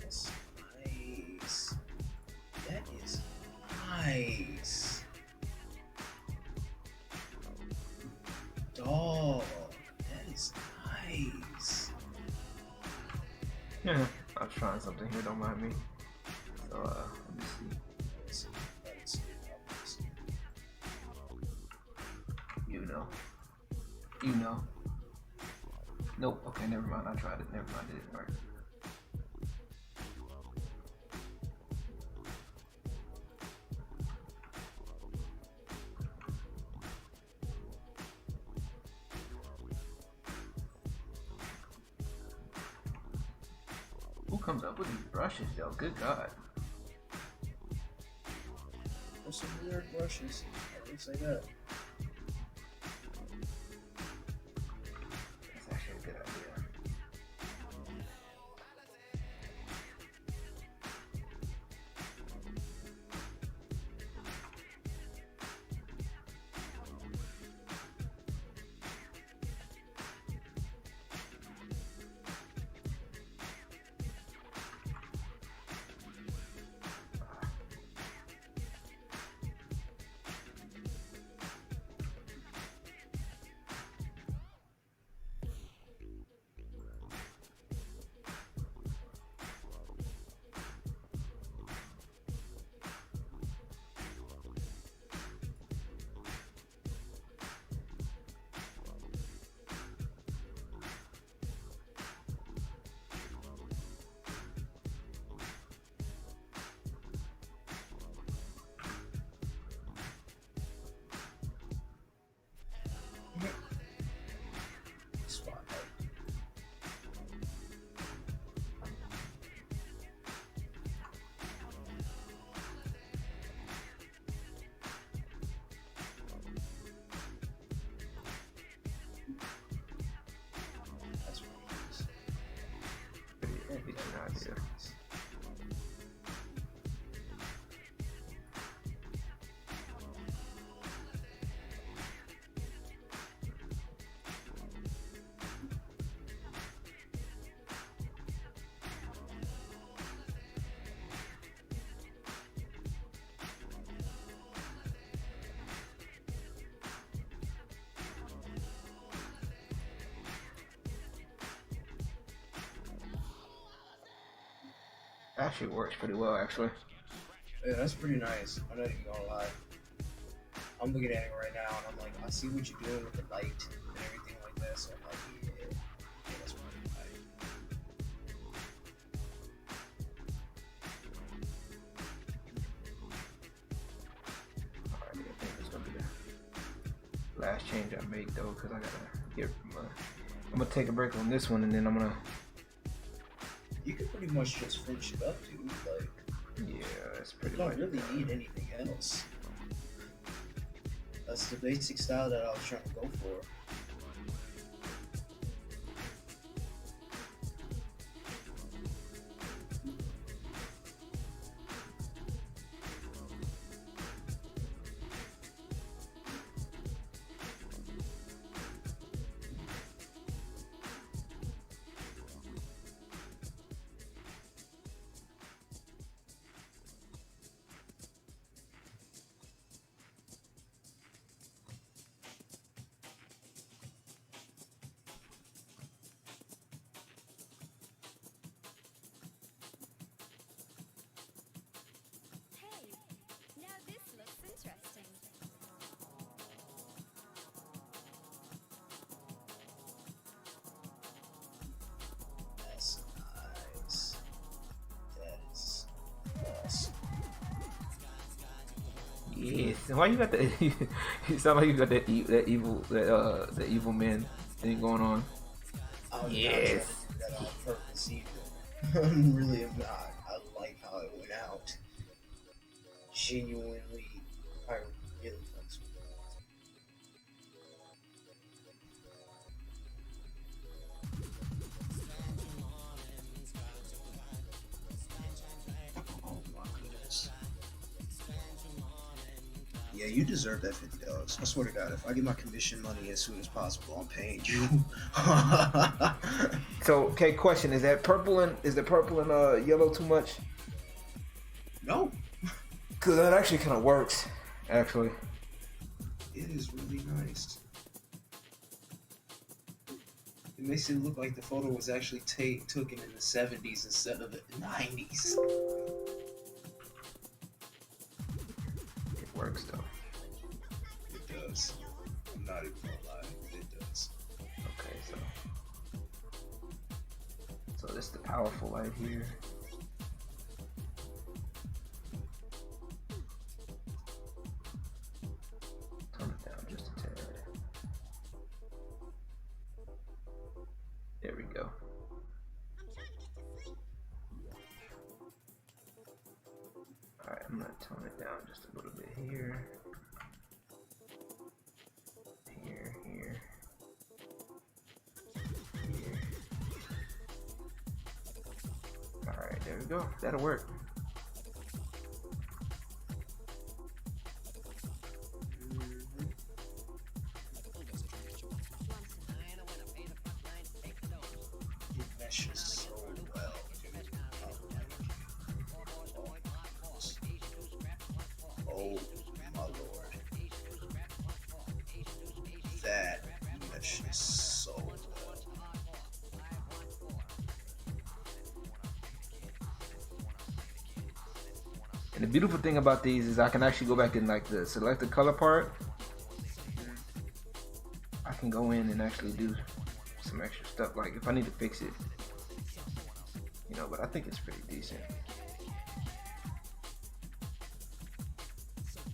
That's nice. That is nice. Dog, that is nice. Yeah, I was trying something here. Don't mind me. So let me see. Let's see. You know. Nope. Okay, never mind. I tried it. Never mind. It didn't work. Who comes up with these brushes, yo? Good God. There's some weird brushes. I would say that. That's actually a good idea. Spotlight. That's what it is. Pretty decent idea. Actually works pretty well, actually. Yeah, that's pretty nice. I'm not even gonna lie. I'm looking at it right now and I'm like, I see what you're doing with the light and everything like that. So I'm like, yeah, that's pretty nice. last change I made though, because I gotta get. I'm gonna take a break on this one, and then I'm gonna. You can pretty much just finish it up, dude. Like, Yeah, that's pretty you much. don't really need anything else. That's the basic style that I was trying to go for. Hey, now this looks interesting. That's nice. That is awesome. Yes. Why you got that? You sound like you got that that evil man thing going on. I'm Yes. not trying to do that on purpose either. Really am not. I like how it went out. Genuinely, I really fucks with it. Oh my goodness. Yeah, you deserve that $50. I swear to God, if I get my commission money as soon as possible, I'm paying you. So, okay, question: is that purple and yellow too much? No, Cause that actually kind of works. Actually, it is really nice. It makes it look like the photo was actually taken in the 70s instead of the 90s. it works though. It does. I'm not even gonna lie. It does. Okay, so this is the powerful light here. Turn it down just a tad. There we go. Alright, I'm gonna tone it down just a little bit here. Here. Here. Alright, there we go. That'll work. It meshes so well, dude. Oh my lord. That meshes so well. And the beautiful thing about these is I can actually go back and like the select the color part. I can go in and actually do some extra stuff, like if I need to fix it, you know, but I think it's pretty decent.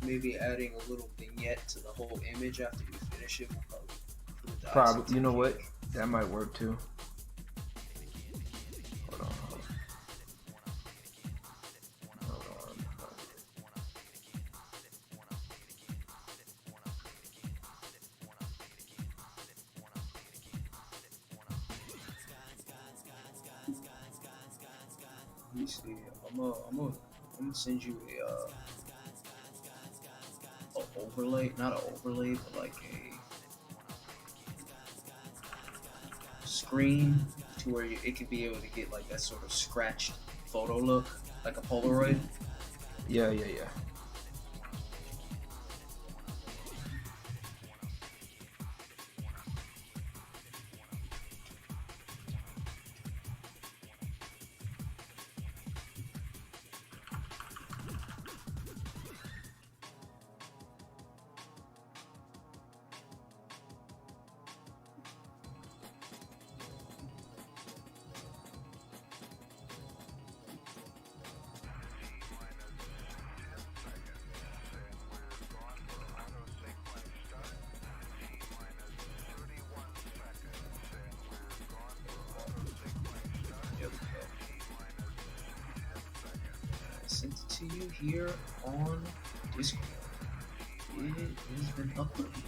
Maybe adding a little vignette to the whole image after you finish it will probably Probably, you know what? That might work too. Hold on. Let me see. I'm gonna send you a overlay, not an overlay, but like a screen to where it could be able to get like that sort of scratched photo look, like a Polaroid. Yeah. you here on Discord. It has been uploaded.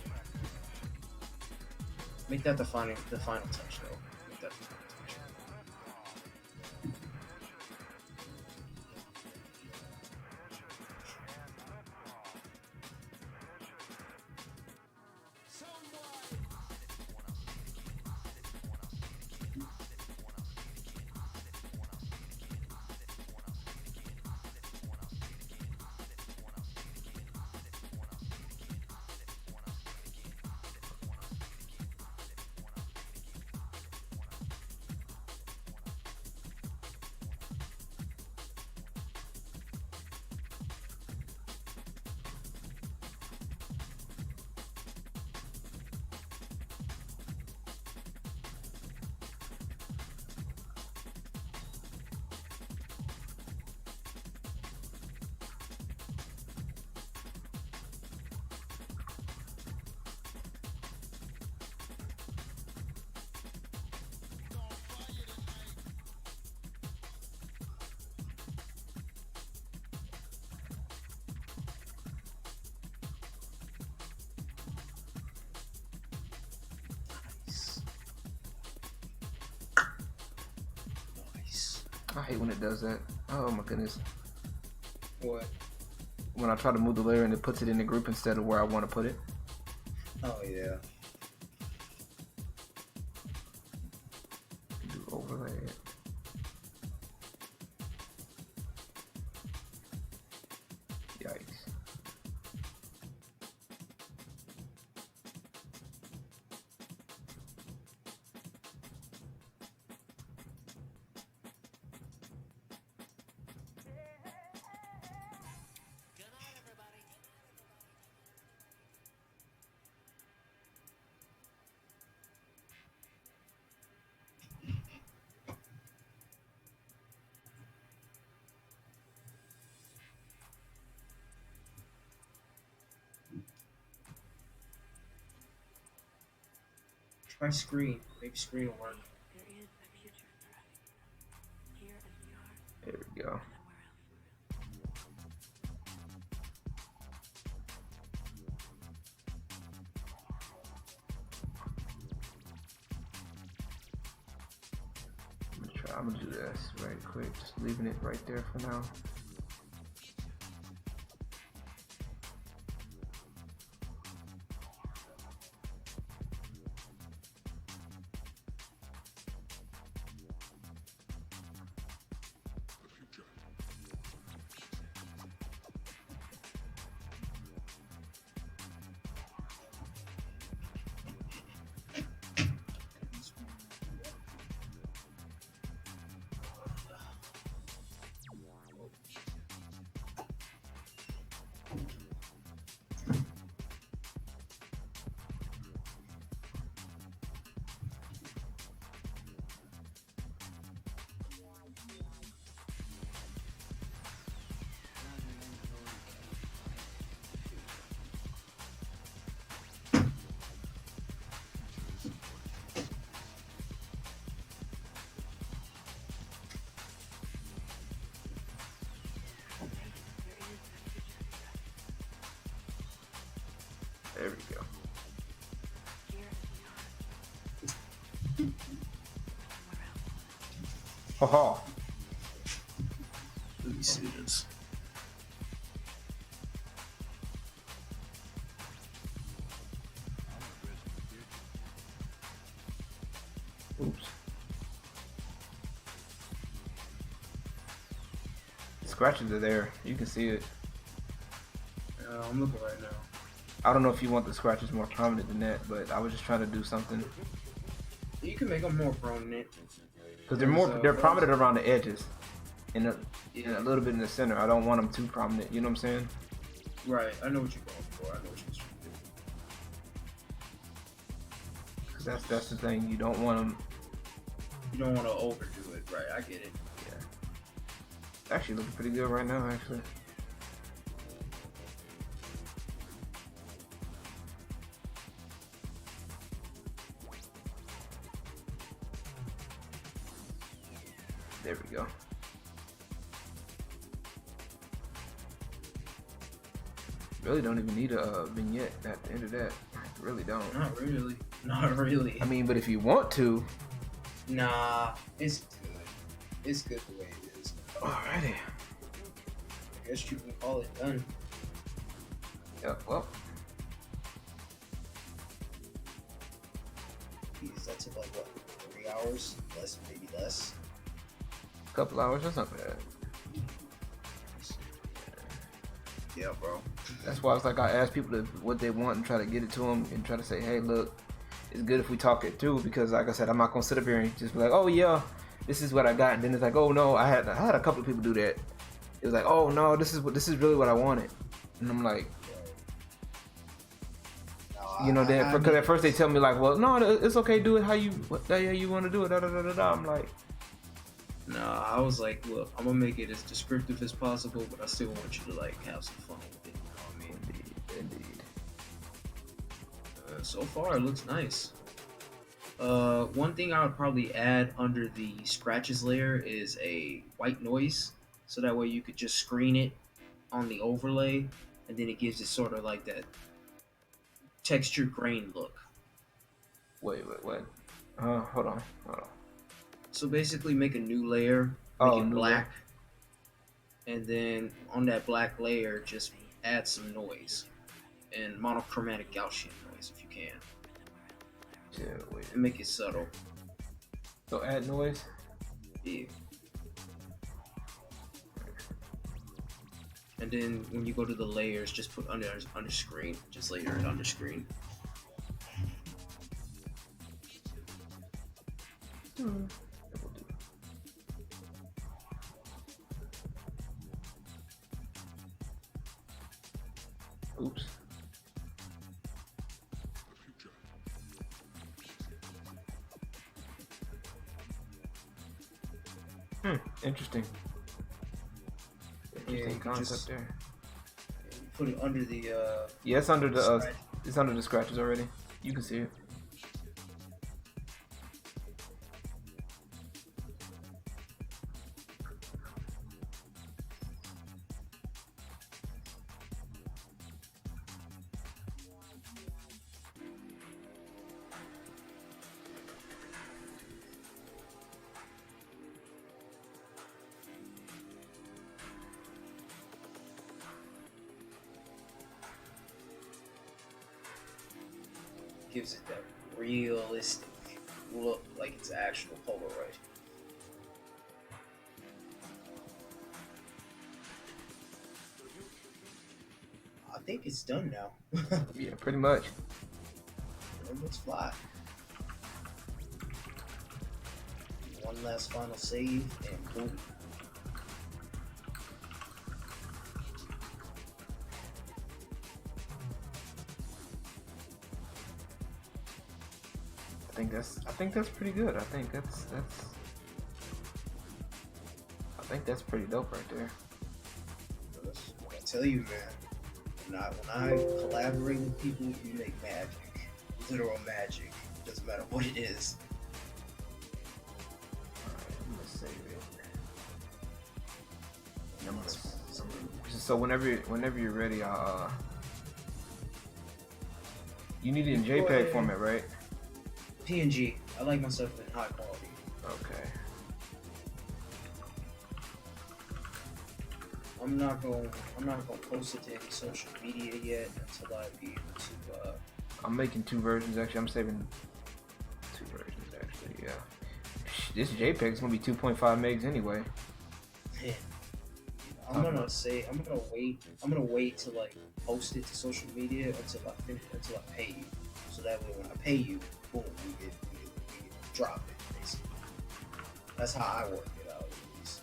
Make that the final touch, though. Make that the final touch. Nice. I hate when it does that. Oh my goodness. What? When I try to move the layer and it puts it in the group instead of where I want to put it. Oh, yeah. Do overlay it. Yikes. Try screen. Maybe screen will work. There is a future threat. Here as we are, There we go. and nowhere else. I'm gonna do this right quick. Just leaving it right there for now. There we go. Here as we are, and somewhere else. Ha ha. Let me see this. Oops. The scratches are there. You can see it. I'm looking right now. I don't know if you want the scratches more prominent than that, but I was just trying to do something. You can make them more prominent. Because they're prominent around the edges. And a little bit in the center. I don't want them too prominent. You know what I'm saying? Right. I know what you're going for. I know what you're trying to do. Because that's the thing. You don't want them. You don't want to overdo it. Right. I get it. Yeah. Actually looking pretty good right now, actually. There we go. Really don't even need a vignette at the end of that. Really don't. Not really. Not really. I mean, but if you want to. Nah, it's good. It's good the way it is. Alrighty. I guess you can call it done. Yep. Well. Jeez, that took like what, 3 hours? Less, maybe less. A couple hours. That's not bad. Yeah, bro. That's why it's like I ask people what they want and try to get it to them and try to say, hey, look, it's good if we talk it through because, like I said, I'm not gonna sit up here and just be like, oh yeah, this is what I got, and then it's like, oh no, I had a couple of people do that. It was like, oh no, this is really what I wanted, and I'm like, No, you know, because at first they it's- tell me like, well, no, it's okay, do it how you want to do it. Da, da, da, da, da. I'm like, Nah, I was like, look, I'm gonna make it as descriptive as possible, but I still want you to like have some fun with it. You know what I mean? indeed. So far, it looks nice. One thing I would probably add under the scratches layer is a white noise, so that way you could just screen it on the overlay, and then it gives it sort of like that textured grain look. Wait. Hold on. So basically, make a new layer, make Oh, it new black, and then on that black layer, just add some noise and monochromatic Gaussian noise if you can, Yeah, wait. and make it subtle. So add noise. Yeah. And then when you go to the layers, just put under screen. Just layer it under screen. Oops. Interesting. Yeah, Interesting you concept just there. put it under the. Yeah, it's under the scratch. it's under the scratches already. You can see it. Gives it that realistic look, like it's actual Polaroid. I think it's done now. Yeah, pretty much. It looks fly. One last final save and boom. I think that's pretty good. I think that's pretty dope right there. I tell you, man, when I collaborate with people, you make magic. Literal magic. Doesn't matter what it is. Alright, I'm gonna save it. So whenever you're ready, you need it in JPEG format, right? PNG. I like my stuff in high quality. Okay. I'm not gonna post it to any social media yet until I be able to. I'm making 2 versions actually. I'm saving 2 versions actually. Yeah. This JPEG is gonna be 2.5 megs anyway. I'm gonna wait to like post it to social media until I pay you. So that way when I pay you, boom, we get drop it basically. That's how I work it out at least.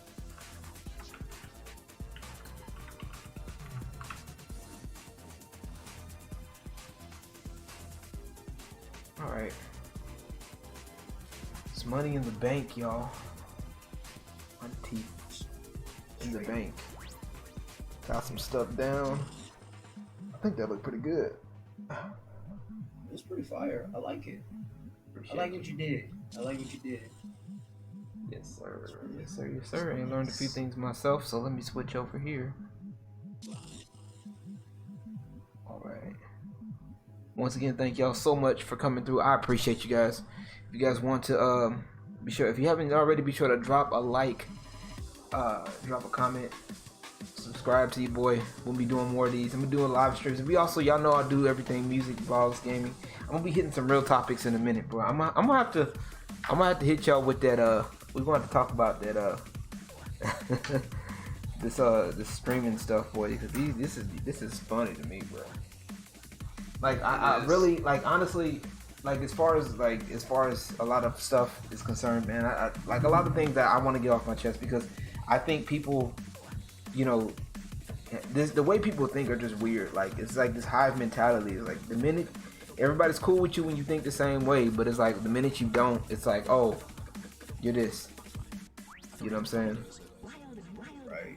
Alright. It's money in the bank, y'all. Money in the bank. Got some stuff down. I think that looked pretty good. It's pretty fire. I like it. I like what you did. Yes, sir. Yes, sir. Yes, sir. I learned a few things myself, so let me switch over here. Once again, thank y'all so much for coming through. I appreciate you guys. If you guys want to be sure, if you haven't already, be sure to drop a like, drop a comment, subscribe to your boy. We'll be doing more of these. I'm gonna do live streams. And we also, y'all know I do everything music, vlogs, gaming. I'm gonna be hitting some real topics in a minute, bro. I'm gonna have to hit y'all with that. We're gonna have to talk about that. This streaming stuff for you, because this is funny to me, bro. Like I really, like, honestly, like as far as a lot of stuff is concerned, man, I like a lot of things that I want to get off my chest, because I think people, you know, the way people think are just weird. Like, it's like this hive mentality. It's like the minute everybody's cool with you when you think the same way, but it's like the minute you don't, it's like, oh, you're this. You know what I'm saying?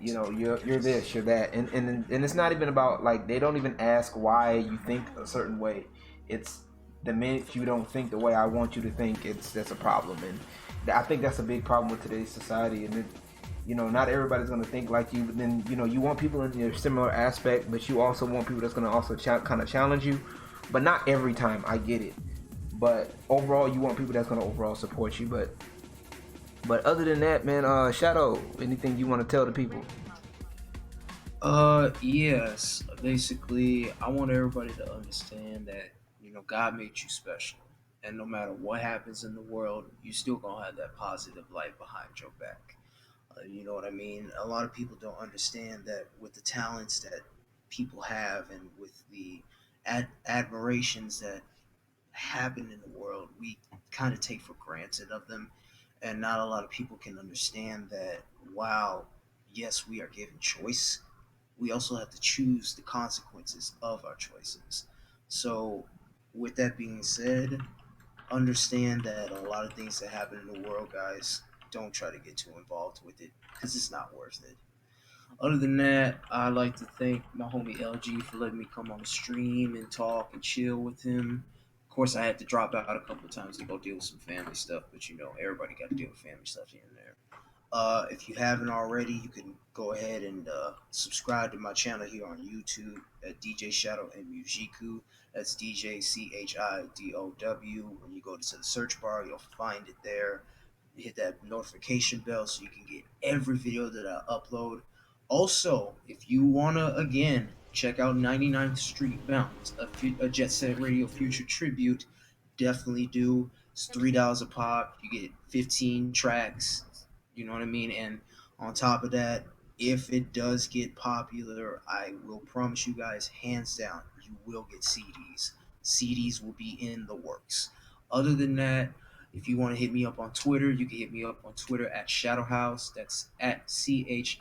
You know, you're this, you're that, and it's not even about, like, they don't even ask why you think a certain way. It's the minute you don't think the way I want you to think, that's a problem. And I think that's a big problem with today's society. And you know, not everybody's gonna think like you, but then, you know, you want people in your similar aspect, but you also want people that's gonna also kind of challenge you. But not every time. I get it, but overall, you want people that's gonna overall support you. But other than that, man, Chidow, anything you want to tell the people? Yes. Basically, I want everybody to understand that, you know, God made you special. And no matter what happens in the world, you still gonna have that positive light behind your back. You know what I mean? A lot of people don't understand that with the talents that people have and with the admirations that happen in the world, we kind of take for granted of them. And not a lot of people can understand that, wow, yes, we are given choice. We also have to choose the consequences of our choices. So, with that being said, understand that a lot of things that happen in the world, guys, don't try to get too involved with it because it's not worth it. Other than that, I'd like to thank my homie LG for letting me come on the stream and talk and chill with him. Of course, I had to drop out a couple of times to go deal with some family stuff, but you know, everybody got to deal with family stuff here and there. If you haven't already, you can go ahead and subscribe to my channel here on YouTube at DJ Chidow and Mujiku. That's DJ Chidow. When you go to the search bar, you'll find it there. Hit that notification bell so you can get every video that I upload. Also, if you want to, again, check out 99th Street Bounce, a Jet Set Radio Future tribute, definitely do. It's $3 a pop. You get 15 tracks. You know what I mean? And on top of that, if it does get popular, I will promise you guys, hands down, you will get CDs. CDs will be in the works. Other than that, if you want to hit me up on Twitter, you can hit me up on Twitter at Shadow House. That's at CHIDOW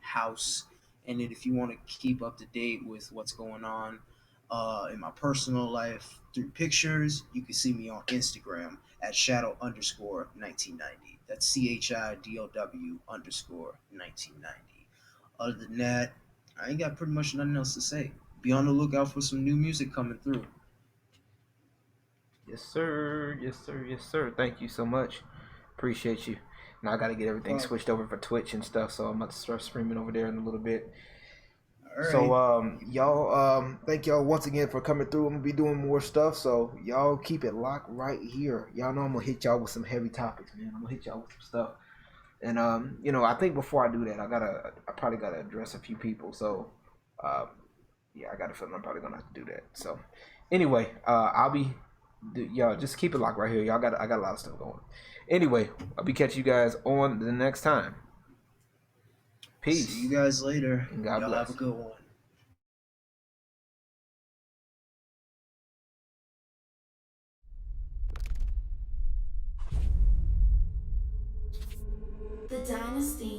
House. And then if you want to keep up to date with what's going on in my personal life through pictures, you can see me on Instagram at Shadow underscore 1990. That's CHIDOW underscore 1990. Other than that, I ain't got pretty much nothing else to say. Be on the lookout for some new music coming through. Yes, sir. Yes, sir. Yes, sir. Thank you so much. Appreciate you. Now I gotta get everything switched over for Twitch and stuff, so I'm about to start streaming over there in a little bit. All right. So y'all, thank y'all once again for coming through. I'm gonna be doing more stuff, so y'all keep it locked right here. Y'all know I'm gonna hit y'all with some heavy topics, man. I'm gonna hit y'all with some stuff. And you know, I think before I do that, I probably gotta address a few people. So yeah, I got a feeling I'm probably gonna have to do that. So anyway, y'all just keep it locked right here. I got a lot of stuff going. Anyway, I'll be catching you guys on the next time. Peace. See you guys later. And God Y'all bless. have a good one. The Dynasty